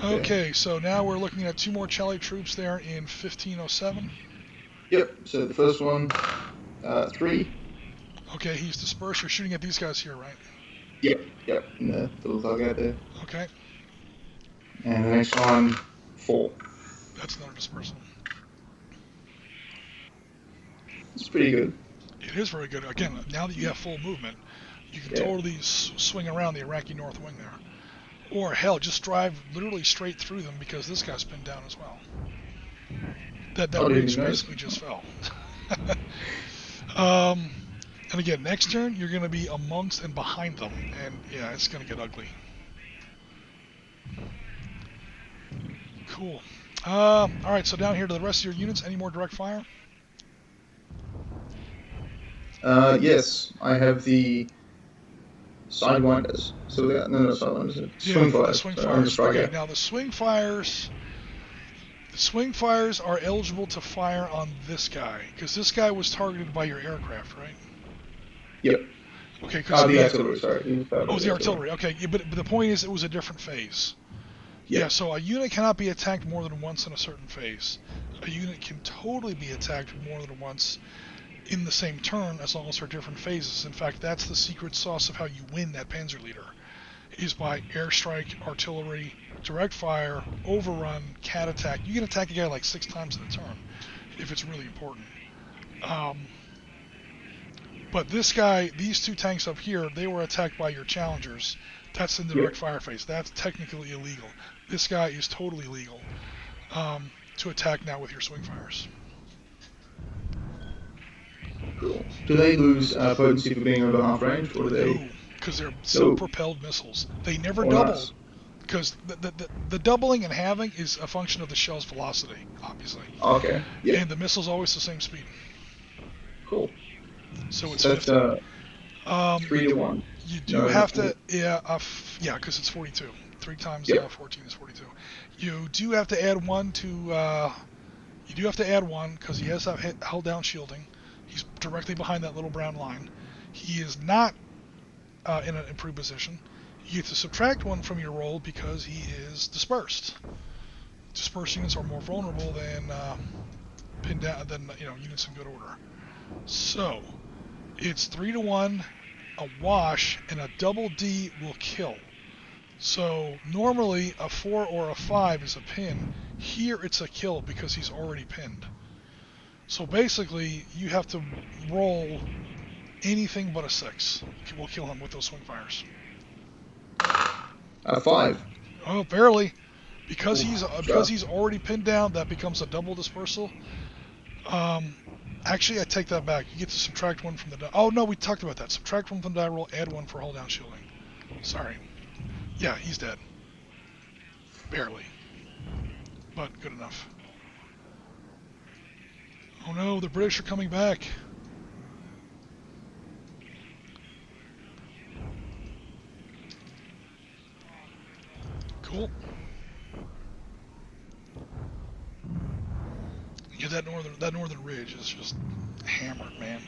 Speaker 1: Okay, so now we're looking at 2 more Chally troops there in 1507.
Speaker 3: Yep. So the first one, 3.
Speaker 1: Okay, he's dispersed. You're shooting at these guys here, right?
Speaker 3: Yep. In the little dugout there.
Speaker 1: Okay.
Speaker 3: And the next one, 4.
Speaker 1: That's another dispersal.
Speaker 3: It's pretty good.
Speaker 1: It is very good. Again, now that you have full movement, you can totally swing around the Iraqi north wing there. Or, hell, just drive literally straight through them because this guy's pinned down as well. That ridge basically just fell. And again, next turn, you're going to be amongst and behind them. And, yeah, it's going to get ugly. Cool. Alright, so down here to the rest of your units, any more direct fire?
Speaker 3: Yes, I have the Sidewinders. So no, Sidewinders. Swing fires.
Speaker 1: The swing fires. Okay, now the swing fires are eligible to fire on this guy, because this guy was targeted by your aircraft, right?
Speaker 3: Yep.
Speaker 1: Okay, because
Speaker 3: the artillery, sorry.
Speaker 1: The artillery. Okay, but the point is it was a different phase. Yeah, so a unit cannot be attacked more than once in a certain phase. A unit can totally be attacked more than once in the same turn as long as they're different phases. In fact, that's the secret sauce of how you win that Panzer Leader, is by airstrike, artillery, direct fire, overrun, cat attack. You can attack a guy like 6 times in a turn if it's really important. But this guy, these 2 tanks up here, they were attacked by your challengers. That's in the direct fire phase. That's technically illegal. This guy is totally legal to attack now with your swing fires.
Speaker 3: Cool. Do they lose potency for being over half range, or do they?
Speaker 1: No, because they're self-propelled missiles. They never double, because the doubling and halving is a function of the shell's velocity, obviously.
Speaker 3: Okay. Yeah.
Speaker 1: And the missile's always the same speed.
Speaker 3: Cool.
Speaker 1: So it's
Speaker 3: that's 3 to 1.
Speaker 1: You do have to, because it's 42. 3 times 14 is 42. You do have to add 1 to You do have to add 1 because he has that held down shielding. He's directly behind that little brown line. He is not in an improved position. You get to subtract 1 from your roll because he is dispersed. Dispersed units are more vulnerable than pinned down than units in good order. So it's 3-1, a wash, and a double D will kill. So normally a 4 or a 5 is a pin. Here it's a kill because he's already pinned. So basically you have to roll anything but a 6. We'll kill him with those swing fires.
Speaker 3: A 5.
Speaker 1: Oh, barely. Because he's already pinned down, that becomes a double dispersal. Actually, I take that back. You get to subtract 1 from the die. Oh, no, we talked about that. Subtract 1 from the die roll, add 1 for hold down shielding. Sorry. Yeah, he's dead. Barely. But good enough. Oh no, the British are coming back. Cool. Yeah, that northern ridge is just hammered, man.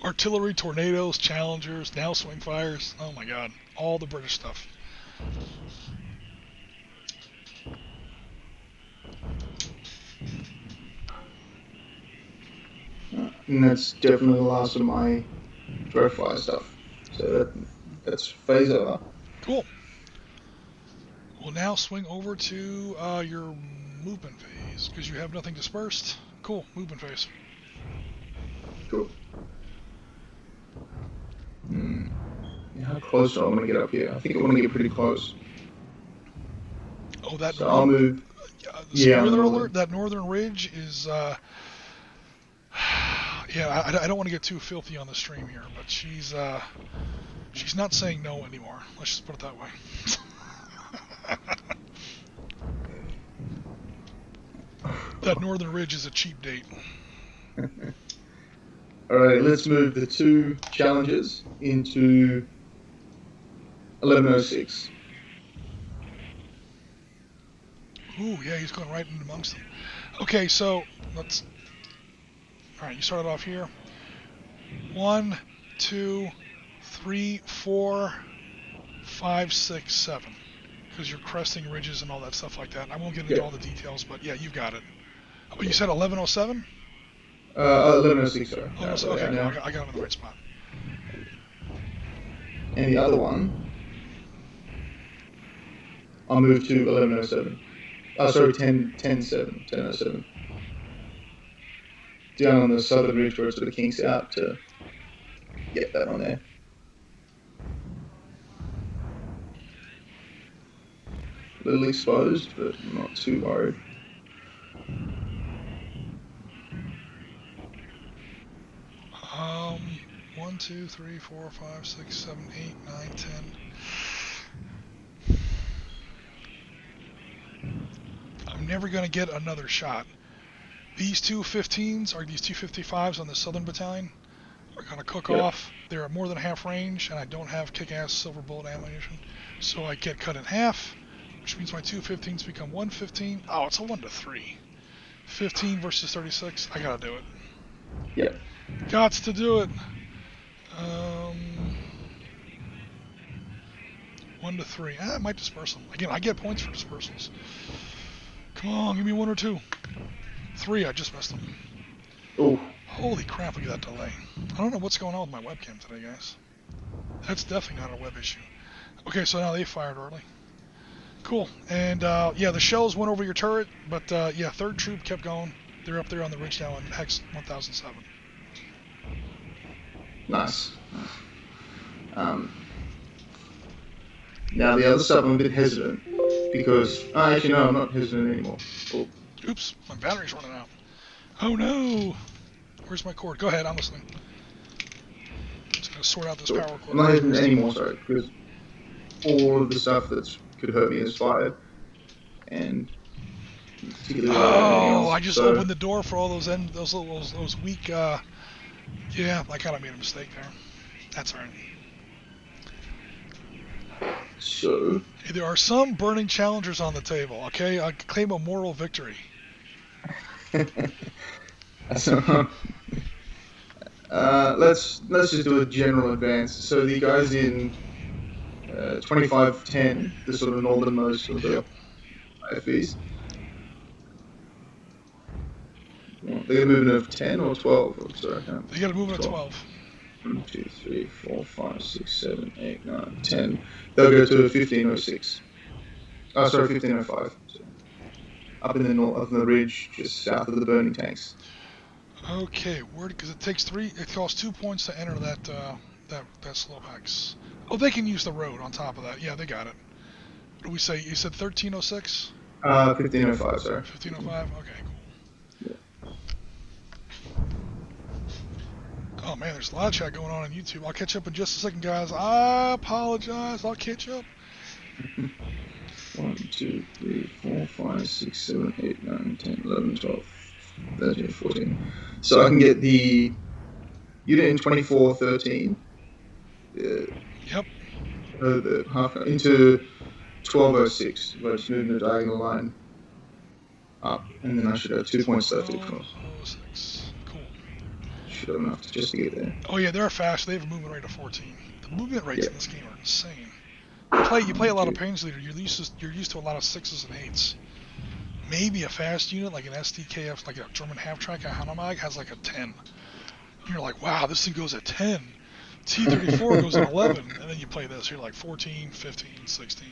Speaker 1: Artillery, tornadoes, challengers, now swing fires. Oh my god, all the British stuff.
Speaker 3: And that's definitely the last of my throw fire stuff. So that's phase over.
Speaker 1: Cool. We'll now swing over to your movement phase because you have nothing dispersed. Cool, movement phase.
Speaker 3: Cool. How close do I want to get up here? I think I want to get pretty close.
Speaker 1: Oh, that.
Speaker 3: So I'll move.
Speaker 1: Spoiler alert: that northern ridge is. Yeah, I don't want to get too filthy on the stream here, but she's not saying no anymore. Let's just put it that way. That northern ridge is a cheap date.
Speaker 3: Alright, let's move the 2 challenges into 1106.
Speaker 1: Ooh, yeah, he's going right in amongst them. Okay, so let's. Alright, you started off here. 1, 2, 3, 4, 5, 6, 7. Because you're cresting ridges and all that stuff like that. I won't get into all the details, but yeah, you've got it. Oh, you said 1107?
Speaker 3: 1106, sorry.
Speaker 1: Okay, no, I got him in the right spot.
Speaker 3: And the other one, I'll move to 1107. Sorry, 1007. Down on the southern ridge where it sort of kinks out to get that on there. A little exposed, but not too worried.
Speaker 1: Um, 1, 2, 3, 4, 5, 6, 7, 8, 9, 10. I'm never going to get another shot. These 2 15s, or these 2 55s on the Southern Battalion, are going to cook off. They're at more than half range, and I don't have kick-ass silver bullet ammunition. So I get cut in half, which means my 2 15s become 1 15. Oh, it's a 1-3. 15 versus 36. I got to do it.
Speaker 3: Yeah.
Speaker 1: Gots to do it. 1-3. I might disperse them. Again, I get points for dispersals. Come on, give me 1 or 2. 3, I just missed them.
Speaker 3: Oh.
Speaker 1: Holy crap, look at that delay. I don't know what's going on with my webcam today, guys. That's definitely not a web issue. Okay, so now they fired early. Cool. And, yeah, the shells went over your turret, but, yeah, 3rd Troop kept going. They're up there on the ridge now in Hex 1007.
Speaker 3: Nice. Now the other stuff I'm a bit hesitant because actually no, I'm not hesitant anymore. Oh.
Speaker 1: Oops, my battery's running out. Oh no! Where's my cord? Go ahead, I'm listening. I'm just gonna sort out this power cord.
Speaker 3: I'm not hesitant anymore, sorry, because all of the stuff that could hurt me is fired, and particularly.
Speaker 1: Oh, I just opened the door for all those weak. Yeah, I kind of made a mistake there. That's alright.
Speaker 3: So
Speaker 1: There are some burning challengers on the table, okay? I claim a moral victory.
Speaker 3: So, let's just do a general advance. So the guys in 2510, the sort of northernmost of the IFVs, they're moving of 10 or 12. I'm sorry,
Speaker 1: They got a movement of 12.
Speaker 3: 1, 2, 3, 4, 5, 6, 7, 8, 9, 10. They'll go to 1506. Oh, sorry, 1505. So, up in the north, up in the ridge, just south of the burning tanks.
Speaker 1: Okay, because it takes 3. It costs 2 points to enter that slope hex. Oh, they can use the road on top of that. Yeah, they got it. What do we say? You said 1306?
Speaker 3: 1505. Sorry.
Speaker 1: 1505. Okay, cool. Oh man, there's a lot of chat going on YouTube. I'll catch up in just a second, guys. I apologize. I'll catch up.
Speaker 3: 1, 2, 3, 4, 5, 6, 7, 8, 9, 10, 11, 12, 13, 14. So I can get the unit in 2413.
Speaker 1: Yep.
Speaker 3: The half into 1206. If I just move in the diagonal line up, and then I should have 2 points left.
Speaker 1: 1206. Cool.
Speaker 3: Should have enough just to get there.
Speaker 1: Oh yeah, they're fast. They have a movement rate of 14. The movement rates in this game are insane. You play a lot of Pains Leader. You're used to a lot of 6s and 8s. Maybe a fast unit like an SDKF, like a German half-track, a Hanomag, has like a 10. And you're like, wow, this thing goes at 10. T-34 goes at 11. And then you play this. You're like 14, 15, 16.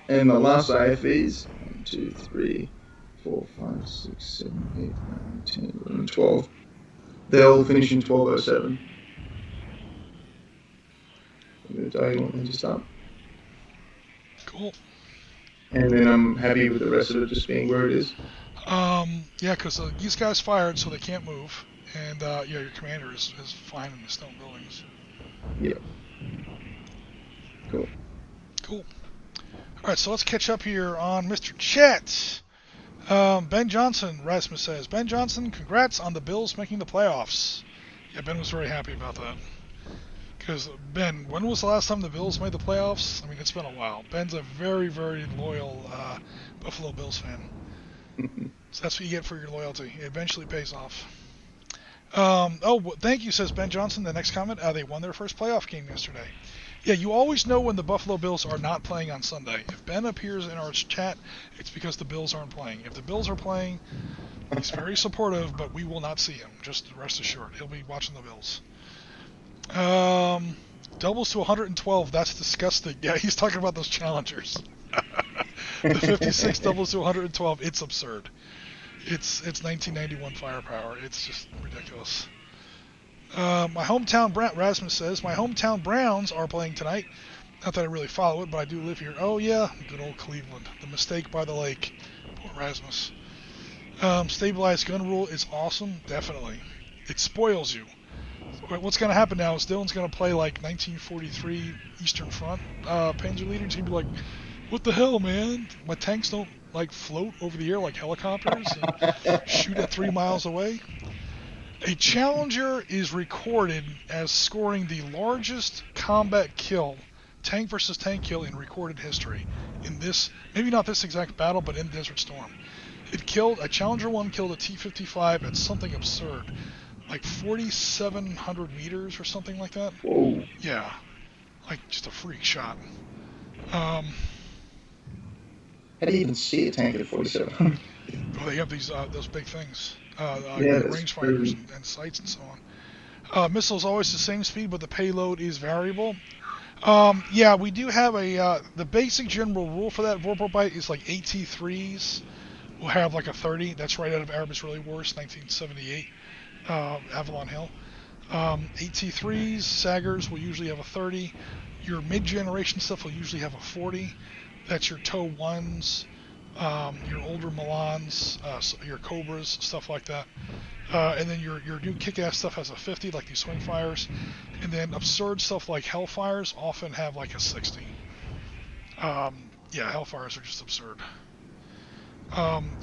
Speaker 3: And the last IFVs, 1, 2, 3, 4, 5, 6, 7, 8, 9, 10, 11, 12. They'll finish in 1207. The diagonal and just up.
Speaker 1: Cool.
Speaker 3: And then I'm happy with the rest of it just being where it is.
Speaker 1: Yeah, because these guys fired, so they can't move. And yeah, your commander is fine in the stone buildings.
Speaker 3: Yep. Cool.
Speaker 1: Cool. All right, so let's catch up here on Mr. Chet. Ben Johnson, Rasmus says, Ben Johnson, congrats on the Bills making the playoffs. Yeah, Ben was very happy about that. Because, Ben, when was the last time the Bills made the playoffs? I mean, it's been a while. Ben's a very, very loyal Buffalo Bills fan. So that's what you get for your loyalty. It eventually pays off. Thank you, says Ben Johnson. The next comment, they won their first playoff game yesterday. Yeah, you always know when the Buffalo Bills are not playing on Sunday. If Ben appears in our chat, it's because the Bills aren't playing. If the Bills are playing, he's very supportive, but we will not see him. Just rest assured. He'll be watching the Bills. Doubles to 112. That's disgusting. Yeah, he's talking about those challengers. The 56 doubles to 112. It's absurd. It's 1991 firepower. It's just ridiculous. My hometown Rasmus says, my hometown Browns are playing tonight. Not that I really follow it, but I do live here. Oh yeah, good old Cleveland. The mistake by the lake. Poor Rasmus. Stabilized gun rule is awesome. Definitely. It spoils you. What's going to happen now is Dylan's going to play like 1943 Eastern Front Panzer Leader. He's going to be like, what the hell, man? My tanks don't like float over the air like helicopters and shoot at 3 miles away. A Challenger is recorded as scoring the largest combat kill, tank versus tank kill in recorded history. In this, maybe not this exact battle, but in Desert Storm. A Challenger 1 killed a T-55 at something absurd. Like 4,700 meters or something like that.
Speaker 3: Whoa.
Speaker 1: Yeah. Like just a freak shot.
Speaker 3: How do you even see a tank at 47?
Speaker 1: Well, they have those big things. Range fighters and sights and so on. Missiles always the same speed, but the payload is variable. Yeah, we do have the basic general rule for that Vorpal is like AT-3s will have like a 30. That's right out of Arab Israeli Wars, 1978. Avalon Hill. AT-3s, Sagers will usually have a 30. Your mid-generation stuff will usually have a 40. That's your TOW 1s, your older Milans, your Cobras, stuff like that. And then your new kick-ass stuff has a 50, like these swing fires. And then absurd stuff like Hellfires often have like a 60. Yeah, Hellfires are just absurd.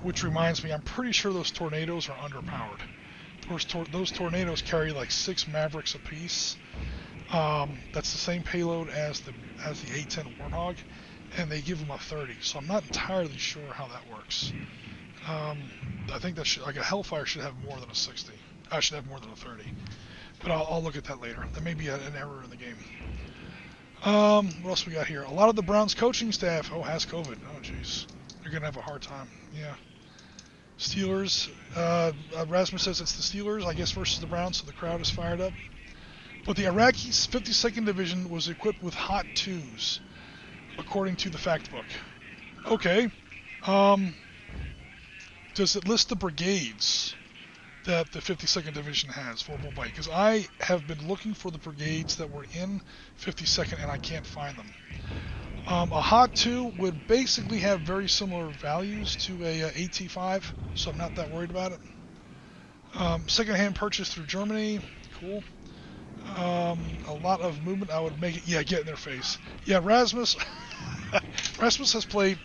Speaker 1: Which reminds me, I'm pretty sure those tornadoes are underpowered. Those tornadoes carry like 6 Mavericks apiece. That's the same payload as the A-10 Warthog. and they give them a 30. So I'm not entirely sure how that works. I think that should, like a Hellfire should have more than a 60. I should have more than a 30. But I'll look at that later. That may be an error in the game. What else we got here? A lot of the Browns coaching staff has COVID. Oh jeez, they're gonna have a hard time. Yeah. Steelers. Rasmus says it's the Steelers, I guess, versus the Browns, so the crowd is fired up. But the Iraqi 52nd Division was equipped with Hot 2s, according to the fact book. Okay. Does it list the brigades that the 52nd Division has? Verbal bite, because I have been looking for the brigades that were in 52nd and I can't find them. A Hot 2 would basically have very similar values to a AT5, so I'm not that worried about it. Second-hand purchase through Germany, cool. A lot of movement, I would make it, get in their face. Yeah, Rasmus has played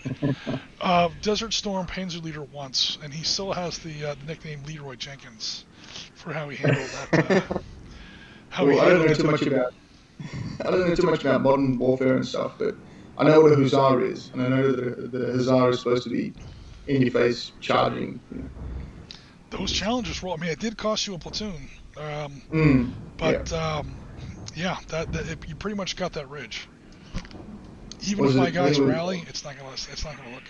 Speaker 1: Desert Storm Panzer Leader once, and he still has the nickname Leroy Jenkins for how he handled that.
Speaker 3: I don't know too much about modern warfare and stuff, but I know what a Hussar is, and I know that the Hussar is supposed to be in your face, charging.
Speaker 1: Those challenges roll. I mean, it did cost you a platoon, but you pretty much got that ridge. Even if my guys rally, it's not gonna look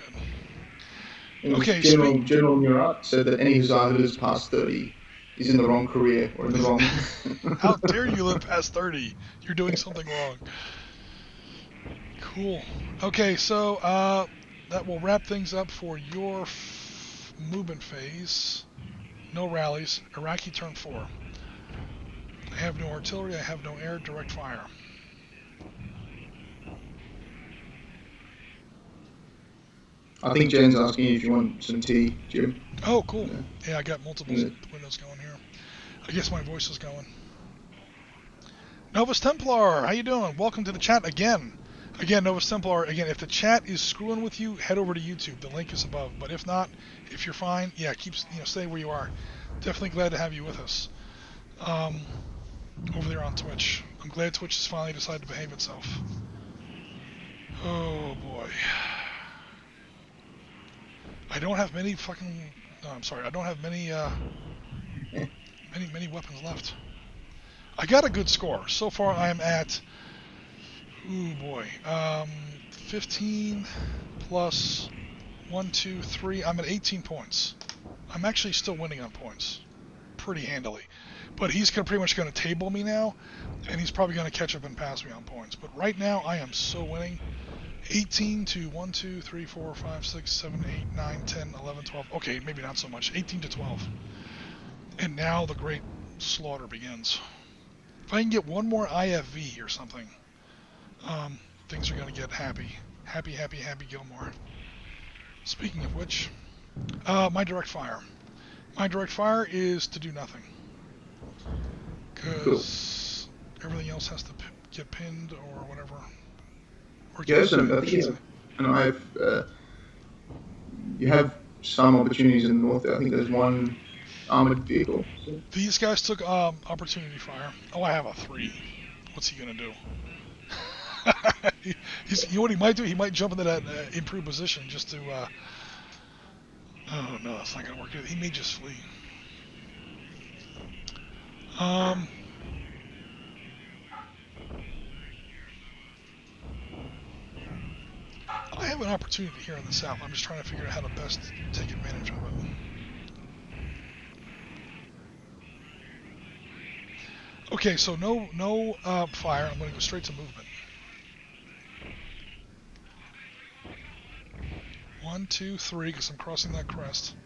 Speaker 1: good. Okay,
Speaker 3: General Murat said that any Hussar who lives past 30 is in the wrong career or in the wrong.
Speaker 1: How dare you live past 30? You're doing something wrong. Cool. Okay, so that will wrap things up for your movement phase. No rallies. Iraqi turn 4. I have no artillery. I have no air. Direct fire.
Speaker 3: I think Jen's asking you if you want some tea, Jim.
Speaker 1: Oh, cool. Yeah, I got multiple windows going here. I guess my voice is going. Novus Templar, how you doing? Welcome to the chat again. Again, Novus Templar, again, if the chat is screwing with you, head over to YouTube. The link is above. But if not, if you're fine, stay where you are. Definitely glad to have you with us. Over there on Twitch. I'm glad Twitch has finally decided to behave itself. Oh, boy. I don't have many I don't have many weapons left. I got a good score. So far I am at 15 plus 1, 2, 3. I'm at 18 points. I'm actually still winning on points. Pretty handily. But he's pretty much going to table me now, and he's probably going to catch up and pass me on points. But right now I am so winning. 18 to 1, 2, 3, 4, 5, 6, 7, 8, 9, 10, 11, 12. Okay, maybe not so much. 18 to 12. And now the great slaughter begins. If I can get one more IFV or something, things are going to get happy. Happy Gilmore. Speaking of which, my direct fire. My direct fire is to do nothing. Because everything else has to get pinned or whatever.
Speaker 3: Yes, I think you have some opportunities in the north. I think there's one armored vehicle.
Speaker 1: These guys took opportunity fire. Oh, I have a 3. What's he gonna do? You know what he might do? He might jump into that improved position just to. Oh no, that's not gonna work. He may just flee. I have an opportunity here in the south. I'm just trying to figure out how to best take advantage of it. Okay, so no fire. I'm going to go straight to movement. 1, 2, 3, because I'm crossing that crest.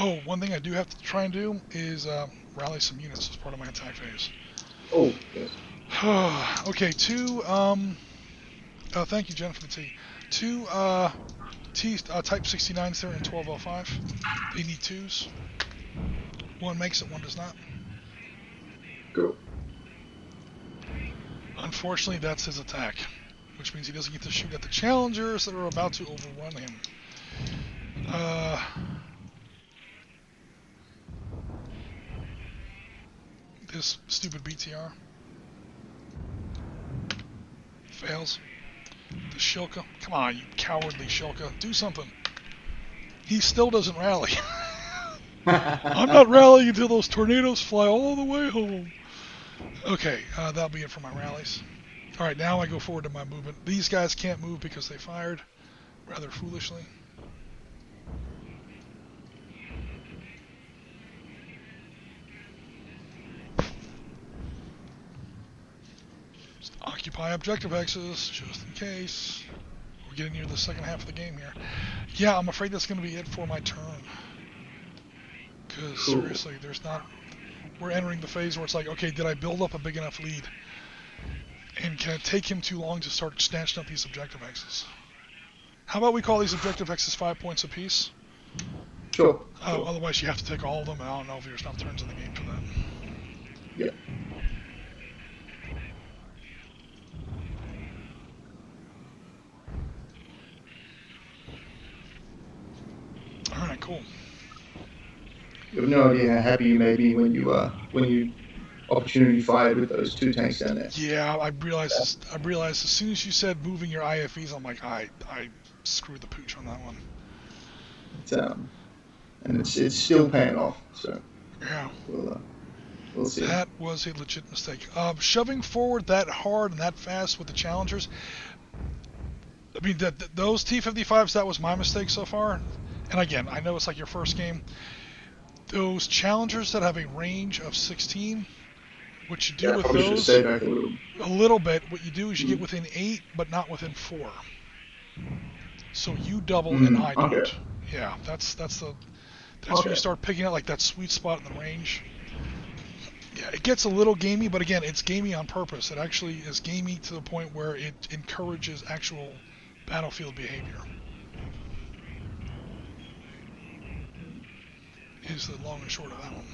Speaker 1: Oh, one thing I do have to try and do is rally some units as part of my attack phase.
Speaker 3: Oh, yes.
Speaker 1: Okay, 2 Thank you, Jen, for the tea. Two Type 69s there in 1205. They need 2s. One makes it, one does not.
Speaker 3: Cool.
Speaker 1: Unfortunately, that's his attack, which means he doesn't get to shoot at the challengers that are about to overrun him. This stupid BTR fails. The Shilka. Come on, you cowardly Shilka. Do something. He still doesn't rally. I'm not rallying until those tornadoes fly all the way home. Okay, that'll be it for my rallies. Alright, now I go forward to my movement. These guys can't move because they fired rather foolishly. Just occupy objective X's, just in case. We're getting near the second half of the game here. Yeah, I'm afraid that's going to be it for my turn. Because seriously, there's not... We're entering the phase where it's like, okay, did I build up a big enough lead? And can it take him too long to start snatching up these objective X's? How about we call these objective X's 5 points apiece?
Speaker 3: Sure.
Speaker 1: Otherwise, you have to take all of them, and I don't know if there's enough turns in the game for that.
Speaker 3: Yeah.
Speaker 1: Alright, cool.
Speaker 3: You have no idea how happy you may be when you opportunity fired with those 2 tanks down there.
Speaker 1: Yeah, I realized as soon as you said moving your IFEs, I'm like, I screwed the pooch on that one.
Speaker 3: And it's still paying off, so
Speaker 1: yeah,
Speaker 3: we'll see.
Speaker 1: That was a legit mistake. Shoving forward that hard and that fast with the challengers. I mean, those T-55s, that was my mistake so far. And again, I know it's like your first game. Those challengers that have a range of 16, what you do with those,
Speaker 3: stay back a
Speaker 1: little bit, what you do is you get within 8, but not within 4. So you double and I don't.
Speaker 3: Okay.
Speaker 1: Yeah, that's when you start picking out like that sweet spot in the range. Yeah, it gets a little gamey, but again, it's gamey on purpose. It actually is gamey to the point where it encourages actual battlefield behavior. Is the long and short of that one.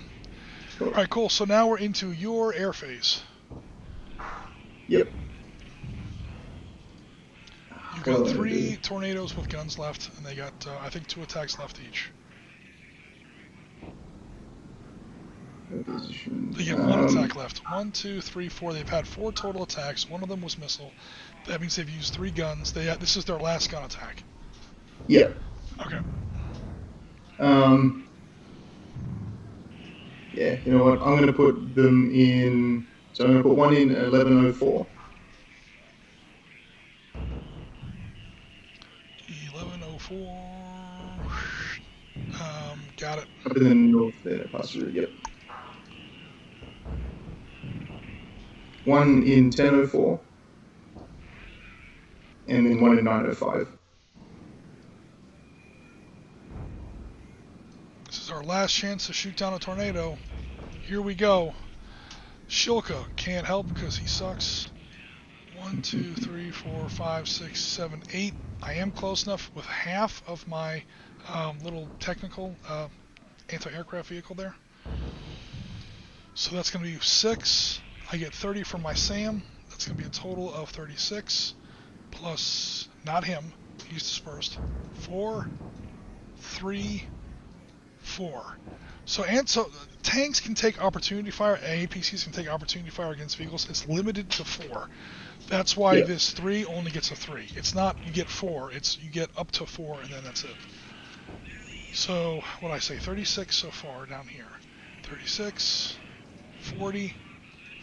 Speaker 3: Cool.
Speaker 1: Alright, cool. So now we're into your air phase.
Speaker 3: Yep.
Speaker 1: You've got 3 tornadoes with guns left, and they got, I think, 2 attacks left each. They get 1 attack left. 1, 2, 3, 4. They've had 4 total attacks. 1 of them was missile. That means they've used 3 guns. This is their last gun attack.
Speaker 3: Yeah.
Speaker 1: Okay.
Speaker 3: Yeah, you know what? I'm going to put them in... So I'm going to put one in 1104.
Speaker 1: 1104. Got it.
Speaker 3: Up in the north there, past through, yep. One in 1004. And then one in 905.
Speaker 1: This is our last chance to shoot down a tornado. Here we go. Shilka can't help because he sucks. 1, 2, 3, 4, 5, 6, 7, 8. I am close enough with half of my little technical anti-aircraft vehicle there. So that's going to be 6. I get 30 from my SAM. That's going to be a total of 36. Plus, not him. He's dispersed. 4, 3, 4. So tanks can take opportunity fire, APCs can take opportunity fire against vehicles. It's limited to 4. That's why this 3 only gets a 3. It's not you get 4, it's you get up to 4 and then that's it. So, what I say, 36 so far down here. 36, 40,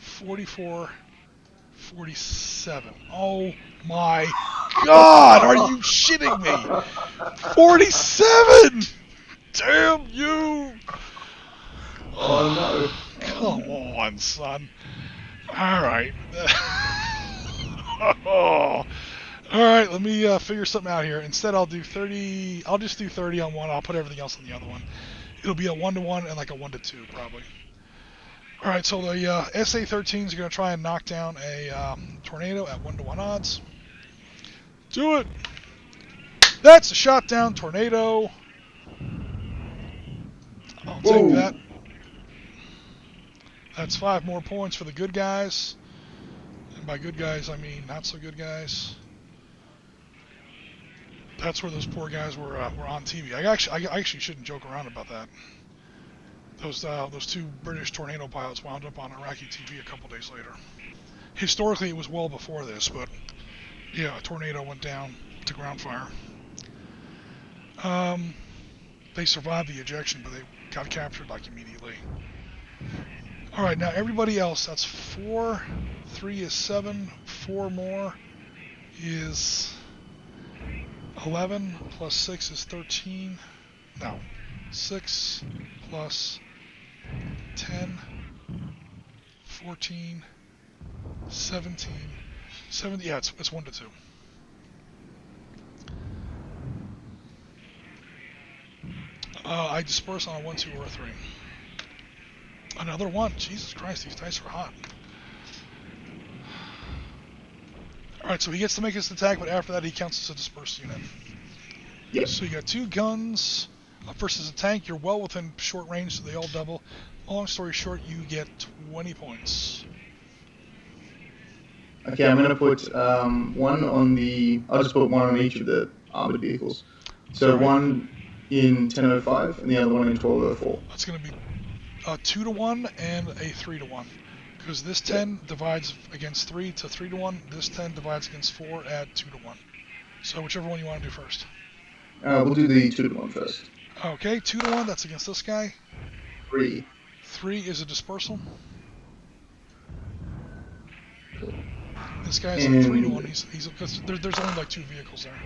Speaker 1: 44, 47. Oh my God, are you shitting me? 47! Damn you!
Speaker 3: Oh no.
Speaker 1: Come on, son. Alright. Alright, let me figure something out here. Instead, I'll do 30. I'll just do 30 on one. I'll put everything else on the other one. It'll be a 1-to-1 and like a 1-to-2, probably. Alright, so the SA-13 is going to try and knock down a tornado at 1-to-1 odds. Do it! That's a shot down tornado. I'll take that. That's 5 more points for the good guys. And by good guys, I mean not so good guys. That's where those poor guys were on TV. I actually shouldn't joke around about that. Those 2 British tornado pilots wound up on Iraqi TV a couple days later. Historically, it was well before this, but yeah, a tornado went down to ground fire. They survived the ejection, but they got captured like immediately. All right, now everybody else, that's 4. 3 is 7. 4 more is 11. Plus 6 is 13. No. 6 plus 10. 14. 17. 70. Yeah, it's 1 to 2. I disperse on a 1, 2, or a 3. Another 1. Jesus Christ, these dice are hot. Alright, so he gets to make his attack, but after that he counts as a dispersed unit.
Speaker 3: Yep.
Speaker 1: So you got 2 guns versus a tank. You're well within short range, so they all double. Long story short, you get 20 points.
Speaker 3: Okay, I'm going to put 1 on the... I'll just put 1 on each of the armored vehicles. So 1 in 10.05 and the other one in 12.04.
Speaker 1: That's going to be a 2 to 1 and a 3 to 1. Because this 10 divides against 3 to 3 to 1. This 10 divides against 4 at 2 to 1. So whichever one you want to do first.
Speaker 3: We'll do the 2 to 1 first.
Speaker 1: Okay, 2 to 1, that's against this guy.
Speaker 3: 3.
Speaker 1: 3 is a dispersal. This guy's a 3 to 1. He's because there's only like 2 vehicles there.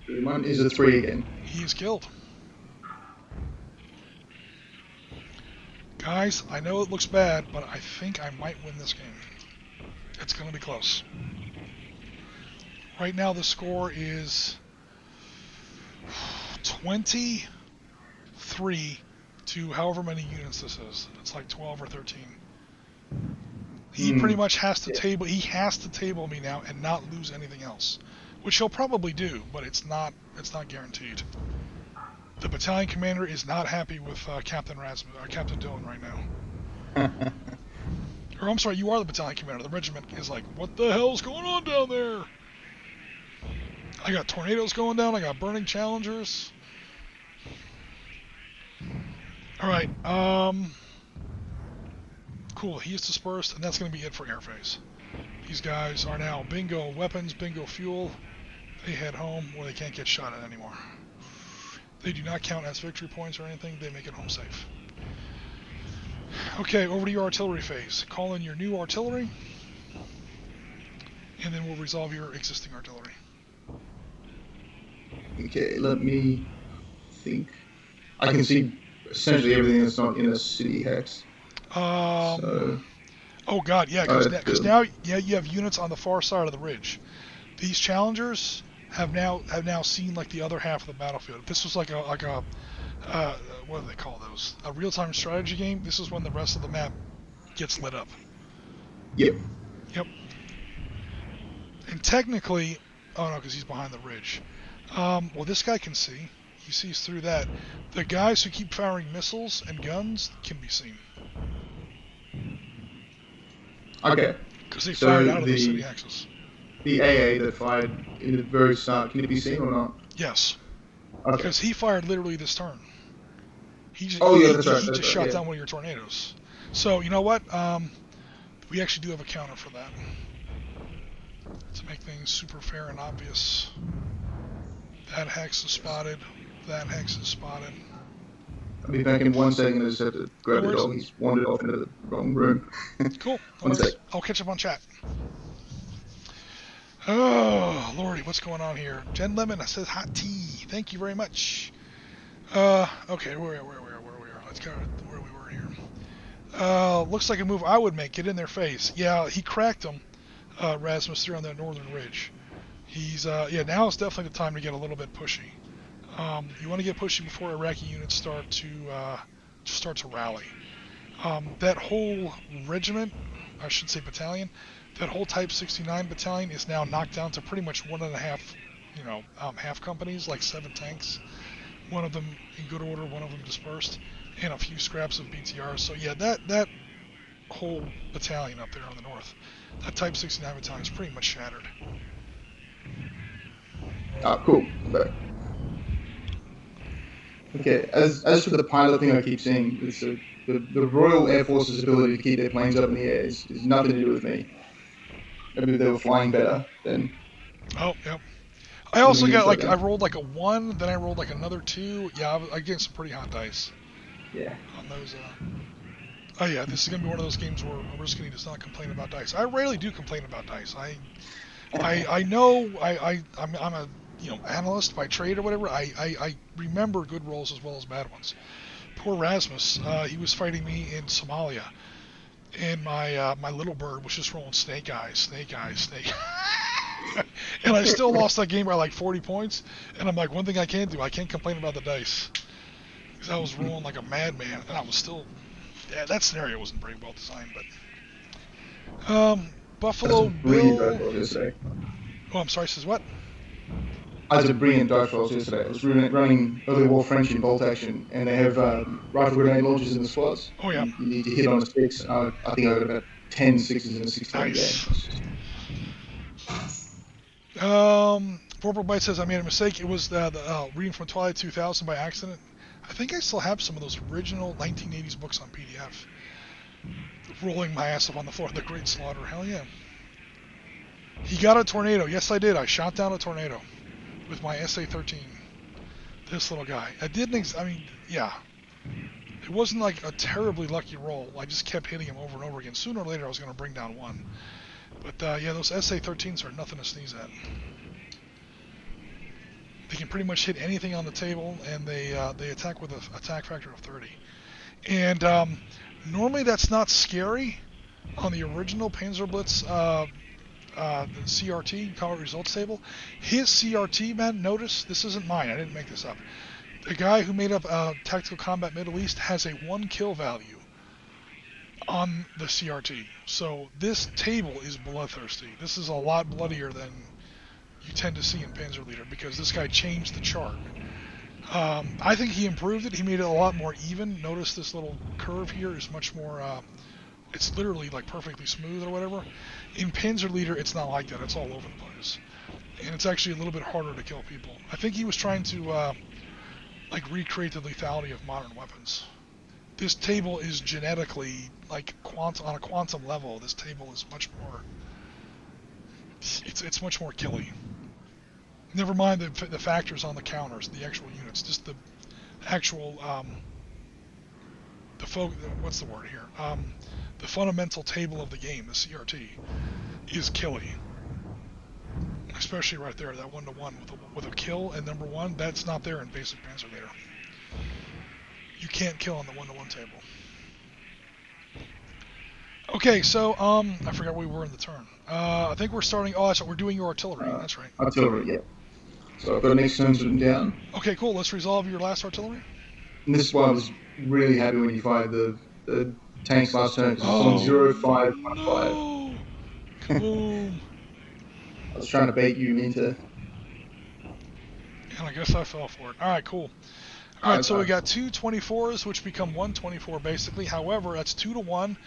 Speaker 3: 3 to 1 is a 3 again.
Speaker 1: He is killed. Guys, I know it looks bad, but I think I might win this game. It's going to be close. Right now the score is 23 to however many units this is. It's like 12 or 13. He pretty much has to table. He has to table me now and not lose anything else, which he'll probably do, but it's not guaranteed. The battalion commander is not happy with Captain Dillon right now. Or I'm sorry, you are the battalion commander. The regiment is like, what the hell's going on down there? I got tornadoes going down. I got burning challengers. All right. Cool. He is dispersed, and that's going to be it for air phase. These guys are now bingo weapons, bingo fuel. They head home where they can't get shot at anymore. They do not count as victory points or anything. They make it home safe. Okay, over to your artillery phase. Call in your new artillery, and then we'll resolve your existing artillery.
Speaker 3: Okay, let me think. I can see essentially everything that's not in a city hex.
Speaker 1: Oh god, yeah, because now you have units on the far side of the ridge. These challengers have now seen like the other half of the battlefield. If this was like a what do they call those? A real-time strategy game. This is when the rest of the map gets lit up.
Speaker 3: Yep.
Speaker 1: Yep. And technically, oh no, because he's behind the ridge. Well, this guy can see. He sees through that. The guys who keep firing missiles and guns can be seen.
Speaker 3: Okay.
Speaker 1: Because they fired out of the city axis.
Speaker 3: The AA that fired in the very start, can it be seen or not?
Speaker 1: Yes.
Speaker 3: Okay.
Speaker 1: Because he fired literally this turn. He just shot down one of your tornadoes. So, you know what? We actually do have a counter for that. To make things super fair and obvious. That hex is spotted. That hex is spotted.
Speaker 3: I'll be back in 1 second. I just have to grab the dog. He's wandered off into the wrong room.
Speaker 1: Cool.
Speaker 3: One sec.
Speaker 1: I'll catch up on chat. Oh, Lordy, what's going on here? Jen Lemon says hot tea. Thank you very much. Okay, where we are. Let's go where we were here. Looks like a move I would make. Get in their face. Yeah, he cracked him, Rasmus, through on that northern ridge. He's, now is definitely the time to get a little bit pushy. You want to get pushy before Iraqi units start to rally. That whole regiment, I should say battalion, that whole Type 69 battalion is now knocked down to pretty much 1.5 half companies, like 7 tanks. One of them in good order, one of them dispersed, and a few scraps of BTRs. So yeah, that whole battalion up there on the north, that Type 69 battalion is pretty much shattered.
Speaker 2: Cool. Okay, as for the pilot thing I keep saying, it's the Royal Air Force's ability to keep their planes up in the air is nothing to do with me. Maybe they were flying better then.
Speaker 1: Oh, yep. I also got, like, I rolled like a 1, then I rolled like another 2. Yeah, I get some pretty hot dice.
Speaker 2: Yeah.
Speaker 1: On those, oh yeah, this is going to be one of those games where Risky does not complain about dice. I rarely do complain about dice. I know I'm a analyst by trade or whatever. I remember good rolls as well as bad ones. Poor Rasmus, he was fighting me in Somalia, and my little bird was just rolling snake eyes. And I still lost that game by like 40 points. And I'm like, one thing I can't do, I can't complain about the dice, because I was rolling like a madman, and I was still. Yeah, that scenario wasn't very well designed, but. Buffalo Bill. Oh, I'm sorry. Says what?
Speaker 2: I had a brilliant dice rolls yesterday. I was running early war French in bolt action, and they have rifle grenade launchers in the squads.
Speaker 1: Oh yeah.
Speaker 2: You need to hit on a 6. I think I got about 10 6s in a 16
Speaker 1: nice.
Speaker 2: game.
Speaker 1: Corporal Bite says I made a mistake. It was the reading from Twilight 2000 by accident. I think I still have some of those original 1980s books on PDF. Rolling my ass up on the floor. The Great Slaughter. Hell yeah. He got a tornado. Yes, I did. I shot down a tornado with my SA-13. This little guy. Yeah. It wasn't like a terribly lucky roll. I just kept hitting him over and over again. Sooner or later, I was going to bring down one. But yeah, those SA-13s are nothing to sneeze at. They can pretty much hit anything on the table, and they attack with an attack factor of 30. And normally that's not scary on the original PanzerBlitz the CRT, Combat Results Table. His CRT, man, notice, this isn't mine, I didn't make this up. The guy who made up Tactical Combat Middle East has a 1 kill value on the CRT. So this table is bloodthirsty. This is a lot bloodier than you tend to see in Panzer Leader, because this guy changed the chart. I think he improved it. He made it a lot more even. Notice this little curve here is much more, it's literally like perfectly smooth or whatever. In Panzer Leader, it's not like that. It's all over the place. And it's actually a little bit harder to kill people. I think he was trying to like recreate the lethality of modern weapons. This table is genetically, like on a quantum level, this table is much more, it's much more killy. Never mind the factors on the counters, the actual units, just the actual, what's the word here? The fundamental table of the game, the CRT, is killy. Especially right there, that 1-to-1 with a kill and number 1, that's not there in basic Panzer Leader. You can't kill on the 1-to-1 table. Okay, so I forgot where we were in the turn. I think we're starting. Oh, that's right, we're doing your artillery. That's right.
Speaker 2: Artillery, yeah. So I've got next turns written down.
Speaker 1: Okay, cool. Let's resolve your last artillery.
Speaker 2: And this is why I was really happy when you fired the tanks last turn, because it's on 0-5-1-5.
Speaker 1: No! Kaboom!
Speaker 2: I was trying to bait you into.
Speaker 1: And I guess I fell for it. All right, cool. All right, so we got 2 24s, which become 1 24 basically. However, that's 2-to-1.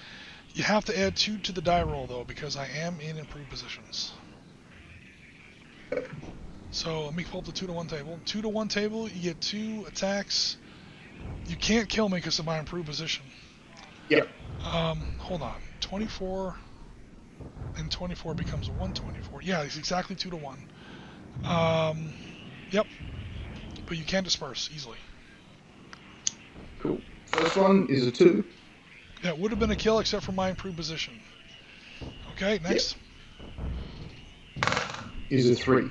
Speaker 1: You have to add 2 to the die roll, though, because I am in improved positions. So let me pull up the 2-to-1 table. 2-to-1 table, you get 2 attacks. You can't kill me because of my improved position.
Speaker 2: Yep.
Speaker 1: Hold on. 24 and 24 becomes 124. Yeah, it's exactly 2-to-1. Yep. But you can disperse easily.
Speaker 2: Cool. First one is a 2.
Speaker 1: That would have been a kill except for my improved position. Okay, next.
Speaker 2: Yep. Is a 3.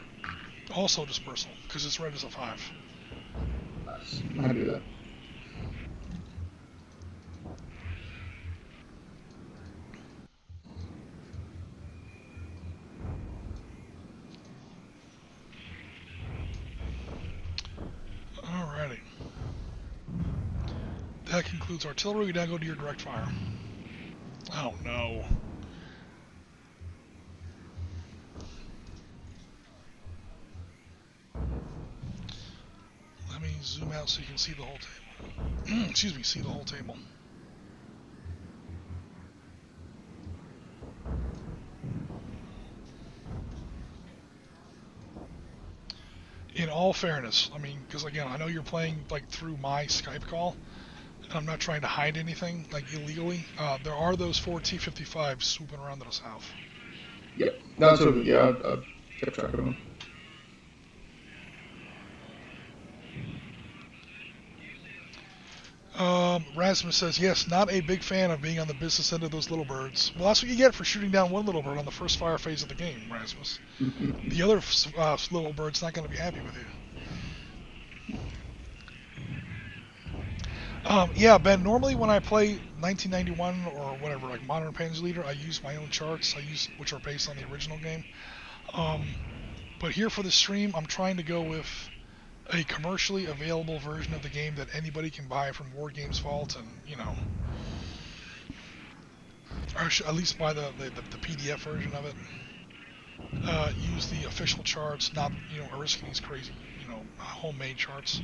Speaker 1: Also dispersal, because it's read as a 5.
Speaker 2: Nice. I'm happy with that.
Speaker 1: Alrighty. That concludes artillery. We now go to your direct fire. Oh no. zoom out so you can see the whole table. Excuse me, see the whole table. In all fairness, I mean, because again, I know you're playing like through my Skype call, and I'm not trying to hide anything like illegally. There are those 4 T-55s swooping around to the south.
Speaker 3: Yep. That's all good. Yeah, I kept track of them.
Speaker 1: Rasmus says, yes, not a big fan of being on the business end of those little birds. Well, that's what you get for shooting down one little bird on the first fire phase of the game, Rasmus. The other little bird's not going to be happy with you. Yeah, Ben, normally when I play 1991 or whatever, like Modern Panzerleader, I use my own charts, which are based on the original game. But here for the stream, I'm trying to go with a commercially available version of the game that anybody can buy from Wargames Vault, and or at least buy the PDF version of it. Use the official charts, not Aristides crazy homemade charts.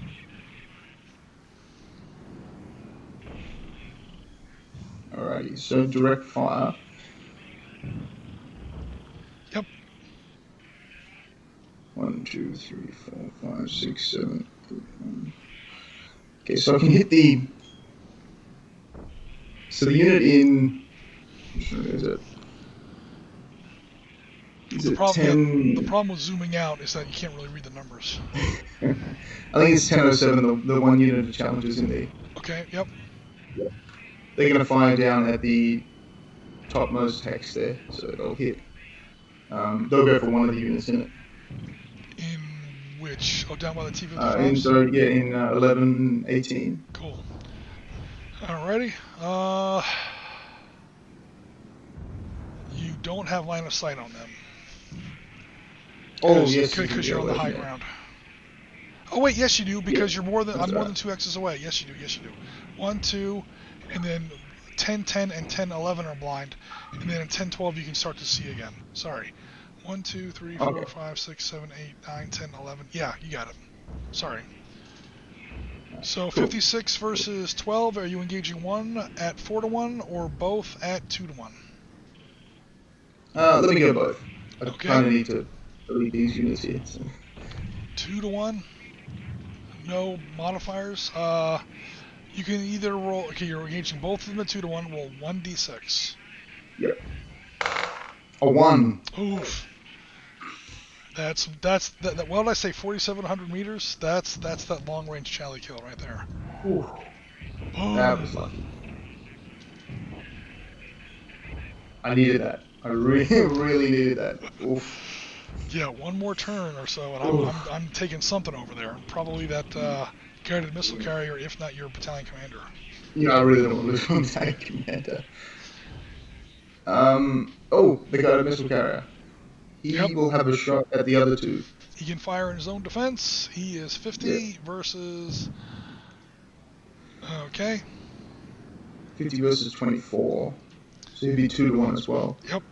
Speaker 3: Alrighty, so direct fire.
Speaker 1: Yep.
Speaker 3: 1, 2, 3, 4, 5, 6, 7, 8, 9. Okay, so I can hit the. So the unit in. Which one is it?
Speaker 1: The problem with zooming out is that you can't really read the numbers.
Speaker 3: I think it's 1007, the one unit of challenges in there.
Speaker 1: Okay, yep.
Speaker 3: They're going to fire down at the topmost hex there, so it'll hit. They'll go for one of the units in it.
Speaker 1: In which? Oh, down by the T-55s?
Speaker 3: In 11, 18.
Speaker 1: Cool. Alrighty. You don't have line of sight on them.
Speaker 3: Oh, yes.
Speaker 1: Because you're on the high ground. Oh, wait, yes you do, because I'm more than 2 X's away. Yes you do. 1, 2, and then 10, 10, and 10, 11 are blind. And then in 10, 12 you can start to see again. Sorry. 1, 2, 3, 4, 5, 6, 7, 8, 9, 10, 11. Yeah, you got it. Sorry. So 56 versus 12, are you engaging one at 4-1 or both at 2-1?
Speaker 3: Let me go both. I
Speaker 1: Okay.
Speaker 3: kind of need to delete these units here. So.
Speaker 1: 2-1. No modifiers. You can either roll. Okay, you're engaging both of them at 2-1. Roll 1d6.
Speaker 3: Yep. A 1.
Speaker 1: Oof. That's what did I say? 4,700 meters. That's that long range Charlie kill right there.
Speaker 3: Ooh. That was lucky. I needed that. I really needed that. Oof.
Speaker 1: Yeah, one more turn or so, and I'm taking something over there. Probably that guided missile carrier, if not your battalion commander.
Speaker 3: Yeah, I really don't want to lose one battalion commander. The guided missile carrier. He will have a shot at the other two.
Speaker 1: He can fire in his own defense. He is 50 versus. Okay.
Speaker 3: 50 versus 24. So he'd be 2-1 as well.
Speaker 1: Yep.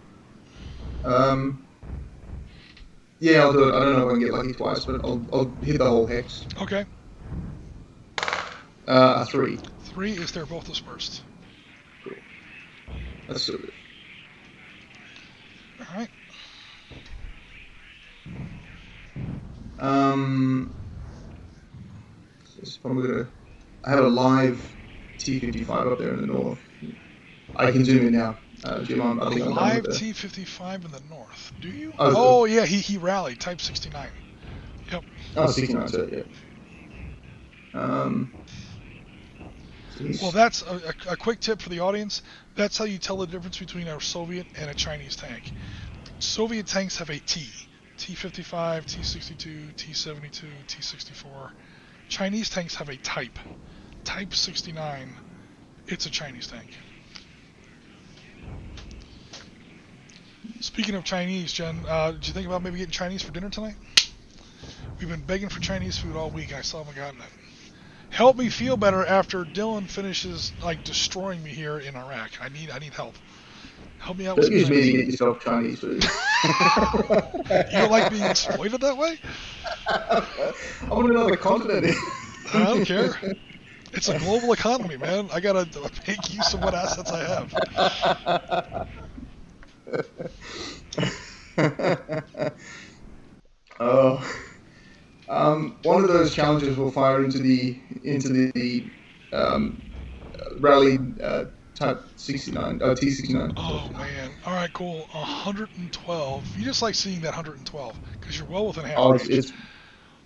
Speaker 3: Yeah, I'll do it. I don't know if I can get lucky twice, but I'll hit the whole hex.
Speaker 1: Okay.
Speaker 3: 3.
Speaker 1: 3 is they're both dispersed.
Speaker 3: Cool. That's so good.
Speaker 1: All right.
Speaker 3: I have a live T-55 up there in the north. I can zoom in now. Jim, I think I'm
Speaker 1: live
Speaker 3: done with
Speaker 1: T-55 in the north. Do you?
Speaker 3: Oh,
Speaker 1: Yeah, he rallied. Type 69. Yep.
Speaker 3: Oh, 69, so yeah.
Speaker 1: Well, that's a quick tip for the audience. That's how you tell the difference between a Soviet and a Chinese tank. Soviet tanks have a T. T-55, T-62, T-72, T-64. Chinese tanks have a type. Type 69. It's a Chinese tank. Speaking of Chinese, Jen, did you think about maybe getting Chinese for dinner tonight? We've been begging for Chinese food all week. I still haven't gotten it. Help me feel better after Dylan finishes destroying me here in Iraq. I need help. Help me out with
Speaker 3: some Chinese. Don't use me to get yourself Chinese food.
Speaker 1: You don't like being exploited that way?
Speaker 3: I'm on another continent.
Speaker 1: I don't care. It's a global economy, man. I gotta make use of what assets I have.
Speaker 3: One of those challenges will fire into the rally type 69 T69.
Speaker 1: Oh man! All right, cool. 112. You just like seeing that 112 because you're well within half range.
Speaker 3: It's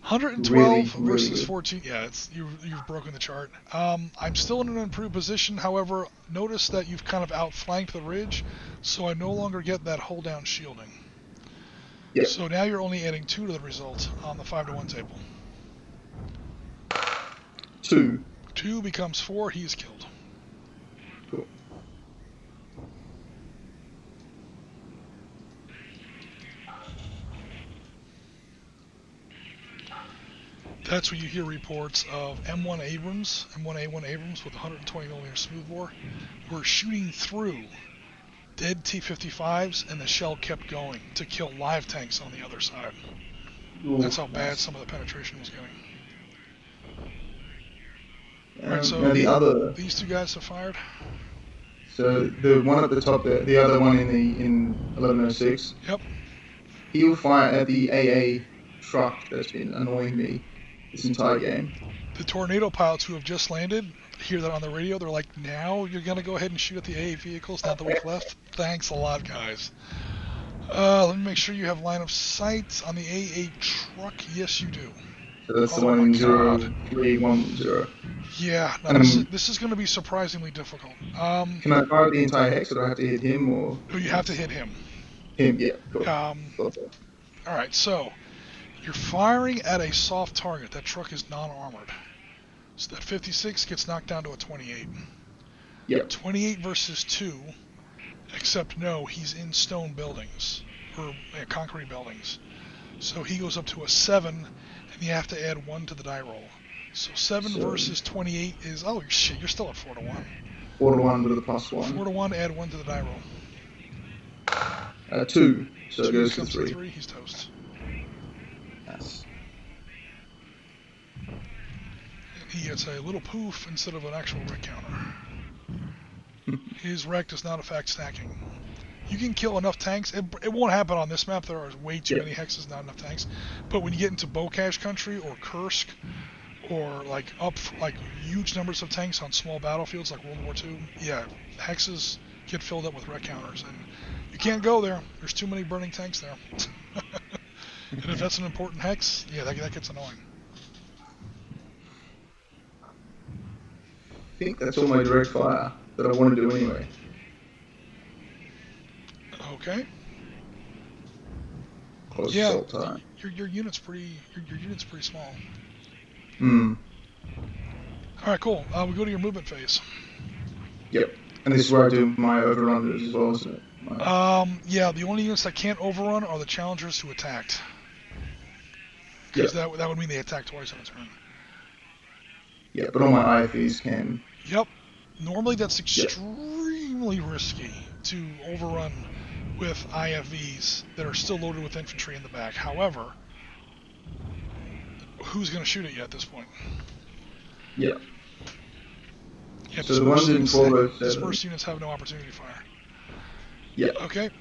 Speaker 1: 112
Speaker 3: really,
Speaker 1: versus
Speaker 3: really
Speaker 1: 14. Yeah, you've broken the chart. I'm still in an improved position. However, notice that you've kind of outflanked the ridge, so I no longer get that hold down shielding.
Speaker 3: Yep.
Speaker 1: So now you're only adding 2 to the result on the 5-to-1 table.
Speaker 3: 2.
Speaker 1: 2 becomes 4. He's killed.
Speaker 3: Cool.
Speaker 1: That's when you hear reports of M1 Abrams, M1A1 Abrams with 120mm smoothbore were shooting through dead T-55s, and the shell kept going to kill live tanks on the other side.
Speaker 3: Ooh,
Speaker 1: that's how bad some of the penetration was getting. Alright, so these 2 guys have fired.
Speaker 3: So the one at the top there, the other one in 1106.
Speaker 1: Yep.
Speaker 3: He will fire at the AA truck that's been annoying me this entire game.
Speaker 1: The tornado pilots who have just landed hear that on the radio. They're like, now you're going to go ahead and shoot at the AA vehicles now that we've left? Thanks a lot, guys. Let me make sure you have line of sight on the AA truck. Yes, you do.
Speaker 3: So that's the one in 0310.
Speaker 1: Yeah, no, this is going to be surprisingly difficult.
Speaker 3: Can I fire the entire hex, or do I have to hit him? Or
Speaker 1: no, you have to hit him.
Speaker 3: Him, yeah. Cool.
Speaker 1: Alright, so you're firing at a soft target. That truck is non-armored. So that 56 gets knocked down to a 28.
Speaker 3: Yep.
Speaker 1: 28 versus 2, except no, he's in stone buildings, or concrete buildings. So he goes up to a 7, and you have to add 1 to the die roll. So 7 versus 28 is, oh shit, you're still at 4-to-1.
Speaker 3: 4-to-1 with a +1.
Speaker 1: 4-to-1, add 1 to the die roll.
Speaker 3: 2, so
Speaker 1: 2
Speaker 3: it goes to
Speaker 1: comes
Speaker 3: 3.
Speaker 1: to 3, he's toast.
Speaker 3: Yes.
Speaker 1: He gets a little poof instead of an actual wreck counter. His wreck does not affect stacking. You can kill enough tanks. It won't happen on this map. There are way too many hexes, not enough tanks. But when you get into Bokash country or Kursk, or like huge numbers of tanks on small battlefields like World War II, yeah, hexes get filled up with wreck counters, and you can't go there. There's too many burning tanks there. And if that's an important hex, yeah, that gets annoying.
Speaker 3: I think that's all my direct fire that I want to do anyway.
Speaker 1: Okay.
Speaker 3: Close
Speaker 1: yeah,
Speaker 3: assault time.
Speaker 1: Your unit's pretty small.
Speaker 3: Hmm.
Speaker 1: All right, cool. We go to your movement phase.
Speaker 3: Yep. And this is where I do my overrunners as well, isn't it?
Speaker 1: Yeah, the only units that can't overrun are the challengers who attacked. Because that would mean they attack twice in a turn.
Speaker 3: Yeah, but all my IFVs can.
Speaker 1: Yep. Normally that's extremely risky to overrun with IFVs that are still loaded with infantry in the back. However, who's going to shoot at you at this point?
Speaker 3: Yeah.
Speaker 1: Yeah,
Speaker 3: so the ones in 1207.
Speaker 1: Dispersed units have no opportunity to fire.
Speaker 3: Yeah.
Speaker 1: Okay.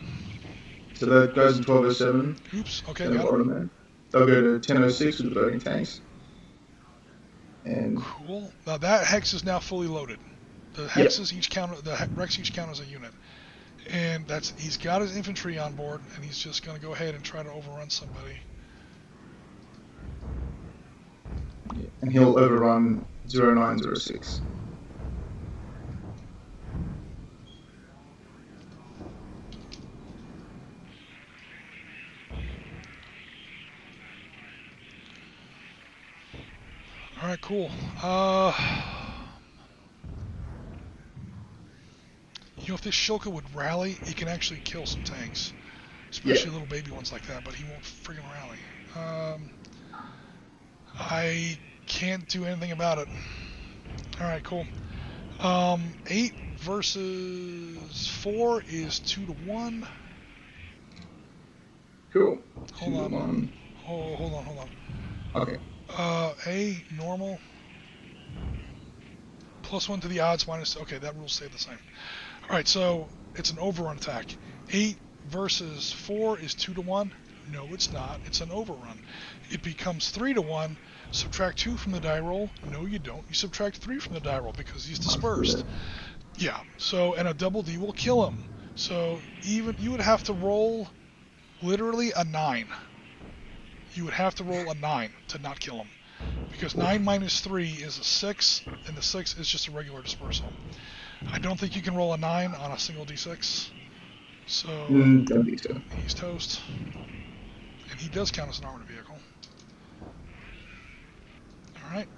Speaker 3: So that goes in 1207.
Speaker 1: Oops. Okay, got it.
Speaker 3: They'll go to 1006 with the burning tanks. And
Speaker 1: cool. Now that hex is now fully loaded. The hexes each count. The wrecks each count as a unit, and he's got his infantry on board, and he's just going to go ahead and try to overrun somebody.
Speaker 3: Yeah. And he'll overrun 0906.
Speaker 1: All right, cool. You know, if this Shilka would rally, he can actually kill some tanks, especially little baby ones like that. But he won't friggin' rally. I can't do anything about it. All right, cool. 8 versus 4 is 2-to-1.
Speaker 3: Cool.
Speaker 1: Hold on. Hold on.
Speaker 3: Okay.
Speaker 1: A normal. +1 to the odds, minus... Okay, that rule stayed the same. Alright, so it's an overrun attack. 8 versus 4 is 2 to 1. No, it's not. It's an overrun. It becomes 3 to 1. Subtract 2 from the die roll. No, you don't. You subtract 3 from the die roll because he's dispersed. Yeah, so, and a double D will kill him. So, even you would have to roll literally a 9. You would have to roll a 9 to not kill him. Because 9 minus 3 is a 6, and the 6 is just a regular dispersal. I don't think you can roll a 9 on a single D6. So,
Speaker 3: don't think so.
Speaker 1: He's toast. And he does count as an armored vehicle. Alright.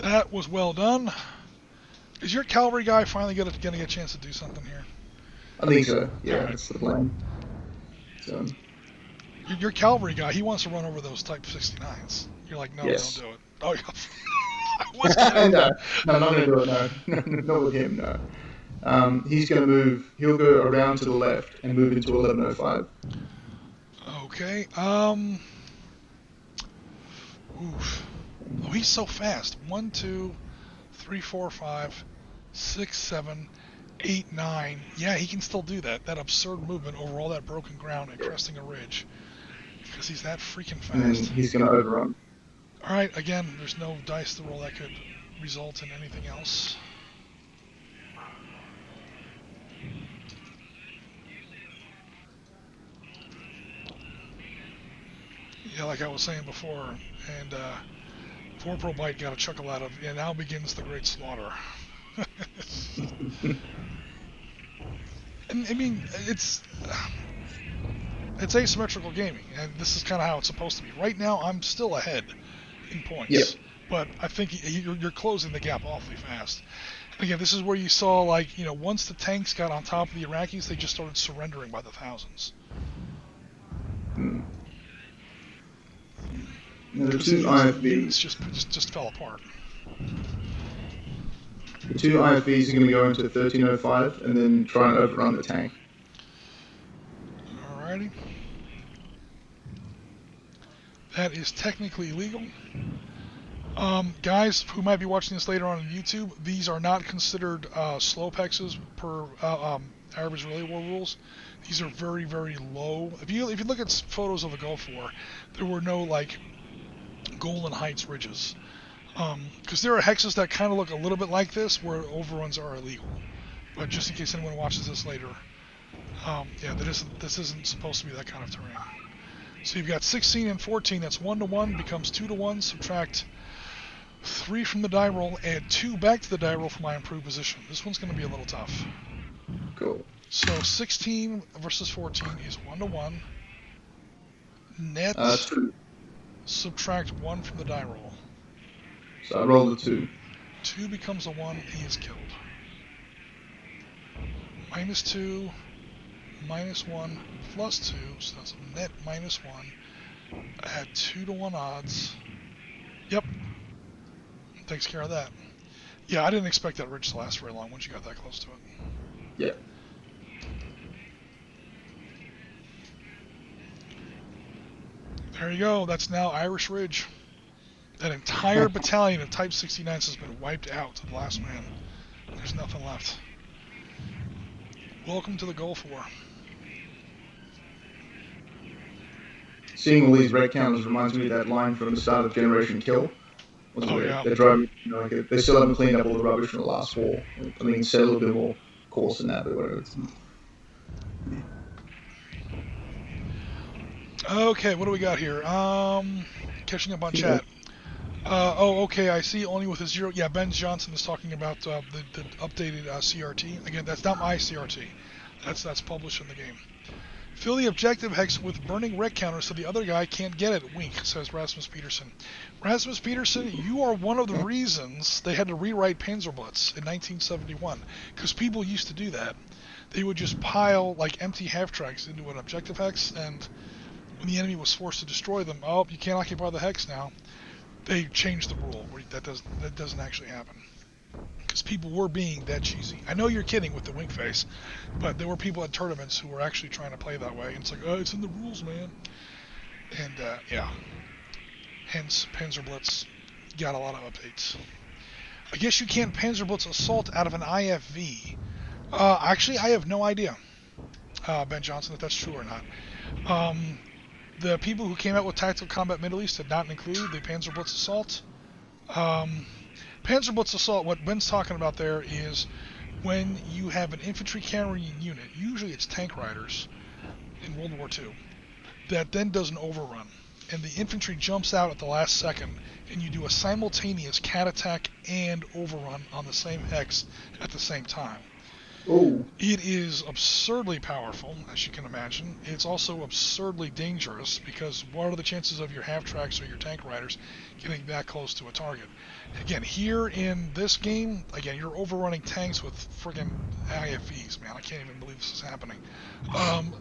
Speaker 1: That was well done. Is your cavalry guy finally going to get a chance to do something here?
Speaker 3: I think so. Yeah, that's the plan. So.
Speaker 1: Your cavalry guy, he wants to run over those Type 69s. You're like, no,
Speaker 3: Yes.
Speaker 1: don't do it. Oh, yeah.
Speaker 3: No, I'm not going to do it, no. Not with him, no. He's going to move, he'll go around to the left and move into 1105.
Speaker 1: Okay, oof. Oh, he's so fast. 1, 2, 3, 4, 5, 6, 7, 8, 9. Yeah, he can still do that. That absurd movement over all that broken ground and cresting a ridge. Because he's that freaking
Speaker 3: And
Speaker 1: fast.
Speaker 3: he's going to overrun.
Speaker 1: Alright, again, there's no dice to roll that could result in anything else. Yeah, like I was saying before, and Corporal Bite got a chuckle out of, and now begins the great slaughter. And, I mean, it's asymmetrical gaming, and this is kind of how it's supposed to be. Right now, I'm still ahead in points,
Speaker 3: Yep.
Speaker 1: but I think you're closing the gap awfully fast. And again, this is where you saw, like, you know, once the tanks got on top of the Iraqis, they just started surrendering by the thousands.
Speaker 3: Now, the two IFVs,
Speaker 1: just fell apart.
Speaker 3: the two IFVs are going to go into 1305 and then try and overrun the tank.
Speaker 1: Alrighty. That is technically illegal. Guys who might be watching this later on YouTube, these are not considered slow pexes per Arab Israeli war rules. These are very, very low. If you look at photos of the Gulf War, there were no like Golan Heights ridges, because there are hexes that kind of look a little bit like this, where overruns are illegal. But just in case anyone watches this later, yeah, this isn't supposed to be that kind of terrain. So you've got 16 and 14. That's 1 to 1 becomes 2 to 1. Subtract 3 from the die roll, add 2 back to the die roll for my improved position. This one's going to be a little tough.
Speaker 3: Cool.
Speaker 1: So 16 versus 14 is 1 to 1. Net.
Speaker 3: 2.
Speaker 1: Subtract 1 from the die roll.
Speaker 3: So I rolled a 2.
Speaker 1: 2 becomes a 1. He is killed. Minus 2, minus 1, plus 2. So that's a net minus 1. Add 2 to 1 odds. Yep. Takes care of that. Yeah, I didn't expect that ridge to last very long once you got that close to it.
Speaker 3: Yeah.
Speaker 1: There you go. That's now Irish Ridge. That entire battalion of Type 69s has been wiped out to the last man. There's nothing left. Welcome to the Gulf War.
Speaker 3: Seeing all these red counters reminds me of that line from the start of Generation Kill.
Speaker 1: Yeah.
Speaker 3: They're driving, you know, like they still haven't cleaned up all the rubbish from the last war. I mean, it's a little bit more coarse than that, but whatever.
Speaker 1: Okay, what do we got here? Catching up on chat. Okay, I see only with a 0. Yeah, Ben Johnson is talking about the updated CRT. Again, that's not my CRT. That's published in the game. Fill the objective hex with burning wreck counter so the other guy can't get it. Wink, says Rasmus Peterson. Rasmus Peterson, you are one of the reasons they had to rewrite PanzerBlitz in 1971. Because people used to do that. They would just pile like empty half-tracks into an objective hex, and when the enemy was forced to destroy them, oh, you can't occupy the hex now. They changed the rule where that doesn't actually happen. Because people were being that cheesy. I know you're kidding with the wink face, but there were people at tournaments who were actually trying to play that way. And it's like, oh, it's in the rules, man. And, yeah. Hence, PanzerBlitz got a lot of updates. I guess you can't PanzerBlitz assault out of an IFV. Actually, I have no idea, Ben Johnson, if that's true or not. The people who came out with Tactical Combat Middle East did not include the PanzerBlitz assault. PanzerBlitz assault, what Ben's talking about there is when you have an infantry carrying unit, usually it's tank riders in World War II, that then does an overrun. And the infantry jumps out at the last second, and you do a simultaneous cat attack and overrun on the same hex at the same time.
Speaker 3: Oh.
Speaker 1: It is absurdly powerful, as you can imagine. It's also absurdly dangerous, because what are the chances of your half-tracks or your tank riders getting that close to a target? Again, here in this game, again, you're overrunning tanks with friggin' IFVs, man. I can't even believe this is happening.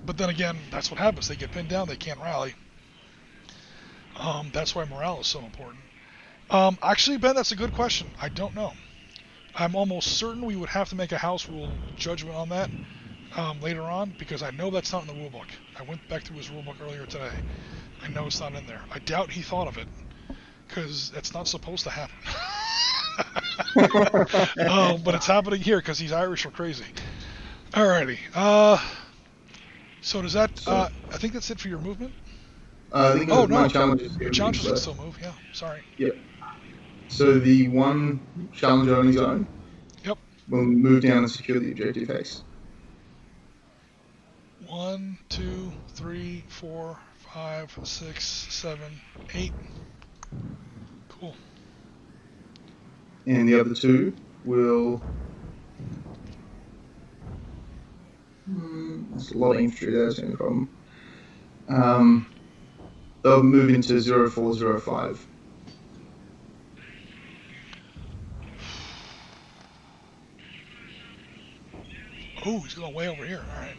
Speaker 1: But then again, that's what happens. They get pinned down, they can't rally. That's why morale is so important. Actually, Ben, that's a good question. I don't know. I'm almost certain we would have to make a house rule judgment on that later on, because I know that's not in the rulebook. I went back through his rulebook earlier today. I know it's not in there. I doubt he thought of it, because it's not supposed to happen. But it's happening here because he's Irish or crazy. Alrighty. So does that? I think that's it for your movement.
Speaker 3: I think my challenge is
Speaker 1: Challenges can still move. Yeah. Sorry.
Speaker 3: Yep. So the one challenger on his own.
Speaker 1: Yep.
Speaker 3: Will move down and secure the objective hex.
Speaker 1: 1, 2, 3, 4, 5, 6, 7, 8. Cool.
Speaker 3: And the other two will. There's a lot of infantry there, that's no problem. They'll move into 0405.
Speaker 1: Oh, he's going way over here. All right.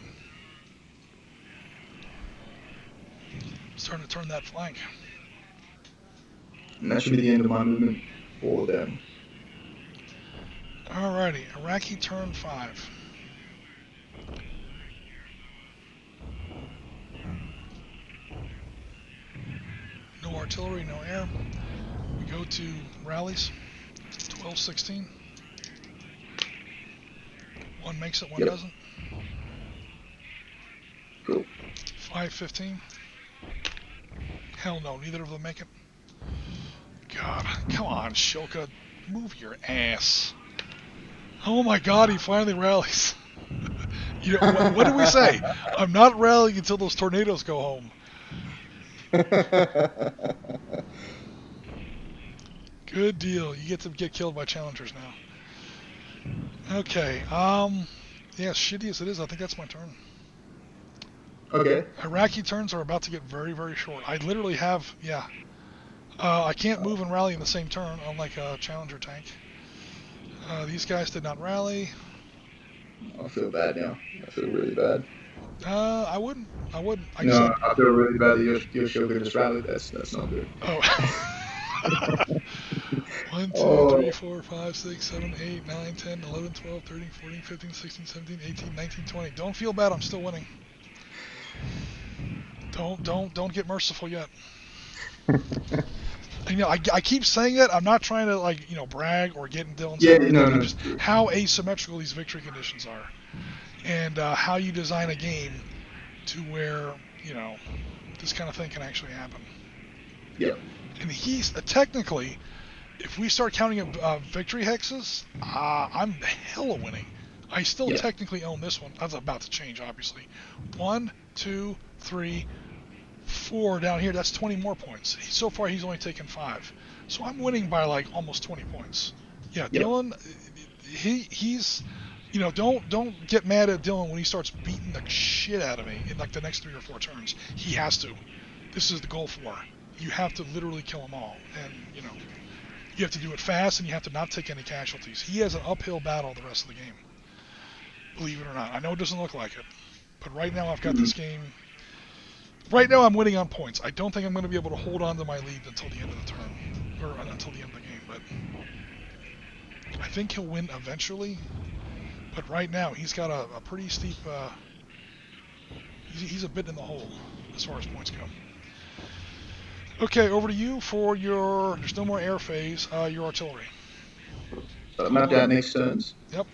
Speaker 1: Starting to turn that flank.
Speaker 3: And that should be the end of my movement for them.
Speaker 1: Alrighty, Iraqi turn 5. No artillery, no air. We go to rallies. 12-16. One makes it, one doesn't.
Speaker 3: Cool.
Speaker 1: 5-15. Hell no, neither of them make it. God, come on, Shilka. Move your ass. Oh my god, he finally rallies. You know, what do we say? I'm not rallying until those tornadoes go home. Good deal. You get to get killed by challengers now. Okay. Yeah, shitty as it is, I think that's my turn.
Speaker 3: Okay.
Speaker 1: Iraqi turns are about to get very, very short. I literally have, yeah. I can't move and rally in the same turn, unlike a challenger tank. These guys did not rally.
Speaker 3: I feel bad now. I feel really bad.
Speaker 1: I wouldn't. I
Speaker 3: feel really bad that you're Shogun just rallied. That's not good.
Speaker 1: Oh. 1, 2, 3, 4, 5, 6, 7, 8, 9, 10, 11, 12, 13, 14, 15, 16, 17, 18, 19, 20. Don't feel bad. I'm still winning. Don't get merciful yet. You know, I keep saying it. I'm not trying to, like, you know, brag or get in Dylan's head.
Speaker 3: No.
Speaker 1: Just how asymmetrical these victory conditions are, and how you design a game to where, you know, this kind of thing can actually happen.
Speaker 3: Yep.
Speaker 1: And he's technically, if we start counting victory hexes, I'm hella winning. I still technically own this one. That's about to change, obviously. 1, 2, 3, 4 down here. That's 20 more points. So far, he's only taken 5. So I'm winning by like almost 20 points. Yeah, Dylan, he's, you know, don't get mad at Dylan when he starts beating the shit out of me in like the next 3 or 4 turns. He has to. This is the Gulf War. You have to literally kill them all, and you know, you have to do it fast, and you have to not take any casualties. He has an uphill battle the rest of the game. Believe it or not. I know it doesn't look like it, but right now I've got this game. Right now I'm winning on points. I don't think I'm going to be able to hold on to my lead until the end of the turn, or until the end of the game, but I think he'll win eventually. But right now he's got a pretty steep, he's a bit in the hole as far as points go. Okay, over to you for your. There's no more air phase. Your artillery.
Speaker 3: Mapped out next turns.
Speaker 1: Yep.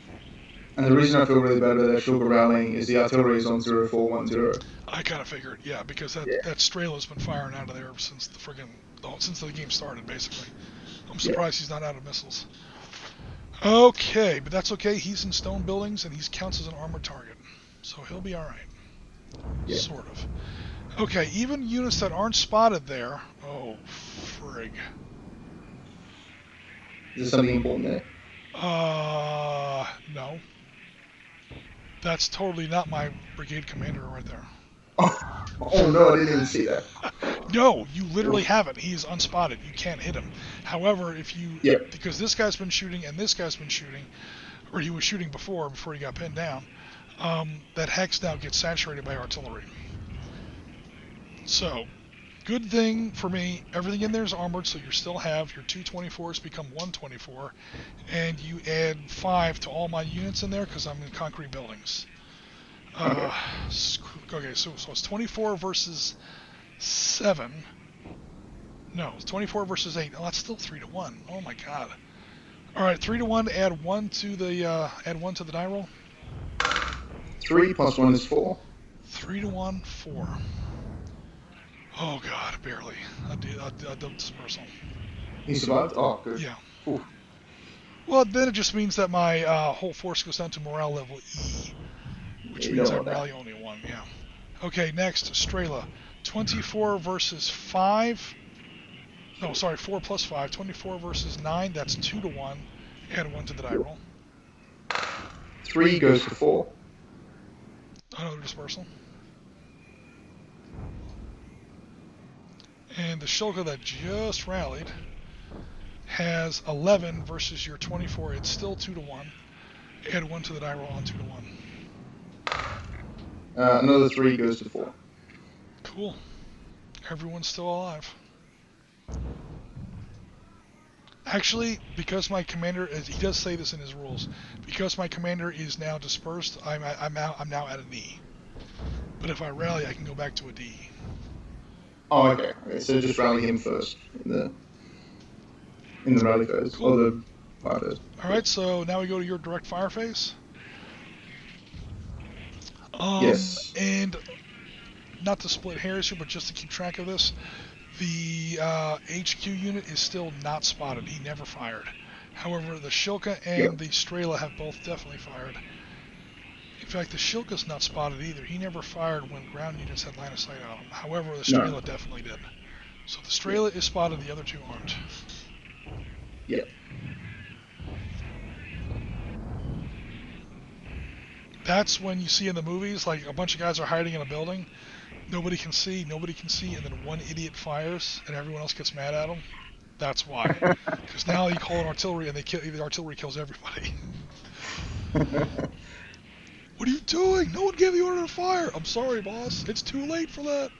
Speaker 3: And the reason I feel really bad about that sugar rallying is the artillery is on 0410.
Speaker 1: I kind of figured, yeah, because that Strela's been firing out of there since since the game started, basically. I'm surprised he's not out of missiles. Okay, but that's okay. He's in stone buildings and he counts as an armored target, so he'll be all right.
Speaker 3: Yeah.
Speaker 1: Sort of. Okay, even units that aren't spotted there. Oh, frig.
Speaker 3: Is there something important there?
Speaker 1: No. That's totally not my brigade commander right there.
Speaker 3: Oh no, I didn't even see that.
Speaker 1: No, you literally haven't. He's unspotted. You can't hit him. However, if you...
Speaker 3: Yep.
Speaker 1: Because this guy's been shooting and this guy's been shooting, or he was shooting before he got pinned down, that hex now gets saturated by artillery. So, good thing for me, everything in there is armored, so you still have your 224s become 124, and you add 5 to all my units in there because I'm in concrete buildings. Okay, so it's 24 versus 7. No, it's 24 versus 8. Oh, that's still 3 to 1. Oh my god. All right, 3 to 1. Add 1 to the die roll.
Speaker 3: 3 plus 1 is 4.
Speaker 1: 3 to 1, 4. Oh god, barely. I did dispersal.
Speaker 3: He survived? Oh, good.
Speaker 1: Yeah.
Speaker 3: Ooh.
Speaker 1: Well, then it just means that my whole force goes down to morale level E, which means I rally only 1. Yeah. Okay, next, Strela. 24 versus 5. No, sorry, 4 plus 5. 24 versus 9. That's 2 to 1. Add 1 to the die roll.
Speaker 3: 3 goes to 4.
Speaker 1: Another dispersal. And the Shulka that just rallied has 11 versus your 24. It's still 2 to 1. Add 1 to the die roll on 2 to 1.
Speaker 3: Another 3 goes to 4.
Speaker 1: Cool. Everyone's still alive. Actually, because my commander, he does say this in his rules, because my commander is now dispersed, I'm now at an E. But if I rally, I can go back to a D.
Speaker 3: Oh, okay. So just rally him first in the rally phase,
Speaker 1: cool.
Speaker 3: or the fire phase.
Speaker 1: All right, so now we go to your direct fire phase.
Speaker 3: Yes.
Speaker 1: And not to split hairs here, but just to keep track of this, the HQ unit is still not spotted. He never fired. However, the Shilka and the Strela have both definitely fired. In fact, the Shilka's not spotted either. He never fired when ground units had line of sight on him. However, the Strela definitely did. So the Strela is spotted, the other two aren't.
Speaker 3: Yep.
Speaker 1: That's when you see in the movies, like a bunch of guys are hiding in a building. Nobody can see, and then one idiot fires, and everyone else gets mad at him. That's why. Because now you call an artillery, and the artillery kills everybody. What are you doing? No one gave the order to fire. I'm sorry, boss. It's too late for that.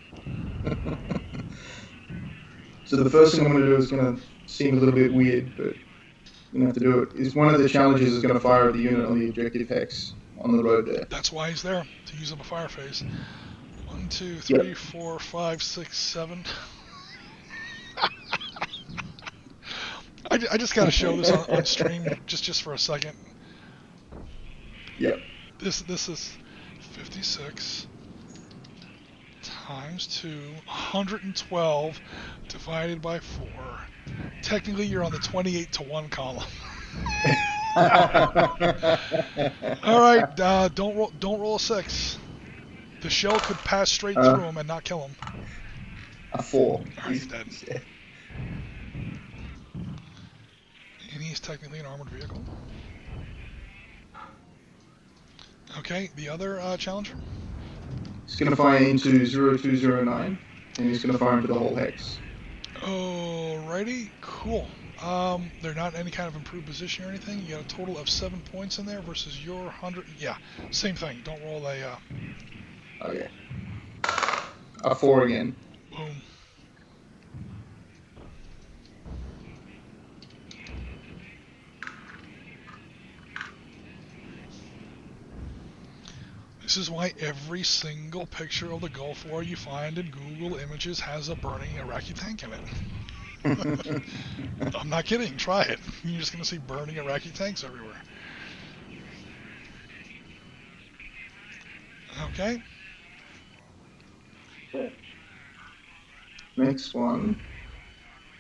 Speaker 3: So the first thing I'm going to do is going to seem a little bit weird, but you have to do it. Is one of the challenges is going to fire at the unit on the objective hex on the road there.
Speaker 1: That's why he's there, to use up a fire phase. 1, 2, 3, 4, 5, 6, 7. I just got to show this on stream just for a second.
Speaker 3: Yep.
Speaker 1: This is 56 times 2, 112 divided by 4. Technically, you're on the 28 to 1 column. All right, don't roll a 6. The shell could pass straight through him and not kill him.
Speaker 3: A 4.
Speaker 1: All right, he's dead. And he's technically an armored vehicle. Okay, the other challenger?
Speaker 3: He's going to fire into 0209, and he's going to fire into the whole hex.
Speaker 1: Alrighty, cool. They're not in any kind of improved position or anything. You got a total of 7 points in there versus your 100. Yeah, same thing. Don't roll a...
Speaker 3: Okay. A 4 again.
Speaker 1: Boom. This is why every single picture of the Gulf War you find in Google Images has a burning Iraqi tank in it. I'm not kidding. Try it. You're just going to see burning Iraqi tanks everywhere. Okay.
Speaker 3: Next one.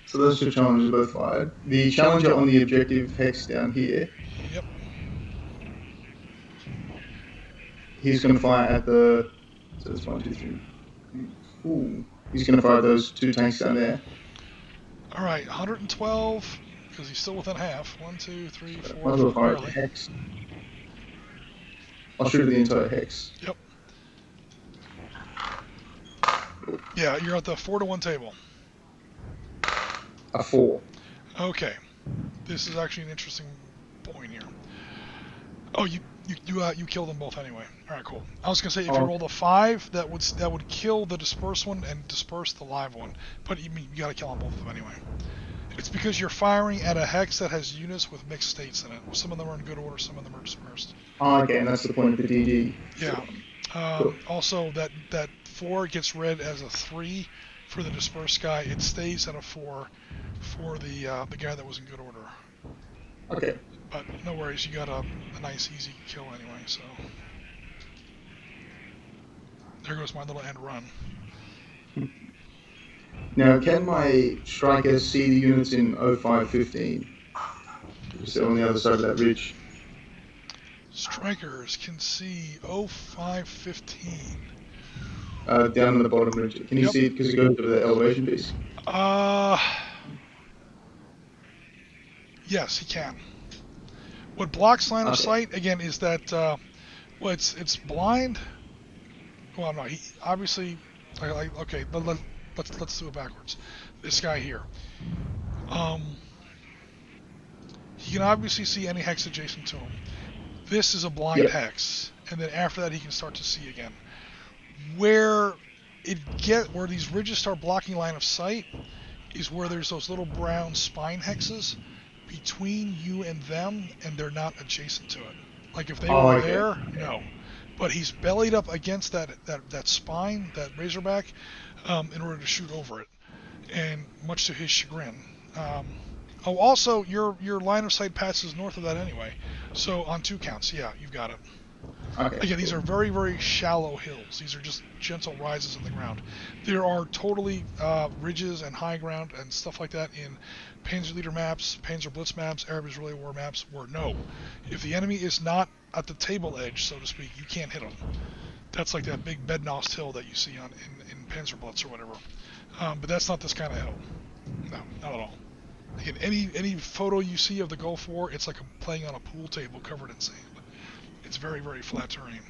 Speaker 3: So those two challenges are both fired. The challenger on the objective hex down here.
Speaker 1: Yep.
Speaker 3: He's going to fire at the. So it's 1, 2, 3. Ooh. He's going to fire at those two tanks down there.
Speaker 1: All right, 112, because he's still within half. 1, 2, 3, 4,
Speaker 3: Might as well
Speaker 1: 5,
Speaker 3: fire at the
Speaker 1: barely.
Speaker 3: hex. I'll shoot at the entire hex.
Speaker 1: Yep. Yeah, you're at the 4-to-1 table.
Speaker 3: A 4.
Speaker 1: Okay. This is actually an interesting point here. Oh, you killed them both anyway. All right, cool. I was gonna say if you rolled a 5, that would kill the dispersed one and disperse the live one. But you gotta kill on both of them anyway. It's because you're firing at a hex that has units with mixed states in it. Some of them are in good order, some of them are dispersed.
Speaker 3: Oh, okay, and that's the point of the DD.
Speaker 1: Yeah.
Speaker 3: Cool.
Speaker 1: Also, that 4 gets read as a 3 for the dispersed guy. It stays at a 4 for the guy that was in good order.
Speaker 3: Okay.
Speaker 1: But no worries, you got a nice easy kill anyway. So there goes my little end run.
Speaker 3: Now, can my strikers see the units in 0515? Because they're on the other side of that ridge.
Speaker 1: Strikers can see 0515.
Speaker 3: Down on the bottom ridge. Can you see it because it goes to the elevation piece?
Speaker 1: Yes, he can. What blocks line of sight again is that well, it's blind. Well, no, he obviously. Okay, let's do it backwards. This guy here. He can obviously see any hex adjacent to him. This is a blind hex, and then after that he can start to see again. Where these ridges start blocking line of sight is where there's those little brown spine hexes between you and them, and they're not adjacent to it. Like if they were there, no. But he's bellied up against that spine, that razorback, in order to shoot over it, and much to his chagrin. Also, your line of sight passes north of that anyway. So on 2 counts, yeah, you've got it.
Speaker 3: Okay.
Speaker 1: Again, these are very, very shallow hills. These are just gentle rises in the ground. There are totally ridges and high ground and stuff like that in Panzer maps, PanzerBlitz maps, Arab Israeli War maps, where no, if the enemy is not at the table edge, so to speak, you can't hit them. That's like that big Bednost hill that you see in PanzerBlitz or whatever. But that's not this kind of hill. No, not at all. Again, any photo you see of the Gulf War, it's like playing on a pool table covered in sand. It's very, very flat terrain.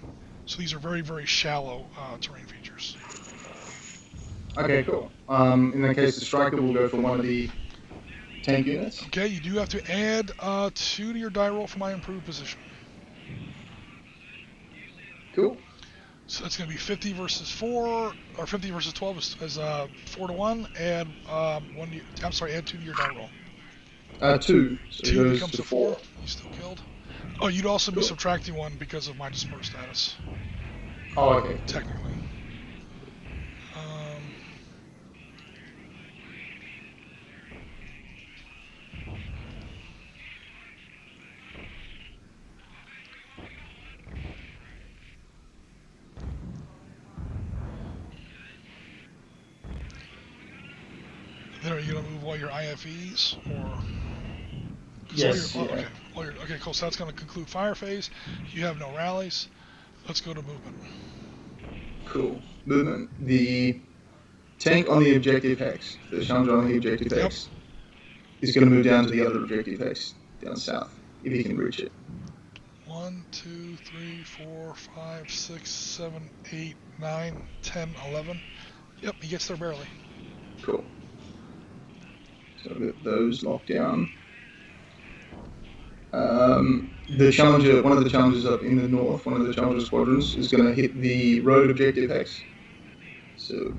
Speaker 1: So these are very, very shallow terrain features.
Speaker 3: Okay, cool. In that case, the striker will go for one of the tank units.
Speaker 1: Okay, you do have to add 2 to your die roll for my improved position.
Speaker 3: Cool.
Speaker 1: So that's going to be 50 versus 4, or 50 versus 12 is 4-to-1. Add add 2 to your die roll.
Speaker 3: 2. So
Speaker 1: 2 becomes a 4. You still killed. Oh, you'd also be subtracting 1 because of my dispersed status.
Speaker 3: Oh, okay.
Speaker 1: Technically. Then are you going to move all your IFEs, or?
Speaker 3: Yes.
Speaker 1: Okay, cool. So that's going to conclude fire phase. You have no rallies. Let's go to movement.
Speaker 3: Cool. Movement. The tank on the objective hex, the Challenger on the objective hex, is going to move down to the other objective hex, down south, if he can reach it.
Speaker 1: 1, 2, 3, 4, 5, 6, 7, 8, 9, 10, 11. Yep, he gets there barely.
Speaker 3: Cool. So I've got those locked down. The Challenger, one of the Challengers up in the north, one of the Challenger squadrons, is going to hit the road objective hex. So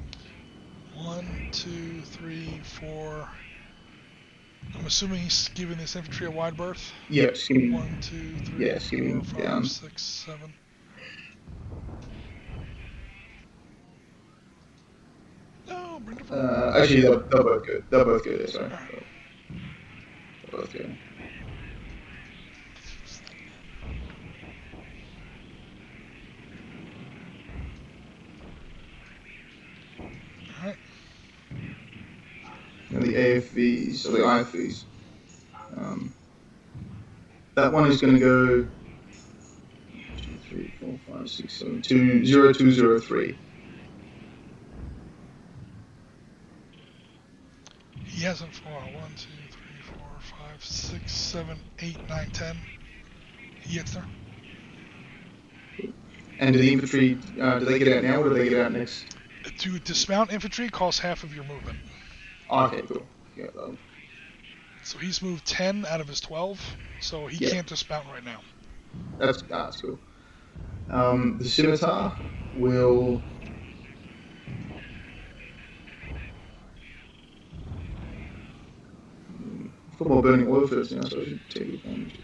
Speaker 1: 1, 2, 3, 4. I'm assuming he's giving this infantry a wide berth.
Speaker 3: yeah, skimming.
Speaker 1: 1, 2, 3, 4, 5,
Speaker 3: down.
Speaker 1: 6, 7.
Speaker 3: Actually, they're both good. They're both good. Sorry. They're both good.
Speaker 1: Alright.
Speaker 3: And the AFVs, or the IFVs. That one is going to go 2, 3, 4, 5, 6, 7, 2, 0, 2, 0, 3.
Speaker 1: He hasn't fought 1, 2, 3, 4, 5, 6, 7, 8, 9, 10. He gets there.
Speaker 3: And do the infantry, do they get out now, or do they get out next?
Speaker 1: To dismount infantry costs half of your movement.
Speaker 3: Okay, cool. Yeah,
Speaker 1: So he's moved 10 out of his 12, so he can't dismount right now.
Speaker 3: That's cool. The Scimitar will... I've got more burning oil first now, so I should take advantage.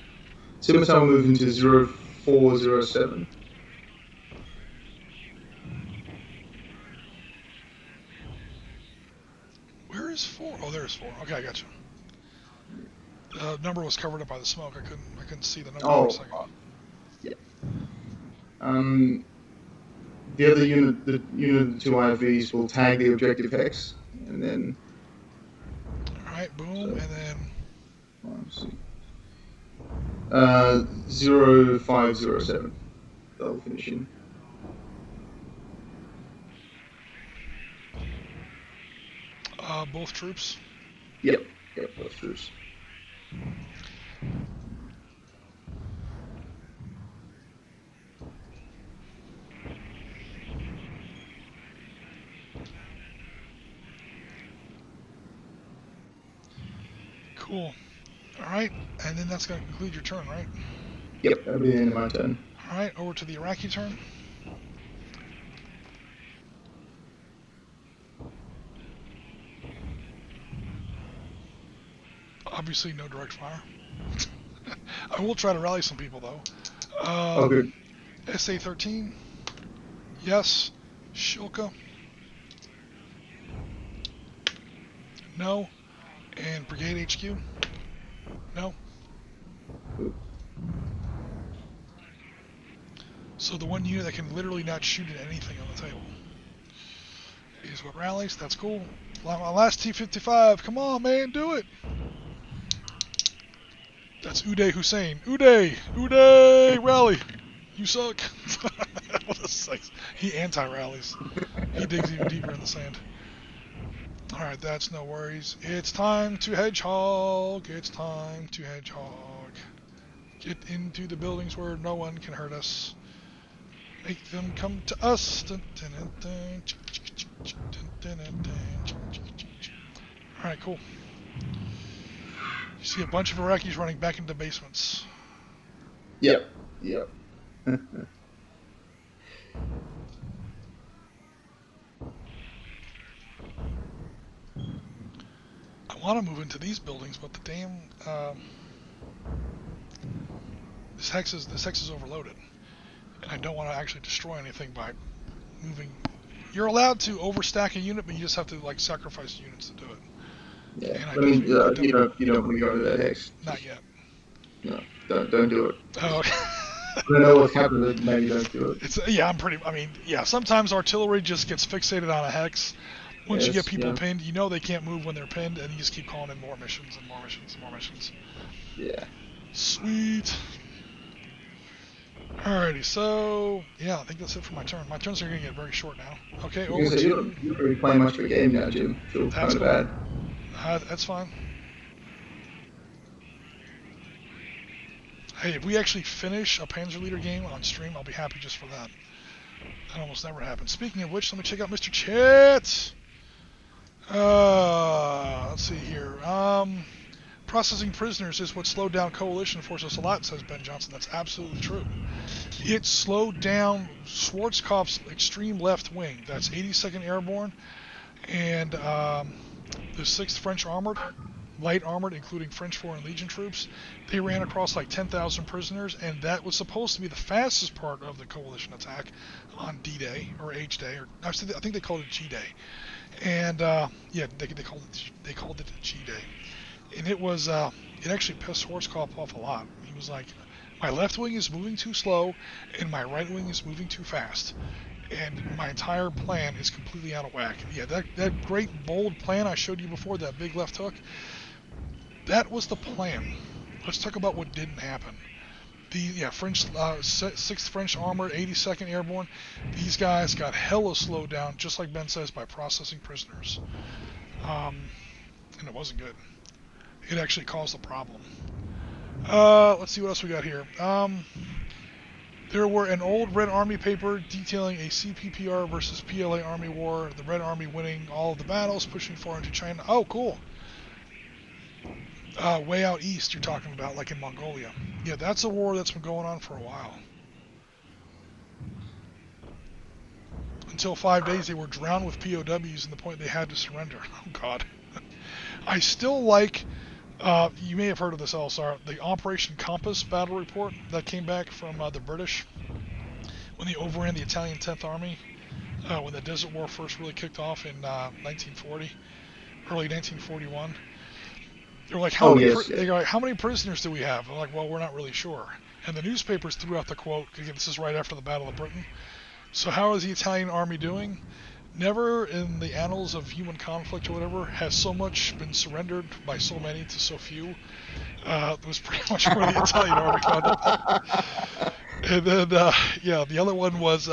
Speaker 3: Scimitar will move into 0407.
Speaker 1: Where is 4? Oh, there's 4. Okay, I got you. The number was covered up by the smoke. I couldn't see the number for a second.
Speaker 3: Yeah. The other unit, the unit of the 2 IFVs will tag the objective hex, and then...
Speaker 1: Alright, boom, and then...
Speaker 3: 0507. That'll finish in.
Speaker 1: Both troops?
Speaker 3: Yep, both troops.
Speaker 1: Cool. Alright, and then that's going to conclude your turn, right?
Speaker 3: Yep, that'll be the end of my turn.
Speaker 1: Alright, over to the Iraqi turn. Obviously, no direct fire. I will try to rally some people, though.
Speaker 3: Good.
Speaker 1: SA-13. Yes. Shilka. No. And Brigade HQ. No. So the one unit that can literally not shoot at anything on the table is what rallies. That's cool. My last T-55. Come on, man, do it. That's Uday Hussein. Uday, rally. You suck. What a sex. He anti-rallies. He digs even deeper in the sand. Alright, that's no worries. It's time to hedgehog. It's time to hedgehog. Get into the buildings where no one can hurt us. Make them come to us. Alright, cool. You see a bunch of Iraqis running back into basements.
Speaker 2: Yep.
Speaker 1: I want to move into these buildings, but the damn this hex is overloaded, and I don't want to actually destroy anything by moving. You're allowed to overstack a unit, but you just have to like sacrifice units to do it.
Speaker 3: Yeah,
Speaker 1: And
Speaker 3: I mean, you don't want to go to that hex.
Speaker 1: Not yet.
Speaker 3: No, don't do it.
Speaker 1: Oh.
Speaker 3: I don't know what's happened. Maybe don't do it.
Speaker 1: Sometimes artillery just gets fixated on a hex. Once you get people
Speaker 3: yeah.
Speaker 1: pinned, you know they can't move when they're pinned, and you just keep calling in more missions and more missions and more missions.
Speaker 3: Yeah.
Speaker 1: Sweet. Alrighty, so yeah, I think that's it for my turn. My turns are going to get very short now. Okay, over to
Speaker 3: you. You're not really playing much of a game now, Jim. Feel kind of bad.
Speaker 1: That's fine. Hey, if we actually finish a Panzer Leader game on stream, I'll be happy just for that. That almost never happens. Speaking of which, let me check out Mr. Chat. Let's see here. Processing prisoners is what slowed down coalition forces a lot, says Ben Johnson. That's absolutely true. It slowed down Schwarzkopf's extreme left wing. That's 82nd Airborne and the 6th French Armored, light armored, including French Foreign Legion troops. They ran across like 10,000 prisoners, and that was supposed to be the fastest part of the coalition attack on D-Day, or H-Day, or I think they called it G-Day. And yeah, they called it a G Day, and it was it actually pissed Horsecoff off a lot. He was like, my left wing is moving too slow, and my right wing is moving too fast, and my entire plan is completely out of whack. Yeah, that great bold plan I showed you before, that big left hook, that was the plan. Let's talk about what didn't happen. The French 6th French Armored, 82nd Airborne, these guys got hella slowed down, just like Ben says, by processing prisoners. And it wasn't good. It actually caused a problem. Let's see what else we got here. There were an old Red Army paper detailing a CPPR versus PLA Army war, the Red Army winning all of the battles, pushing far into China. Oh, cool. Way out east you're talking about, like in Mongolia. Yeah, that's a war that's been going on for a while. Until 5 days they were drowned with POWs and the point they had to surrender. Oh, God. I still like, you may have heard of this, LSR, the Operation Compass battle report that came back from the British when they overran the Italian 10th Army, when the Desert War first really kicked off in 1940, early 1941. They were like, how many prisoners do we have? I'm like, well, we're not really sure. And the newspapers threw out the quote, again, this is right after the Battle of Britain. So how is the Italian army doing? Never in the annals of human conflict or whatever has so much been surrendered by so many to so few. It was pretty much where the Italian army found it. And then, the other one was,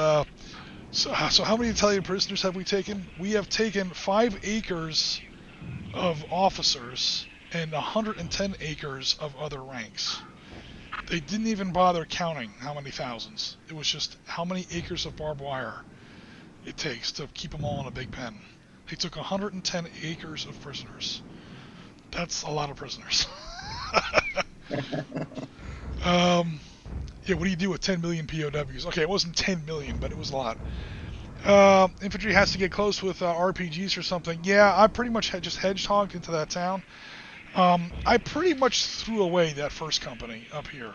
Speaker 1: so how many Italian prisoners have we taken? We have taken 5 acres of officers and 110 acres of other ranks. They didn't even bother counting how many thousands. It was just how many acres of barbed wire it takes to keep them all in a big pen. They took 110 acres of prisoners. That's a lot of prisoners. What do you do with 10 million POWs? Okay, it wasn't 10 million, but it was a lot. Infantry has to get close with RPGs or something. Yeah, I pretty much just hedgehogged into that town. I pretty much threw away that first company up here.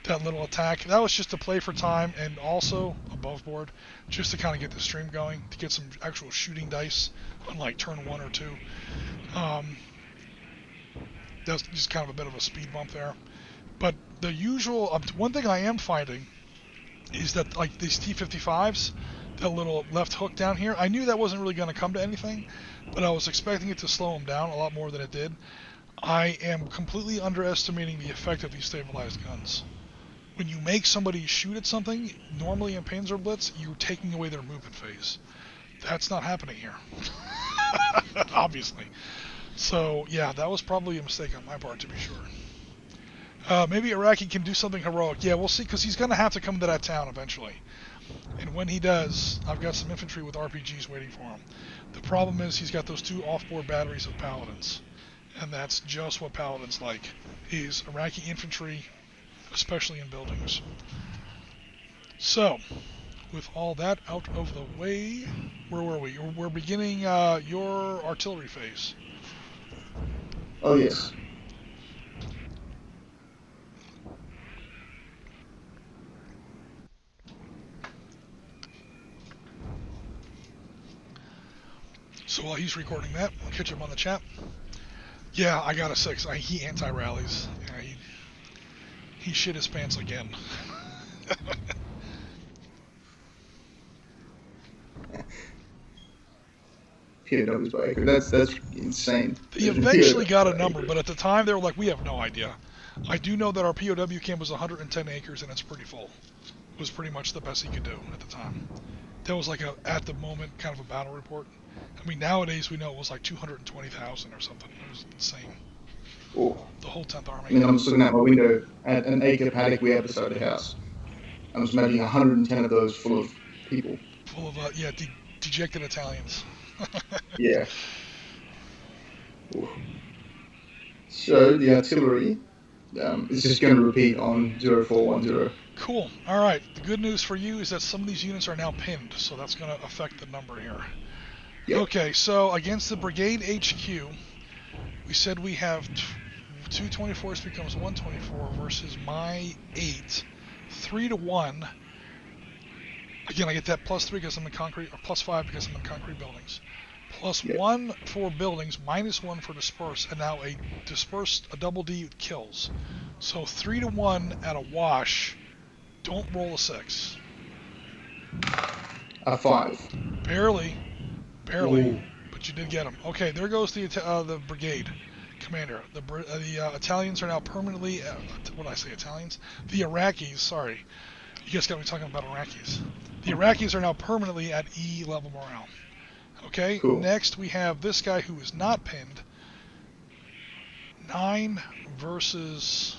Speaker 1: That little attack. That was just to play for time and also above board, just to kind of get the stream going, to get some actual shooting dice on like turn 1 or 2. That's just kind of a bit of a speed bump there. But the usual, one thing I am finding is that like these T-55s, that little left hook down here, I knew that wasn't really going to come to anything, but I was expecting it to slow them down a lot more than it did. I am completely underestimating the effect of these stabilized guns. When you make somebody shoot at something, normally in PanzerBlitz, you're taking away their movement phase. That's not happening here. Obviously. So, yeah, that was probably a mistake on my part, to be sure. Maybe Iraqi can do something heroic. Yeah, we'll see, because he's going to have to come to that town eventually. And when he does, I've got some infantry with RPGs waiting for him. The problem is he's got those 2 off-board batteries of Paladins. And that's just what Paladins like. Is Iraqi infantry, especially in buildings. So, with all that out of the way, where were we? We're beginning your artillery phase.
Speaker 3: Oh, yes.
Speaker 1: So while he's recording that, I'll catch him on the chat. Yeah, I got a 6. He anti-rallies. Yeah, he shit his pants again.
Speaker 3: POWs by acre. That's insane.
Speaker 1: They eventually got a number, but at the time they were like, we have no idea. I do know that our POW camp was 110 acres and it's pretty full. It was pretty much the best he could do at the time. That was like at the moment kind of a battle report. I mean, nowadays we know it was like 220,000 or something. It was insane.
Speaker 3: Oh.
Speaker 1: The whole 10th Army.
Speaker 3: I mean, I'm just looking out my window at an acre paddock we have beside the house. I'm just imagining 110 of those full of people.
Speaker 1: Full of, dejected Italians.
Speaker 3: Yeah. Ooh. So, the artillery is just going to repeat on 0410.
Speaker 1: Cool. All right. The good news for you is that some of these units are now pinned, so that's going to affect the number here. Yep. Okay, so against the Brigade HQ, we said we have 224s becomes 124 versus my 8, 3 to 1. Again, I get that +3 because I'm in concrete, or +5 because I'm in concrete buildings. Plus 1 for buildings, -1 for disperse, and now a double D kills. So 3 to 1 at a wash. Don't roll a 6.
Speaker 3: A 5.
Speaker 1: Barely,
Speaker 3: Ooh.
Speaker 1: but you did get him. Okay, there goes the brigade commander. The Italians are now permanently. What did I say? Italians? The Iraqis. Sorry, you guys got me talking about Iraqis. The Iraqis are now permanently at E level morale. Okay,
Speaker 3: cool.
Speaker 1: Next we have this guy who is not pinned. 9 versus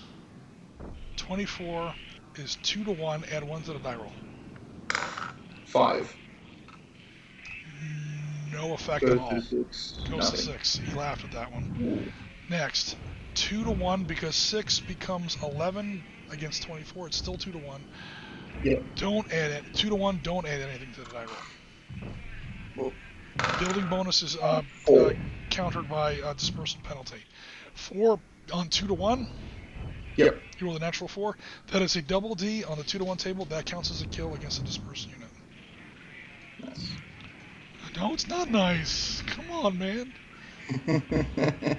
Speaker 1: 24 is 2 to 1. Add 1 to the die roll.
Speaker 3: 5.
Speaker 1: No effect at all.
Speaker 3: To 6.
Speaker 1: Goes to 6. He laughed at that one.
Speaker 3: Ooh.
Speaker 1: Next, 2 to 1 because 6 becomes 11 against 24. It's still 2 to 1.
Speaker 3: Yep.
Speaker 1: Don't add it. 2 to 1. Don't add anything to the die roll.
Speaker 3: Well,
Speaker 1: Building bonus is countered by dispersal penalty. 4 on 2 to 1.
Speaker 3: Yep.
Speaker 1: You roll the natural 4. That is a double D on the 2 to 1 table. That counts as a kill against a dispersed unit.
Speaker 3: Nice.
Speaker 1: No, it's not nice. Come on, man. I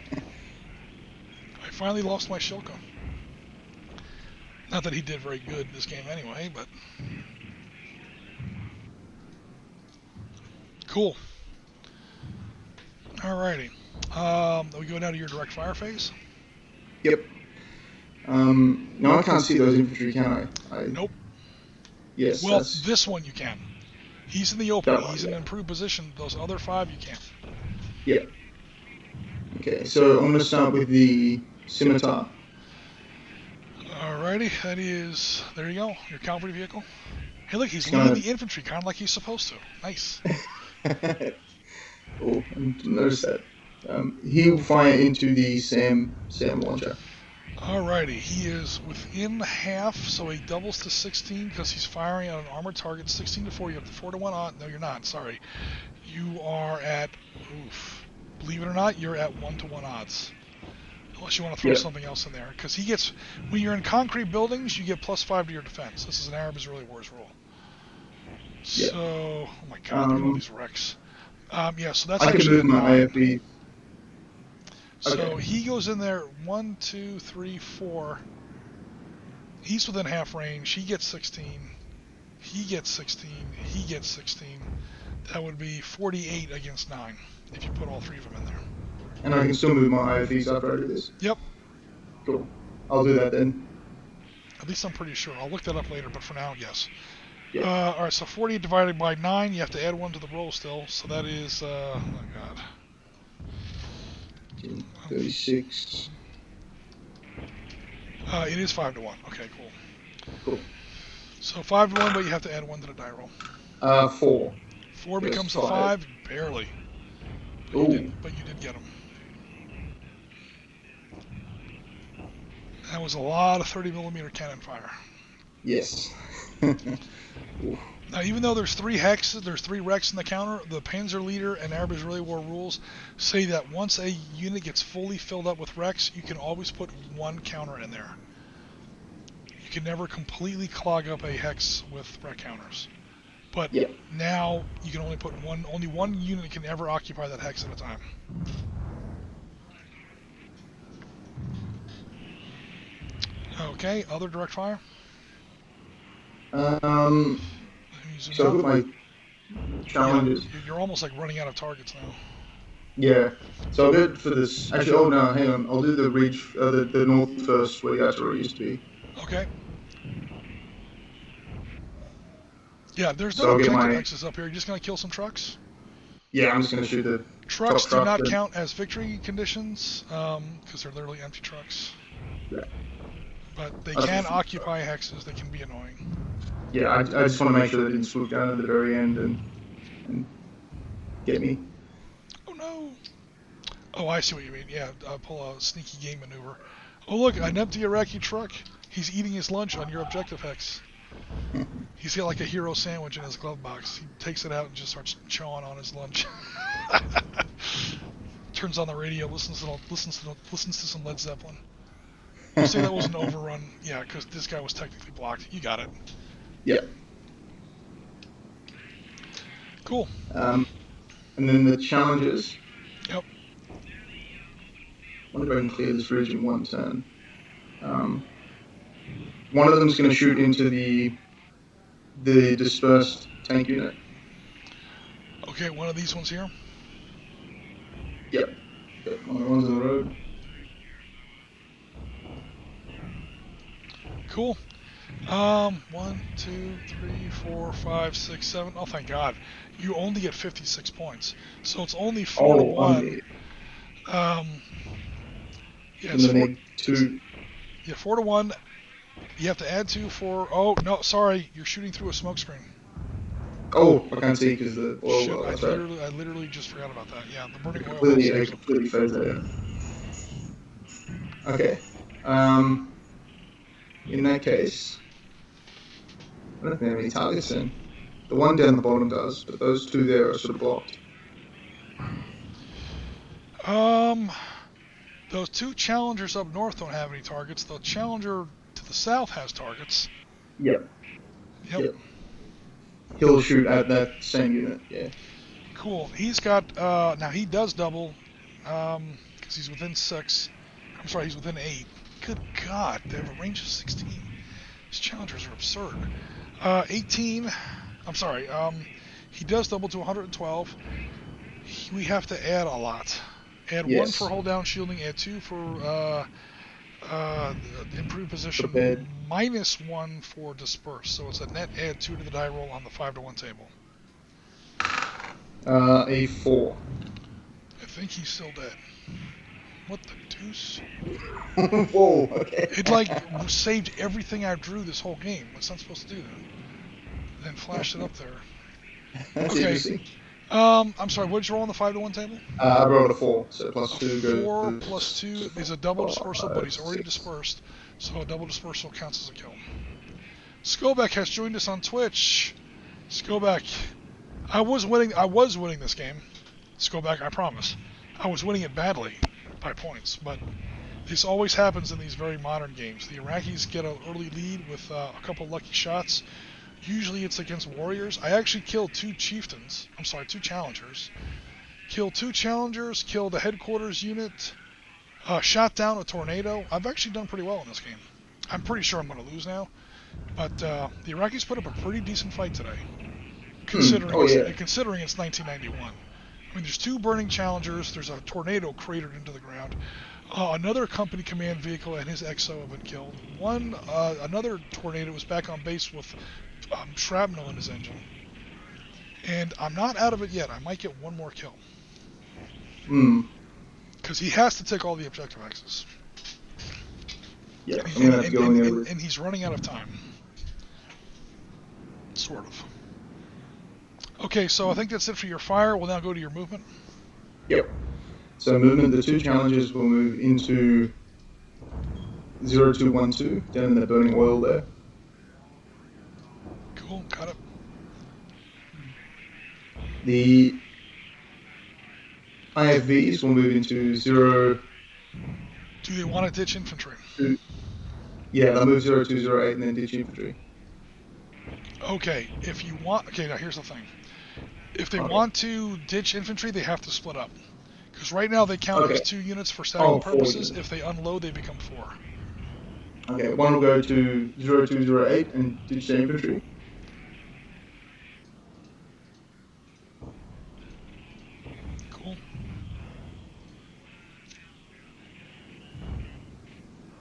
Speaker 1: finally lost my Shilka. Not that he did very good in this game anyway, but... Cool. Alrighty. We go now to your direct fire phase?
Speaker 3: Yep. No, I can't see those infantry, can I?
Speaker 1: Nope.
Speaker 3: Yes.
Speaker 1: Well, this one you can. He's in the open.
Speaker 3: That one,
Speaker 1: He's in an improved position. Those other 5 you can't.
Speaker 3: Yeah. Okay, so I'm going to start with the scimitar.
Speaker 1: Alrighty, that is... There you go, your cavalry vehicle. Hey, look, he's leading the infantry, kind of like he's supposed to. Nice.
Speaker 3: Oh, I didn't notice that. He'll fire into the SAM launcher.
Speaker 1: Alrighty, he is within half, so he doubles to 16 because he's firing on an armored target. 16 to 4, you have the 4 to 1 odd. No, you're not, sorry. You are at, believe it or not, you're at 1 to 1 odds. Unless you want to throw something else in there. Because he gets, when you're in concrete buildings, you get +5 to your defense. This is an Arab-Israeli Wars rule. So, oh my god, look at all these wrecks. Yeah, so that's
Speaker 3: I
Speaker 1: actually...
Speaker 3: can move my IFB.
Speaker 1: So he goes in there, 1, 2, 3, 4. He's within half range. He gets 16. He gets 16. He gets 16. That would be 48 against 9 if you put all 3 of them in there.
Speaker 3: And I can still move my IFBs after I do this.
Speaker 1: Yep.
Speaker 3: Cool. I'll do that then.
Speaker 1: At least I'm pretty sure. I'll look that up later, but for now, yes.
Speaker 3: Yeah.
Speaker 1: Alright, so 48 divided by 9, you have to add 1 to the roll still. So that is, oh my god.
Speaker 3: 36.
Speaker 1: It is 5 to 1. Okay, cool.
Speaker 3: Cool.
Speaker 1: So 5 to 1, but you have to add 1 to the die roll.
Speaker 3: 4.
Speaker 1: 4 becomes a 5, barely. But you did get him. That was a lot of 30mm cannon fire.
Speaker 3: Yes.
Speaker 1: Now, even though there's 3 hexes, there's 3 wrecks in the counter, the Panzer Leader and Arab-Israeli War rules say that once a unit gets fully filled up with wrecks, you can always put 1 counter in there. You can never completely clog up a hex with wreck counters. But now you can only put only one unit can ever occupy that hex at a time. Okay, other direct fire?
Speaker 3: So with my challenges.
Speaker 1: You're almost like running out of targets now.
Speaker 3: Yeah. So I'll go for this. Actually, oh no, hang on. I'll do the ridge, the north first, where the artillery used to be.
Speaker 1: Okay. Yeah, there's no objective hexes up here. You're just going to kill some trucks?
Speaker 3: Yeah, I'm just going to shoot the
Speaker 1: trucks. Do not count as victory conditions, because they're literally empty trucks.
Speaker 3: Yeah.
Speaker 1: But they can occupy hexes. They can be annoying.
Speaker 3: Yeah, I just want to make sure they didn't swoop down at the very end and get me.
Speaker 1: Oh no! Oh, I see what you mean. Yeah, pull a sneaky game maneuver. Oh look, an empty Iraqi truck. He's eating his lunch on your objective hex. He's got like a hero sandwich in his glove box. He takes it out and just starts chawing on his lunch. Turns on the radio, listens to some Led Zeppelin. We'll say that was an overrun. Yeah, because this guy was technically blocked. You got it.
Speaker 3: Yeah.
Speaker 1: Cool.
Speaker 3: And And then the challenges.
Speaker 1: Yep.
Speaker 3: I wonder if I can clear this ridge in one turn. One of them is going to shoot into the dispersed tank unit.
Speaker 1: Okay, one of these ones here.
Speaker 3: Yep. One of the ones on the road.
Speaker 1: Cool. 1, 2, 3, 4, 5, 6, 7. Oh, thank God. You only get 56 points. So it's only 4 to 1. Yeah, it's 4 to 1. You have to add 2 for... Oh, no, sorry. You're shooting through a smoke screen.
Speaker 3: Oh, I can't see because the oil well.
Speaker 1: I literally just forgot about that. Yeah, the burning oil.
Speaker 3: Completely phased that out. Okay. In that case, I don't think they have any targets in. The one down the bottom does, but those two there are sort of blocked.
Speaker 1: Those 2 challengers up north don't have any targets. The challenger to the south has targets.
Speaker 3: Yep. He'll shoot at that same unit, yeah.
Speaker 1: Cool. He's got, now he does double, because he's within 6. I'm sorry, he's within 8. Good God, they have a range of 16. These challengers are absurd. 18, I'm sorry, he does double to 112. We have to add a lot. Add 1 for hold down shielding, add 2 for improved position, -1 for disperse. So it's a net add 2 to the die roll on the 5 to 1 table.
Speaker 3: A 4.
Speaker 1: I think he's still dead. What the deuce?
Speaker 3: Whoa, okay.
Speaker 1: It like saved everything I drew this whole game. What's not supposed to do that? Then flashed it up there.
Speaker 3: That's
Speaker 1: okay.
Speaker 3: interesting.
Speaker 1: I'm sorry, what did you roll on the 5 to 1 table?
Speaker 3: I rolled a 4, so plus 2 goes.
Speaker 1: 4 plus 2 is a double dispersal, but he's already dispersed, so a double dispersal counts as a kill. Skobek has joined us on Twitch. Skobek, I was winning this game. Skobek, I promise. I was winning it badly by points, but this always happens in these very modern games. The Iraqis get an early lead with a couple lucky shots. Usually it's against warriors. I actually killed 2 chieftains. I'm sorry, 2 challengers. Killed 2 challengers, killed a headquarters unit, shot down a tornado. I've actually done pretty well in this game. I'm pretty sure I'm going to lose now. But the Iraqis put up a pretty decent fight today, considering it's 1991. I mean, there's 2 burning challengers. There's a tornado cratered into the ground. Another company command vehicle and his XO have been killed. Another tornado was back on base with shrapnel in his engine. And I'm not out of it yet. I might get 1 more kill. Because he has to take all the objective X's.
Speaker 3: Yeah,
Speaker 1: and he's running out of time. Sort of. Okay, so I think that's it for your fire. We'll now go to your movement.
Speaker 3: Yep. So movement, the 2 challenges will move into 0212, down in the burning oil there.
Speaker 1: Cool, got it.
Speaker 3: The IFVs will move into 0...
Speaker 1: Do they want to ditch infantry?
Speaker 3: Yeah, they'll move 0208 and then ditch infantry.
Speaker 1: Okay, if you want... Okay, now here's the thing. If they want to ditch infantry, they have to split up. Because right now they count as 2 units for stacking purposes. If they unload, they become 4.
Speaker 3: Okay, one will go to 0208 and ditch the infantry.
Speaker 1: Cool.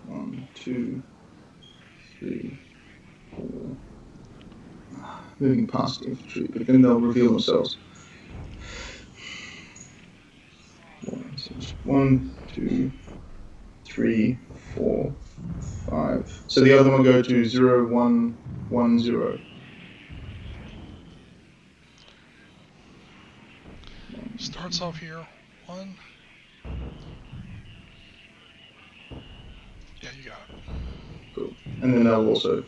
Speaker 3: 1, 2, 3, 4. Moving past the infantry, but then they'll reveal themselves. 1, 2, 3, 4, 5. So the other one will go to 0110.
Speaker 1: Starts off here. 1. Yeah, you got it.
Speaker 3: Cool. And then they'll also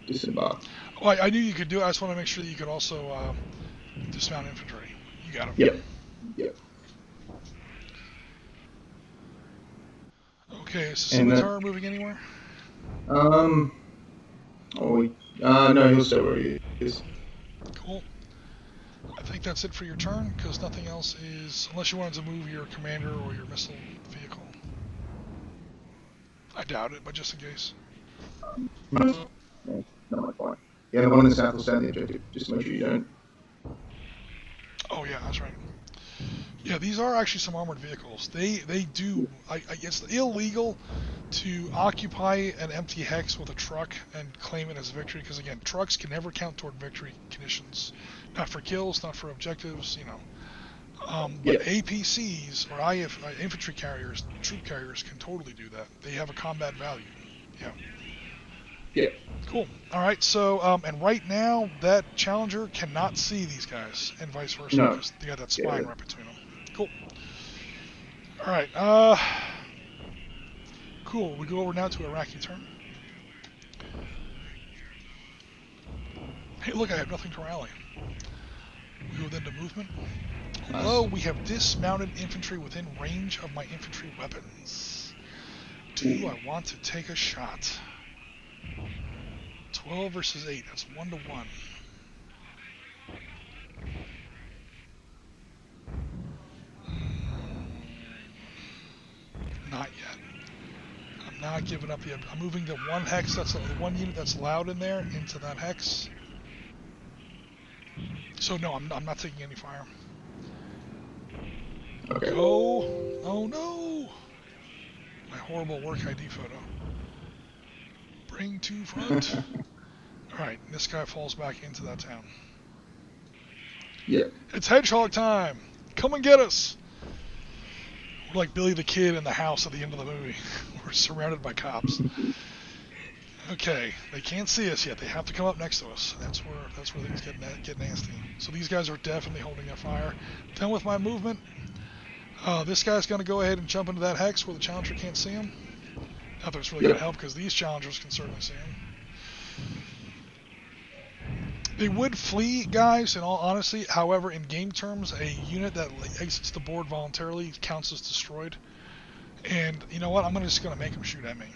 Speaker 3: disembark.
Speaker 1: Oh, I knew you could do it. I just want to make sure that you could also dismount infantry. You got it.
Speaker 3: Yep.
Speaker 1: Okay, is the Scimitar moving anywhere?
Speaker 3: No, he'll stay where he is.
Speaker 1: Cool. I think that's it for your turn, because nothing else is... Unless you wanted to move your commander or your missile vehicle. I doubt it, but just in case.
Speaker 3: No, not my point. Yeah, the one in the south will stay on the objective. Just make sure you don't.
Speaker 1: Oh yeah, that's right. Yeah, these are actually some armored vehicles. They do... it's illegal to occupy an empty hex with a truck and claim it as victory, because again, trucks can never count toward victory conditions. Not for kills, not for objectives, you know. But APCs, or infantry carriers, troop carriers, can totally do that. They have a combat value. Yeah.
Speaker 3: Yeah.
Speaker 1: Cool. All right. So, and right now, that Challenger cannot see these guys, and vice versa, because they got that spine right between them. Cool. All right. Cool. We go over now to Iraqi turn. Hey, look! I have nothing to rally. We go then to movement. Hello, we have dismounted infantry within range of my infantry weapons. Do I want to take a shot? 12 versus 8, that's 1 to 1. Not yet. I'm not giving up yet. I'm moving the one hex, that's the one unit that's allowed in there, into that hex. So no, I'm not taking any fire.
Speaker 3: Okay.
Speaker 1: Go! Oh no! My horrible work ID photo. Bring to front. Alright, this guy falls back into that town.
Speaker 3: Yeah.
Speaker 1: It's hedgehog time! Come and get us! We're like Billy the Kid in the house at the end of the movie. We're surrounded by cops. Okay, they can't see us yet. They have to come up next to us. That's where things get nasty. So these guys are definitely holding their fire. Done with my movement. This guy's going to go ahead and jump into that hex where the Challenger can't see him. Not that it's really going to help, because these Challengers can certainly see him. They would flee, guys, in all honesty. However, in game terms, a unit that exits the board voluntarily counts as destroyed. And you know what? I'm just going to make him shoot at me.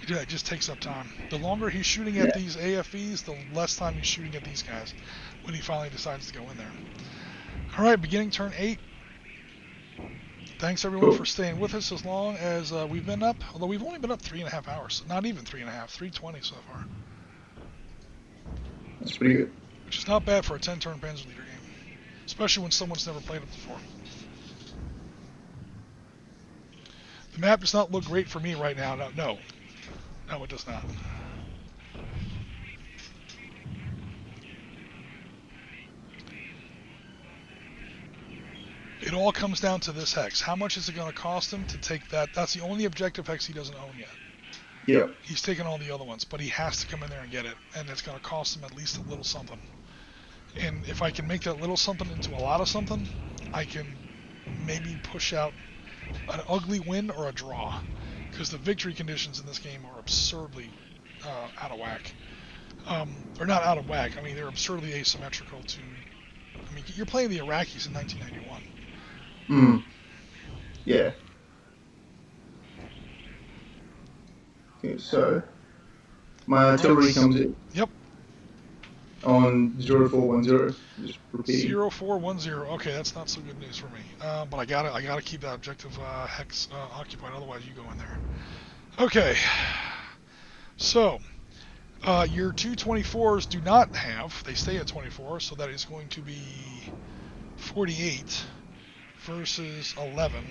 Speaker 1: Yeah, it just takes up time. The longer he's shooting at these AFVs, the less time he's shooting at these guys when he finally decides to go in there. All right, beginning turn 8. Thanks everyone for staying with us as long as we've been up. Although we've only been up 3.5 hours. Not even 3.5, 3:20 so far.
Speaker 3: That's pretty good.
Speaker 1: Which is not bad for a 10-turn Panzer Leader game. Especially when someone's never played it before. The map does not look great for me right now. No, it does not. It all comes down to this hex. How much is it going to cost him to take that? That's the only objective hex he doesn't own yet.
Speaker 3: Yeah.
Speaker 1: He's taken all the other ones, but he has to come in there and get it, and it's going to cost him at least a little something. And if I can make that little something into a lot of something, I can maybe push out an ugly win or a draw, because the victory conditions in this game are absurdly out of whack. Or not out of whack, I mean they're absurdly asymmetrical to... I mean, you're playing the Iraqis in 1991.
Speaker 3: Yeah. Okay, so my artillery comes in.
Speaker 1: Yep.
Speaker 3: On 0410. Just repeating.
Speaker 1: 0410. Okay, that's not so good news for me. But I gotta keep that objective hex occupied. Otherwise, you go in there. Okay. So your 224s do not have. They stay at 24, so that is going to be 48 versus 11.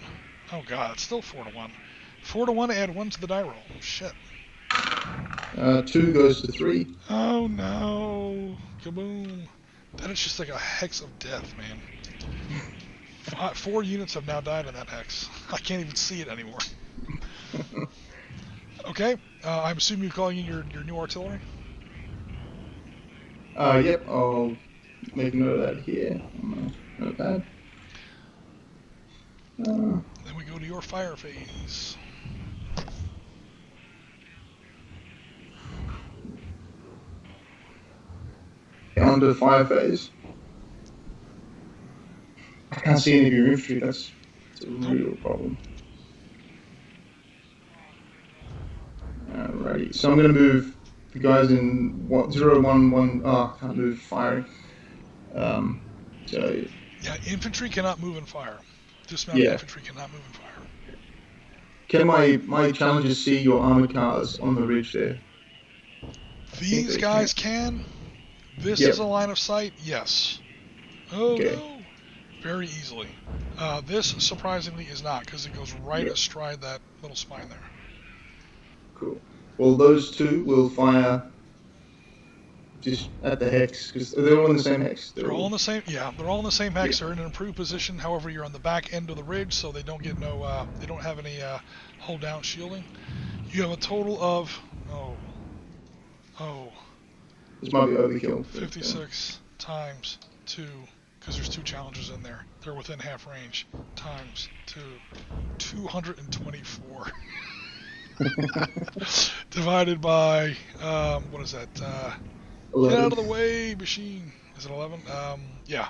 Speaker 1: Oh god, it's still 4 to 1. 4 to 1. Add 1 to the die roll. Oh, shit.
Speaker 3: 2 goes to 3.
Speaker 1: Oh no! Kaboom! That is just like a hex of death, man. 4 units have now died in that hex. I can't even see it anymore. Okay, I'm assuming you're calling in your new artillery?
Speaker 3: Yep, I'll make a note of that here. Notepad.
Speaker 1: Then we go to your fire phase.
Speaker 3: On to fire phase. I can't see any of your infantry, that's a real problem. Alrighty, so I'm going to move the guys in 011. I can't move firing. So
Speaker 1: Yeah, infantry cannot move and fire. Dismounted infantry cannot move and fire.
Speaker 3: can my challengers see your armored cars on the ridge there?
Speaker 1: These guys can. This is a line of sight. Yes. Oh no. Very easily. This surprisingly is not, because it goes right astride that little spine there.
Speaker 3: Cool. Well, those two will fire just at the hex, because they're all in the same hex.
Speaker 1: They're all in the same. Yeah, they're all in the same hex. They're in an improved position. However, you're on the back end of the ridge, so they don't get they don't have any hold down shielding. You have a total of
Speaker 3: This might be overkill.
Speaker 1: 56 times 2, because there's 2 challengers in there. They're within half range. Times 2, 224. Divided by what is that?
Speaker 3: 11.
Speaker 1: Get out of the way, machine. Is it 11? Yeah.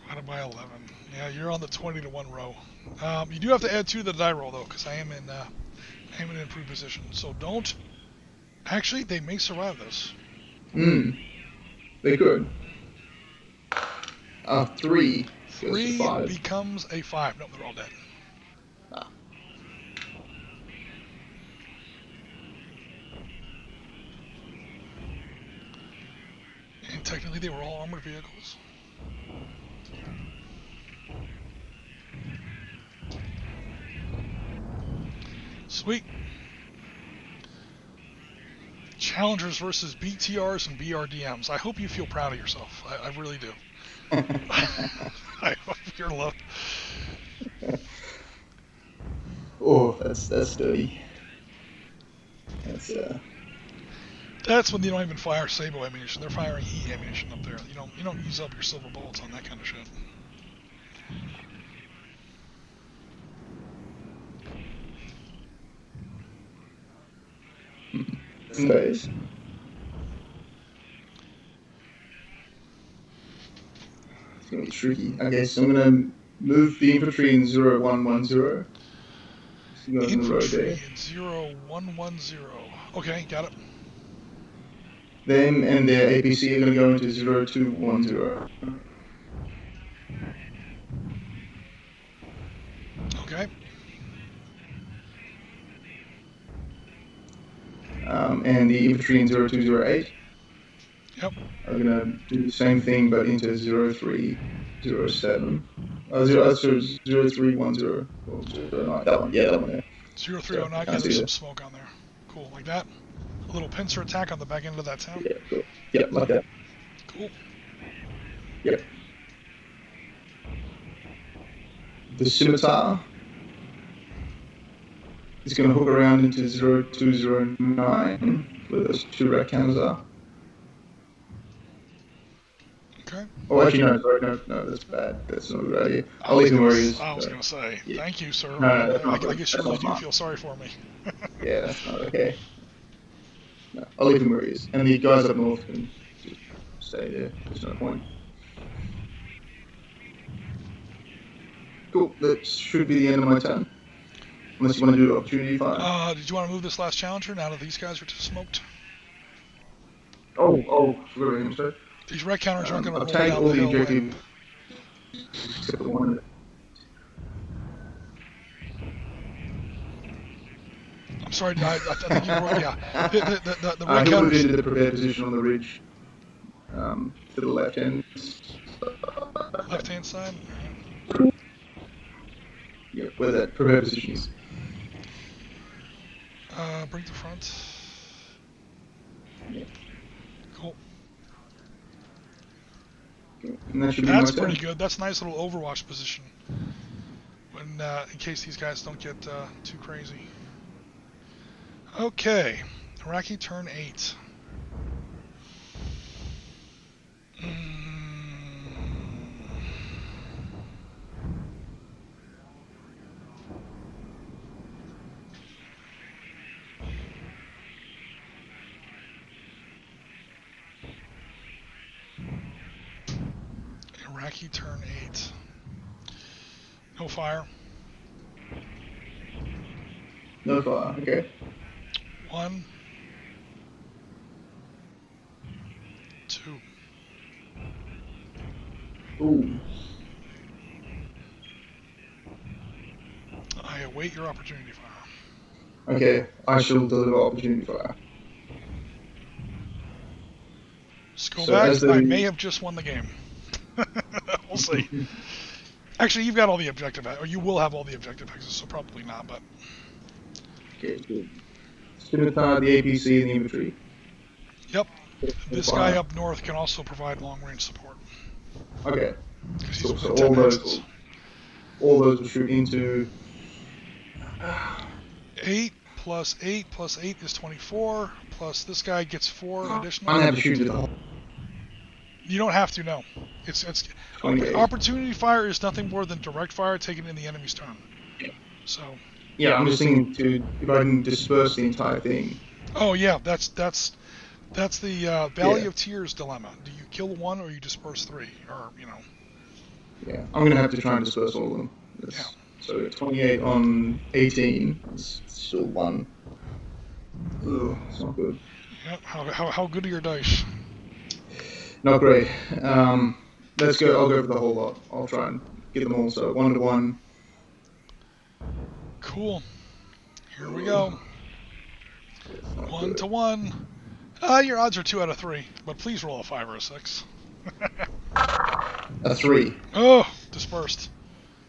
Speaker 1: Divided by 11. Yeah, you're on the 20-to-1 row. You do have to add 2 to the die roll though, because I am in an improved position. So don't. Actually, they may survive this.
Speaker 3: They could. 3
Speaker 1: 3
Speaker 3: goes to 5.
Speaker 1: becomes a 5. Nope, they're all dead. And technically, they were all armored vehicles. Sweet. Challengers versus BTRs and BRDMs. I hope you feel proud of yourself. I really do. I hope you're loved.
Speaker 3: Oh, that's dirty.
Speaker 1: That's when they don't even fire Sabo ammunition. They're firing heat ammunition up there. You don't use up your silver bullets on that kind of shit.
Speaker 3: Space. It's gonna be tricky. Okay, so I'm gonna move the infantry in 0110.
Speaker 1: Infantry in 0110. Okay, got it.
Speaker 3: Them and their APC are gonna go into 0210.
Speaker 1: Okay.
Speaker 3: And the infantry in 0208
Speaker 1: Yep.
Speaker 3: are going to do the same thing but into 0307. 0310. Or 09. That one, yeah, that one there.
Speaker 1: 0309, yeah, there's some smoke on there. Cool, like that. A little pincer attack on the back end of that town.
Speaker 3: Yeah, cool. Yep, like that.
Speaker 1: Cool.
Speaker 3: Yep. The scimitar is going to hook around into 0209 where those 2 rat cannons are.
Speaker 1: Okay.
Speaker 3: Oh, actually, no, sorry, no, that's bad. That's not a good idea. I'll leave him where he is.
Speaker 1: I was going to say, thank you, sir.
Speaker 3: No, that's not
Speaker 1: I guess you really do feel sorry for me.
Speaker 3: Yeah, that's not okay. No, I'll leave him where he is. And the guys up north can just stay there. There's no point. Cool, that should be the end of my turn. Unless you want to do opportunity fire.
Speaker 1: Did you want to move this last challenger now that these guys are smoked?
Speaker 3: Oh, forgot about him, sorry.
Speaker 1: These red counters aren't going to roll
Speaker 3: I've tagged
Speaker 1: down
Speaker 3: all
Speaker 1: the
Speaker 3: the
Speaker 1: hill.
Speaker 3: objectives except the one.
Speaker 1: I'm sorry, I think you were, yeah. The red
Speaker 3: He moved
Speaker 1: counters.
Speaker 3: into the prepared position on the ridge to the left hand.
Speaker 1: Left-hand side.
Speaker 3: Yeah, where that prepared position is.
Speaker 1: Bring to front.
Speaker 3: Yeah.
Speaker 1: Cool.
Speaker 3: And that should be
Speaker 1: That's
Speaker 3: my turn.
Speaker 1: pretty good. That's a nice little overwatch position. When in case these guys don't get too crazy. Okay, Iraqi turn 8. Iraqi turn 8. No fire.
Speaker 3: No fire, okay.
Speaker 1: 1, 2,
Speaker 3: Ooh.
Speaker 1: I await your opportunity fire.
Speaker 3: Okay, I shall deliver opportunity fire.
Speaker 1: Skovac, I may have just won the game. We'll see. Actually, you've got all the objective, or you will have all the objective X's, so probably not, but...
Speaker 3: Okay, good. Scimitar, the APC, and the infantry.
Speaker 1: Yep. This guy up north can also provide long-range support.
Speaker 3: Okay.
Speaker 1: So
Speaker 3: all those will shoot into...
Speaker 1: 8 plus 8 plus 8 is 24, plus this guy gets 4 additional.
Speaker 3: I have to shoot to the whole...
Speaker 1: You don't have to, no. It's opportunity fire is nothing more than direct fire taken in the enemy's turn. So...
Speaker 3: Yeah, I'm just thinking if I can disperse the entire thing.
Speaker 1: Oh yeah, that's the Valley of Tears dilemma. Do you kill one or you disperse 3, or you know?
Speaker 3: Yeah, I'm gonna have to try and disperse all of them. Yeah. So 28 on 18. It's still 1. Ugh, it's not good.
Speaker 1: Yep. How good are your dice?
Speaker 3: Not great. Let's go. I'll go for the whole lot. I'll try and get them all. So 1 to 1.
Speaker 1: Cool. Here we go. 1 to 1. Your odds are 2 out of 3, but please roll a 5 or a 6.
Speaker 3: A 3.
Speaker 1: Oh, dispersed.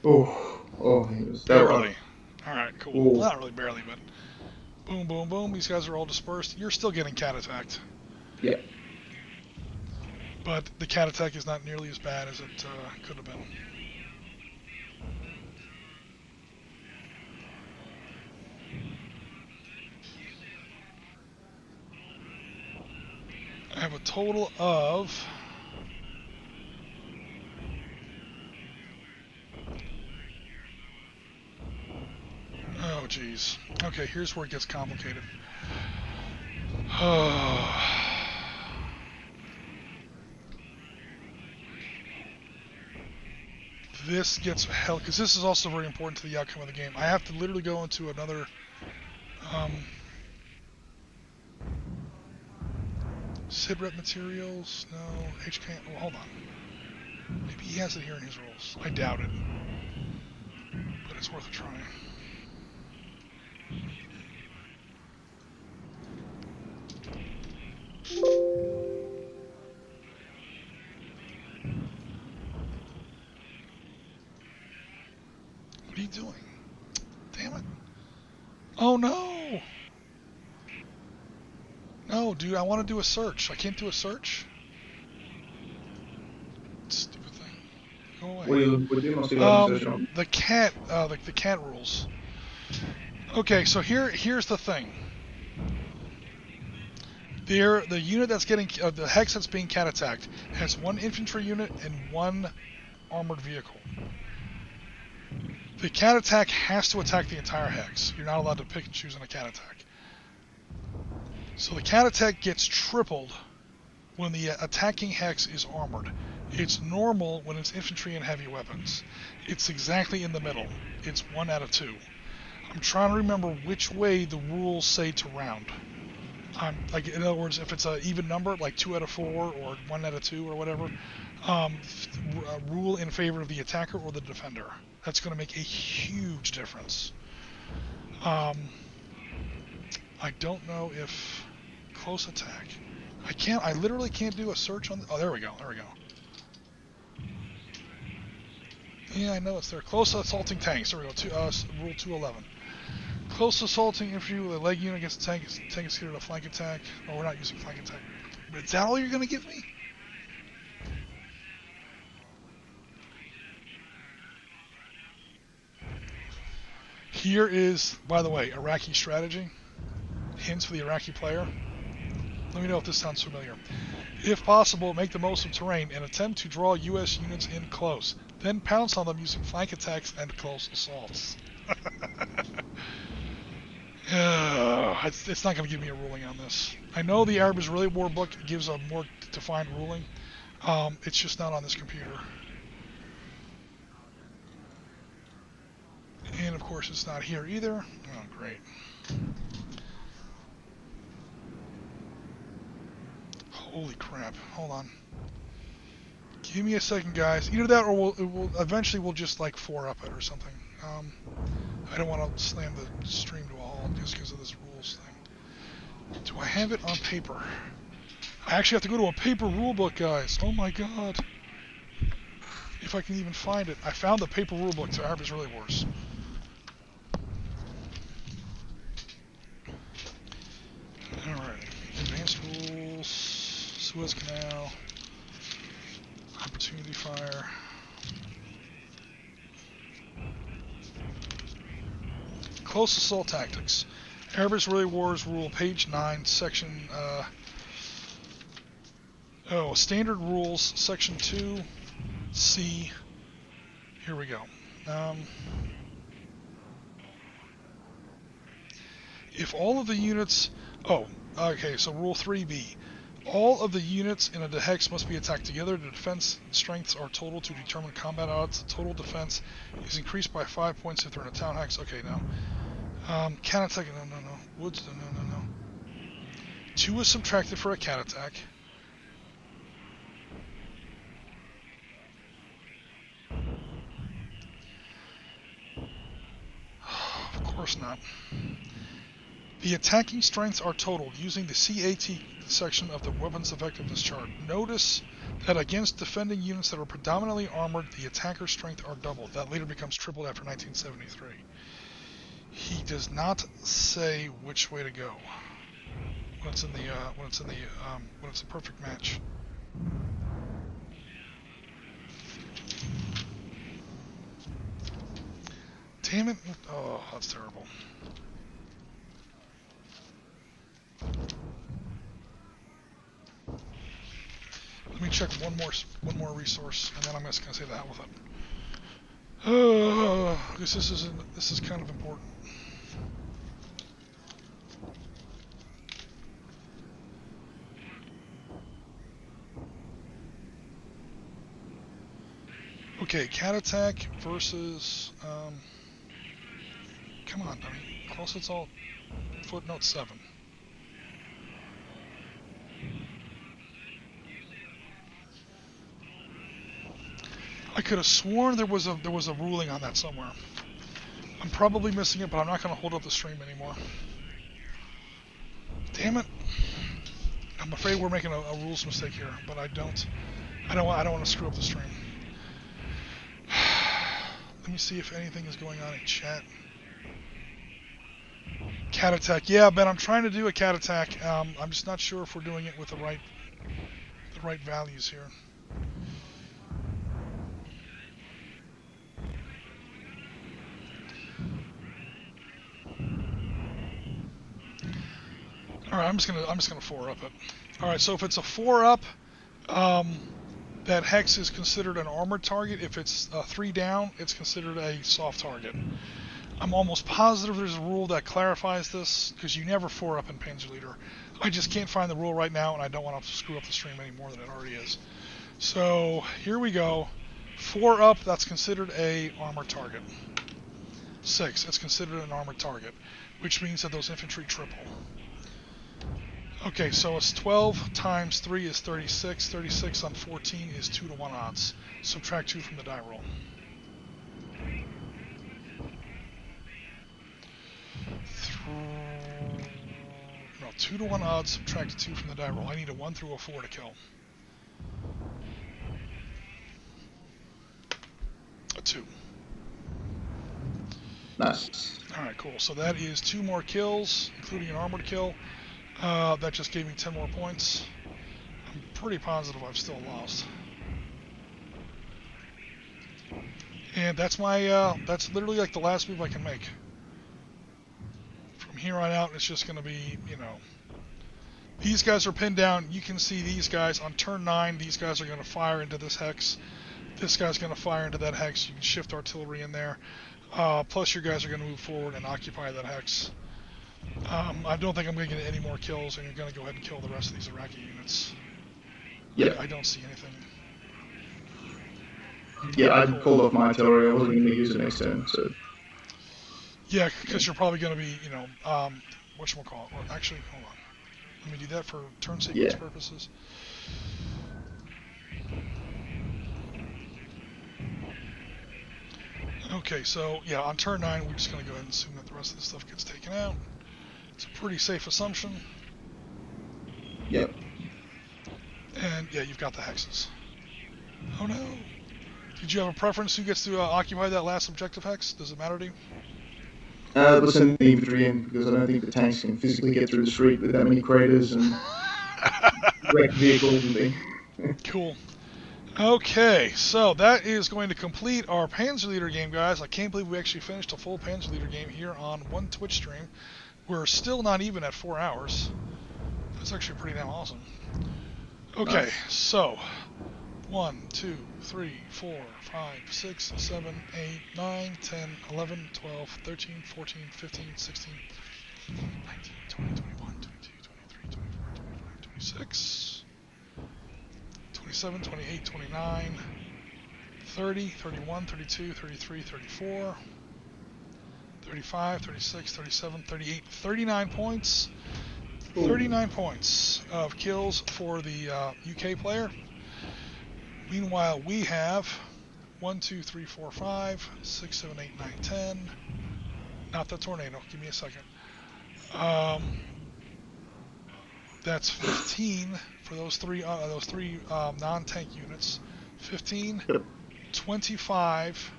Speaker 3: Oh, he was
Speaker 1: barely. All right, cool.
Speaker 3: Ooh.
Speaker 1: Well, not really barely, but boom, boom, boom. These guys are all dispersed. You're still getting cat attacked.
Speaker 3: Yeah.
Speaker 1: But the cat attack is not nearly as bad as it could have been. I have a total of... Oh, geez. Okay, here's where it gets complicated. This gets hell, because this is also very important to the outcome of the game. I have to literally go into another... Sitrep materials, no, HK, oh, hold on. Maybe he has it here in his rules. I doubt it. But it's worth a try. What are you doing? Damn it. Oh no! No, dude, I want to do a search. I can't do a search. Stupid thing. Go away.
Speaker 3: What are you
Speaker 1: the cat rules. Okay, so here's the thing. The unit that's getting the hex that's being cat attacked has 1 infantry unit and 1 armored vehicle. The cat attack has to attack the entire hex. You're not allowed to pick and choose on a cat attack. So the cat attack gets tripled when the attacking hex is armored. It's normal when it's infantry and heavy weapons. It's exactly in the middle. It's 1 out of 2. I'm trying to remember which way the rules say to round. Like, in other words, if it's an even number, like 2 out of 4 or 1 out of 2 or whatever, rule in favor of the attacker or the defender. That's going to make a huge difference. I don't know if close attack. I literally can't do a search on. Oh, there we go. Yeah, I know it's there. Close assaulting tanks. There we go. Rule 211. Close assaulting infantry with a leg unit against a tank is considered a flank attack. Oh, we're not using flank attack. But is that all you're going to give me? Here is, by the way, Iraqi strategy. Hints for the Iraqi player. Let me know if this sounds familiar. If possible, make the most of terrain and attempt to draw U.S. units in close. Then pounce on them using flank attacks and close assaults. It's not going to give me a ruling on this. I know the Arab Israeli War book gives a more defined ruling. It's just not on this computer. And of course it's not here either. Oh, great. Holy crap. Hold on. Give me a second, guys. Either that, or eventually we'll just like 4-up it or something. I don't want to slam the stream to a halt just because of this rules thing. Do I have it on paper? I actually have to go to a paper rulebook, guys. Oh my god. If I can even find it. I found the paper rulebook to Armoured Early Wars. Alright. Advanced rules. Suez Canal. Opportunity fire. Close assault tactics. Armoured Early Wars rule, page 9, section standard rules, section 2, C. Here we go. If all of the units, so rule 3B. All of the units in a hex must be attacked together. The defense strengths are total to determine combat odds. Total defense is increased by 5 points if they're in a town hex. Okay, now. Cat attack, no. Woods, no. 2 is subtracted for a cat attack. Of course not. The attacking strengths are totaled using the CAT section of the weapons effectiveness chart. Notice that against defending units that are predominantly armored, the attacker strength are doubled. That later becomes tripled after 1973. He does not say which way to go when it's a perfect match. Damn it! Oh, that's terrible. Let me check one more resource, and then I'm just gonna say the hell with it. This is kind of important. Okay, cat attack versus come on, dummy. Close assault. Footnote 7. I could have sworn there was a ruling on that somewhere. I'm probably missing it, but I'm not going to hold up the stream anymore. Damn it! I'm afraid we're making a rules mistake here, but I don't want to screw up the stream. Let me see if anything is going on in chat. Cat attack. Yeah, Ben, I'm trying to do a cat attack. I'm just not sure if we're doing it with the right values here. All right, I'm just gonna 4-up it. All right, so if it's a 4-up, that hex is considered an armored target. If it's 3 down, it's considered a soft target. I'm almost positive there's a rule that clarifies this, because you never 4-up in Panzer Leader. I just can't find the rule right now, and I don't want to screw up the stream any more than it already is. So here we go. 4-up, that's considered a armored target. 6, it's considered an armored target, which means that those infantry triple. Okay, so it's 12 times 3 is 36. 36 on 14 is 2-to-1 odds. Subtract 2 from the die roll. No, 2-to-1 odds, subtract 2 from the die roll. I need a 1 through a 4 to kill. A 2.
Speaker 3: Nice.
Speaker 1: Alright, cool. So that is 2 more kills, including an armored kill. That just gave me 10 more points. I'm pretty positive I've still lost. And that's that's literally like the last move I can make. From here on out, it's just going to be, these guys are pinned down. You can see these guys on turn 9. These guys are going to fire into this hex. This guy's going to fire into that hex. You can shift artillery in there. Plus your guys are going to move forward and occupy that hex. I don't think I'm going to get any more kills, and you're going to go ahead and kill the rest of these Iraqi units.
Speaker 3: Yeah.
Speaker 1: I don't see anything.
Speaker 3: Yeah, I called off my artillery. I wasn't going to use it next turn, so...
Speaker 1: Yeah, because you're probably going to be, whatchamacallit. Well, actually, hold on. Let me do that for turn sequence purposes. Okay, so yeah, on turn 9, we're just going to go ahead and assume that the rest of this stuff gets taken out. It's a pretty safe assumption.
Speaker 3: Yep.
Speaker 1: And yeah, you've got the hexes. Oh no! Did you have a preference who gets to occupy that last objective hex? Does it matter to you?
Speaker 3: We'll send the infantry in because I don't think the tanks can physically get through the street with that many craters and wrecked vehicles and things.
Speaker 1: Cool. Okay, so that is going to complete our Panzer Leader game, guys. I can't believe we actually finished a full Panzer Leader game here on one Twitch stream. We're still not even at 4 hours. That's actually pretty damn awesome. Okay,
Speaker 3: Nice.
Speaker 1: so 1, 2, 3, 4, 5, 6, 7, 8, 9, 10, 11, 12, 13, 14, 15, 16, 19, 20, 21, 22, 23, 24, 25, 26, 27, 28, 29, 30, 31, 32, 33, 34, 35, 36, 37, 38, 39 points. 39 points of kills for the UK player. Meanwhile, we have 1, 2, 3, 4, 5, 6, 7, 8, 9, 10. Not the tornado. Give me a second. That's 15 for those three non-tank units. 15, 25,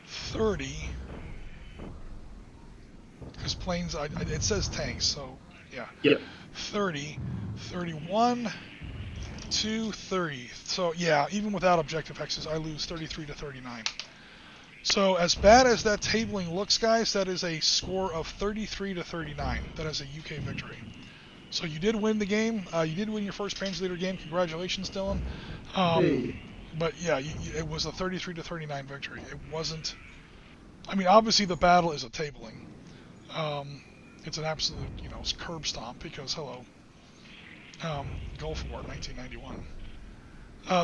Speaker 1: 30. Because planes, it says tanks, so yeah.
Speaker 3: Yep.
Speaker 1: 30, 31, 2, 30. So yeah, even without objective hexes, I lose 33 to 39. So as bad as that tabling looks, guys, that is a score of 33 to 39. That is a UK victory. So you did win the game. You did win your first Panzer Leader game. Congratulations, Dylan.
Speaker 3: Hey.
Speaker 1: But yeah, it was a 33 to 39 victory. It wasn't. I mean, obviously the battle is a tabling. It's an absolute, curb stomp because, hello, Gulf War, 1991.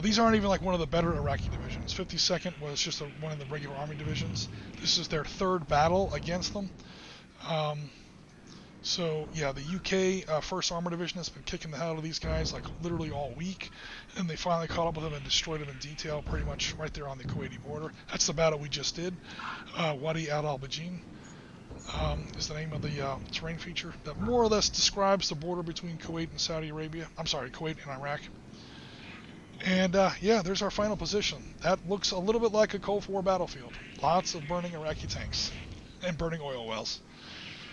Speaker 1: These aren't even like one of the better Iraqi divisions. 52nd was just one of the regular Army divisions. This is their third battle against them. So, yeah, the UK 1st Armoured Division has been kicking the hell out of these guys like literally all week. And they finally caught up with them and destroyed them in detail pretty much right there on the Kuwaiti border. That's the battle we just did. Wadi al-Bajin. Is the name of the terrain feature that more or less describes the border between Kuwait and Saudi Arabia. I'm sorry, Kuwait and Iraq. And yeah, there's our final position. That looks a little bit like a Gulf War battlefield. Lots of burning Iraqi tanks and burning oil wells.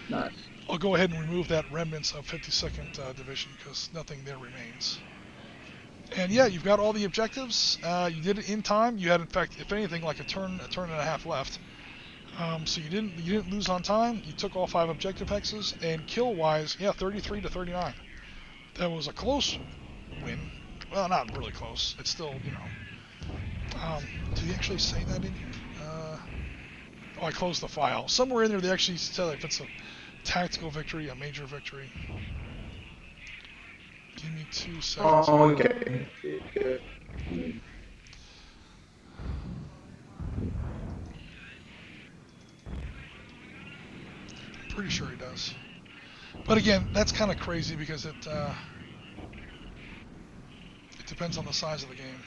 Speaker 3: Nice.
Speaker 1: I'll go ahead and remove that remnants of 52nd Division because nothing there remains. And yeah, you've got all the objectives. You did it in time. You had, in fact, if anything, like a turn and a half left. So you didn't lose on time. You took all 5 objective hexes, and kill-wise, yeah, 33 to 39. That was a close win. Well, not really close. It's still, do you actually say that in here? I closed the file. Somewhere in there, they actually tell if it's a tactical victory, a major victory. Give me 2 seconds.
Speaker 3: Oh, okay.
Speaker 1: Pretty sure he does. But again, that's kind of crazy because it depends on the size of the game.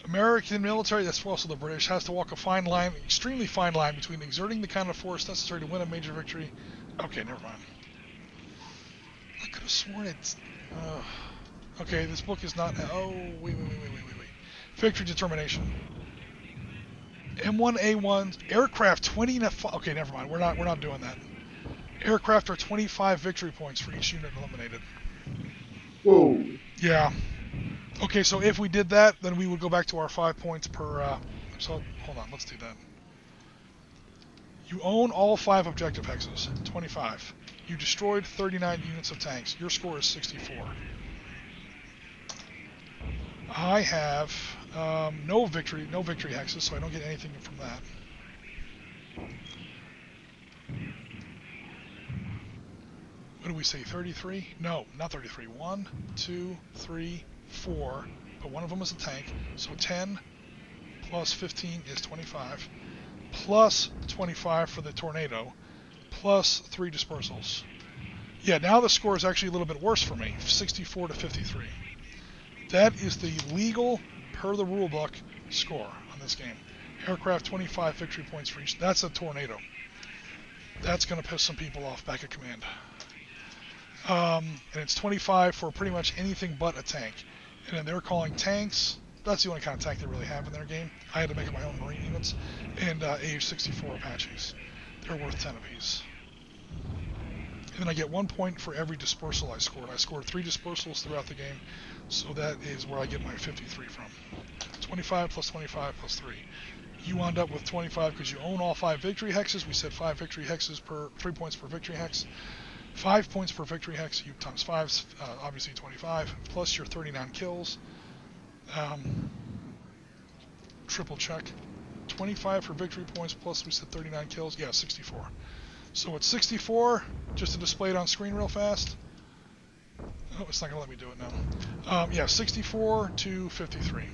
Speaker 1: American military, that's also the British, has to walk a fine line, extremely fine line between exerting the kind of force necessary to win a major victory. Okay, never mind. I could have sworn it's... okay, this book is not... Oh, wait. Victory determination. M1A1, aircraft 20... Okay, never mind. We're not doing that. Aircraft are 25 victory points for each unit eliminated.
Speaker 3: Whoa.
Speaker 1: Yeah. Okay, so if we did that, then we would go back to our 5 points per... So, hold on, let's do that. You own all 5 objective hexes, 25. You destroyed 39 units of tanks. Your score is 64. I have no victory hexes, so I don't get anything from that. What do we say, 33? No, not 33. 1, 2, 3, 4, but one of them is a tank, so 10 plus 15 is 25, plus 25 for the tornado, plus 3 dispersals. Yeah, now the score is actually a little bit worse for me, 64 to 53. That is the legal, per the rule book, score on this game. Aircraft 25 victory points for each. That's a tornado. That's going to piss some people off back at command. And it's 25 for pretty much anything but a tank. And then they're calling tanks. That's the only kind of tank they really have in their game. I had to make up my own Marine units. And AH-64 Apaches. They're worth 10 apiece. And then I get 1 point for every dispersal I scored. I scored 3 dispersals throughout the game. So that is where I get my 53 from. 25 plus 25 plus 3. You wound up with 25 because you own all 5 victory hexes. We said 5 victory hexes per 3 points per victory hex. 5 points per victory hex. You times 5, obviously 25. Plus your 39 kills. Triple check. 25 for victory points plus we said 39 kills. Yeah, 64. So it's 64. Just to display it on screen real fast. Oh, it's not going to let me do it now. Yeah, 64 to 53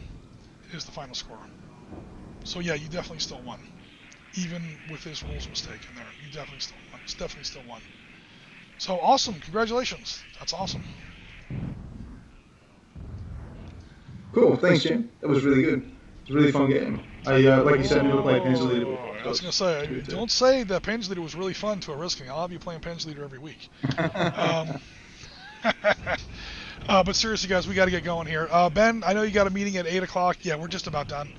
Speaker 1: is the final score. So yeah, you definitely still won. Even with this rules mistake in there, you definitely still won. It's definitely still won. So awesome, congratulations. That's awesome.
Speaker 3: Cool, thanks, Jim. That was really good. It was a really fun game. I like you said, we were playing Panzer Leader.
Speaker 1: I was going to say, don't say that Panzer Leader was really fun to a risking. I'll have you playing Panzer Leader every week. But seriously, guys, we got to get going here. Ben, I know you got a meeting at 8 o'clock. Yeah, we're just about done.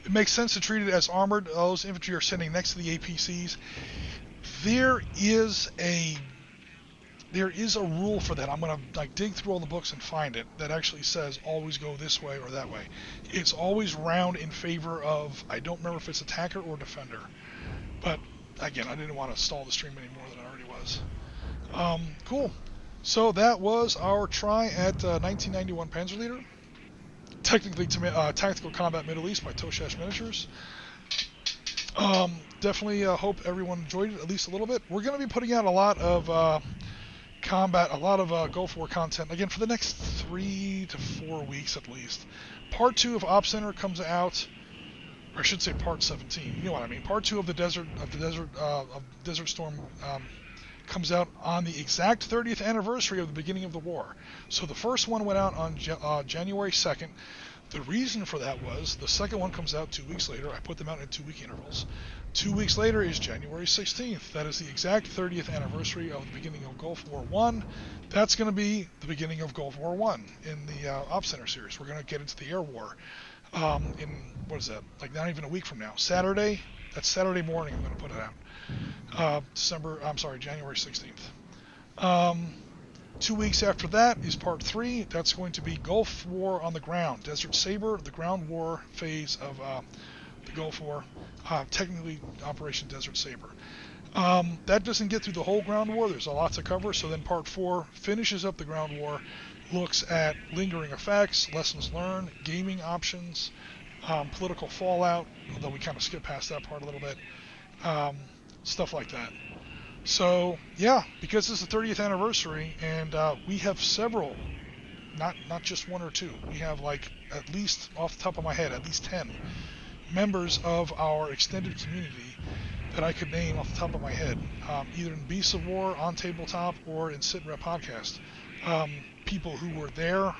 Speaker 1: It makes sense to treat it as armored. Those infantry are sitting next to the APCs. There is a rule for that. I'm going to dig through all the books and find it that actually says always go this way or that way. It's always round in favor of, I don't remember if it's attacker or defender. But again, I didn't want to stall the stream any more than I already was. Cool. So that was our try at 1991 Panzerleader. Technically Tactical Combat Middle East by Toshach Miniatures. Definitely hope everyone enjoyed it at least a little bit. We're going to be putting out a lot of combat, a lot of Gulf War content, again, for the next 3 to 4 weeks at least. Part 2 of Op Center comes out, or I should say Part 17. You know what I mean? Part 2 of the Desert Storm comes out on the exact 30th anniversary of the beginning of the war. So the first one went out on January 2nd. The reason for that was the second one comes out 2 weeks later. I put them out in 2-week intervals. 2 weeks later is January 16th. That is the exact 30th anniversary of the beginning of Gulf War I. That's going to be the beginning of Gulf War I in the Op Center series. We're going to get into the air war in, what is that, like not even a week from now. Saturday, that's Saturday morning I'm going to put it out. January 16th. 2 weeks after that is Part 3. That's going to be Gulf War on the ground. Desert Saber, the ground war phase of the Gulf War. Technically, Operation Desert Saber. That doesn't get through the whole ground war. There's a lot to cover. So then Part 4 finishes up the ground war, looks at lingering effects, lessons learned, gaming options, political fallout, although we kind of skip past that part a little bit. Stuff like that. So yeah, because it's the 30th anniversary, and we have several, not just 1 or 2. We have like at least, off the top of my head, at least 10 members of our extended community that I could name off the top of my head, either in Beasts of War, on Tabletop, or in Sitrep Podcast. People who were there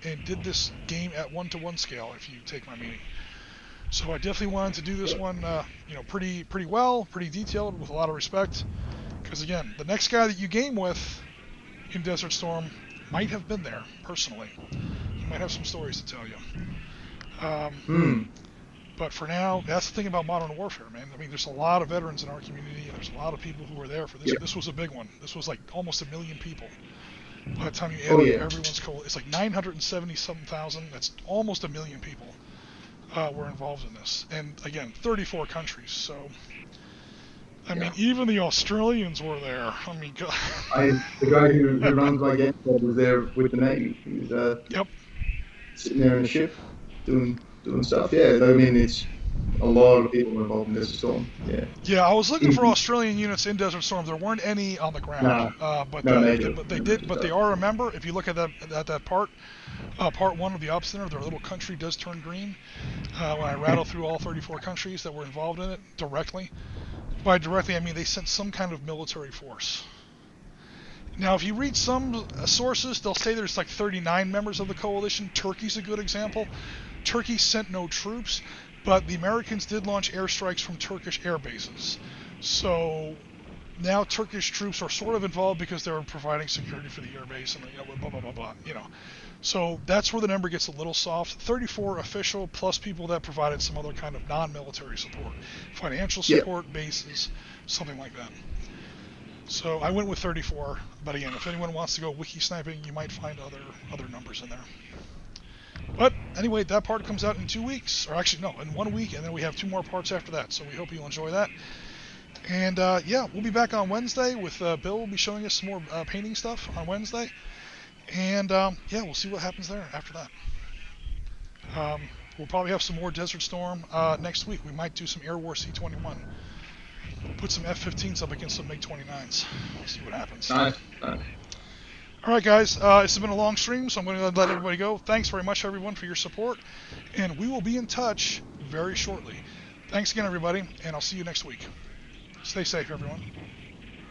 Speaker 1: and did this game at 1-to-1 scale, if you take my meaning. So I definitely wanted to do this one, pretty well, pretty detailed, with a lot of respect. Because again, the next guy that you game with in Desert Storm might have been there personally. He might have some stories to tell you. But for now, that's the thing about modern warfare, man. I mean, there's a lot of veterans in our community, and there's a lot of people who were there for this. Yep. This was a big one. This was like almost 1 million people. By the time you add everyone's it's like 970-something thousand. That's almost 1 million people were involved in this. And again, 34 countries. So, I mean, even the Australians were there. I mean, God.
Speaker 3: The guy who runs my game club was there with the Navy. He was sitting there in a ship doing stuff. Yeah, I mean, it's a lot of people involved in Desert Storm. Yeah,
Speaker 1: I was looking for Australian units in Desert Storm. There weren't any on the ground, but they are a member. If you look at that part, Part 1 of the Op Center, their little country does turn green when I rattle through all 34 countries that were involved in it directly. By directly, I mean they sent some kind of military force. Now, if you read some sources, they'll say there's like 39 members of the coalition. Turkey's a good example. Turkey sent no troops, but the Americans did launch airstrikes from Turkish air bases. So now Turkish troops are sort of involved because they're providing security for the air base and blah, blah, blah, blah, So that's where the number gets a little soft. 34 official plus people that provided some other kind of non-military support. Financial support, bases, something like that. So I went with 34, but again, if anyone wants to go wiki sniping, you might find other numbers in there. But anyway, that part comes out in 2 weeks, or actually no, in 1 week, and then we have 2 more parts after that. So we hope you'll enjoy that. And we'll be back on Wednesday with Bill will be showing us some more painting stuff on Wednesday. And we'll see what happens there after that. We'll probably have some more Desert Storm next week. We might do some Air War C-21. Put some F-15s up against some MiG-29s. We'll see what happens.
Speaker 3: Nice.
Speaker 1: All right, guys. This has been a long stream, so I'm going to let everybody go. Thanks very much, everyone, for your support. And we will be in touch very shortly. Thanks again, everybody, and I'll see you next week. Stay safe, everyone.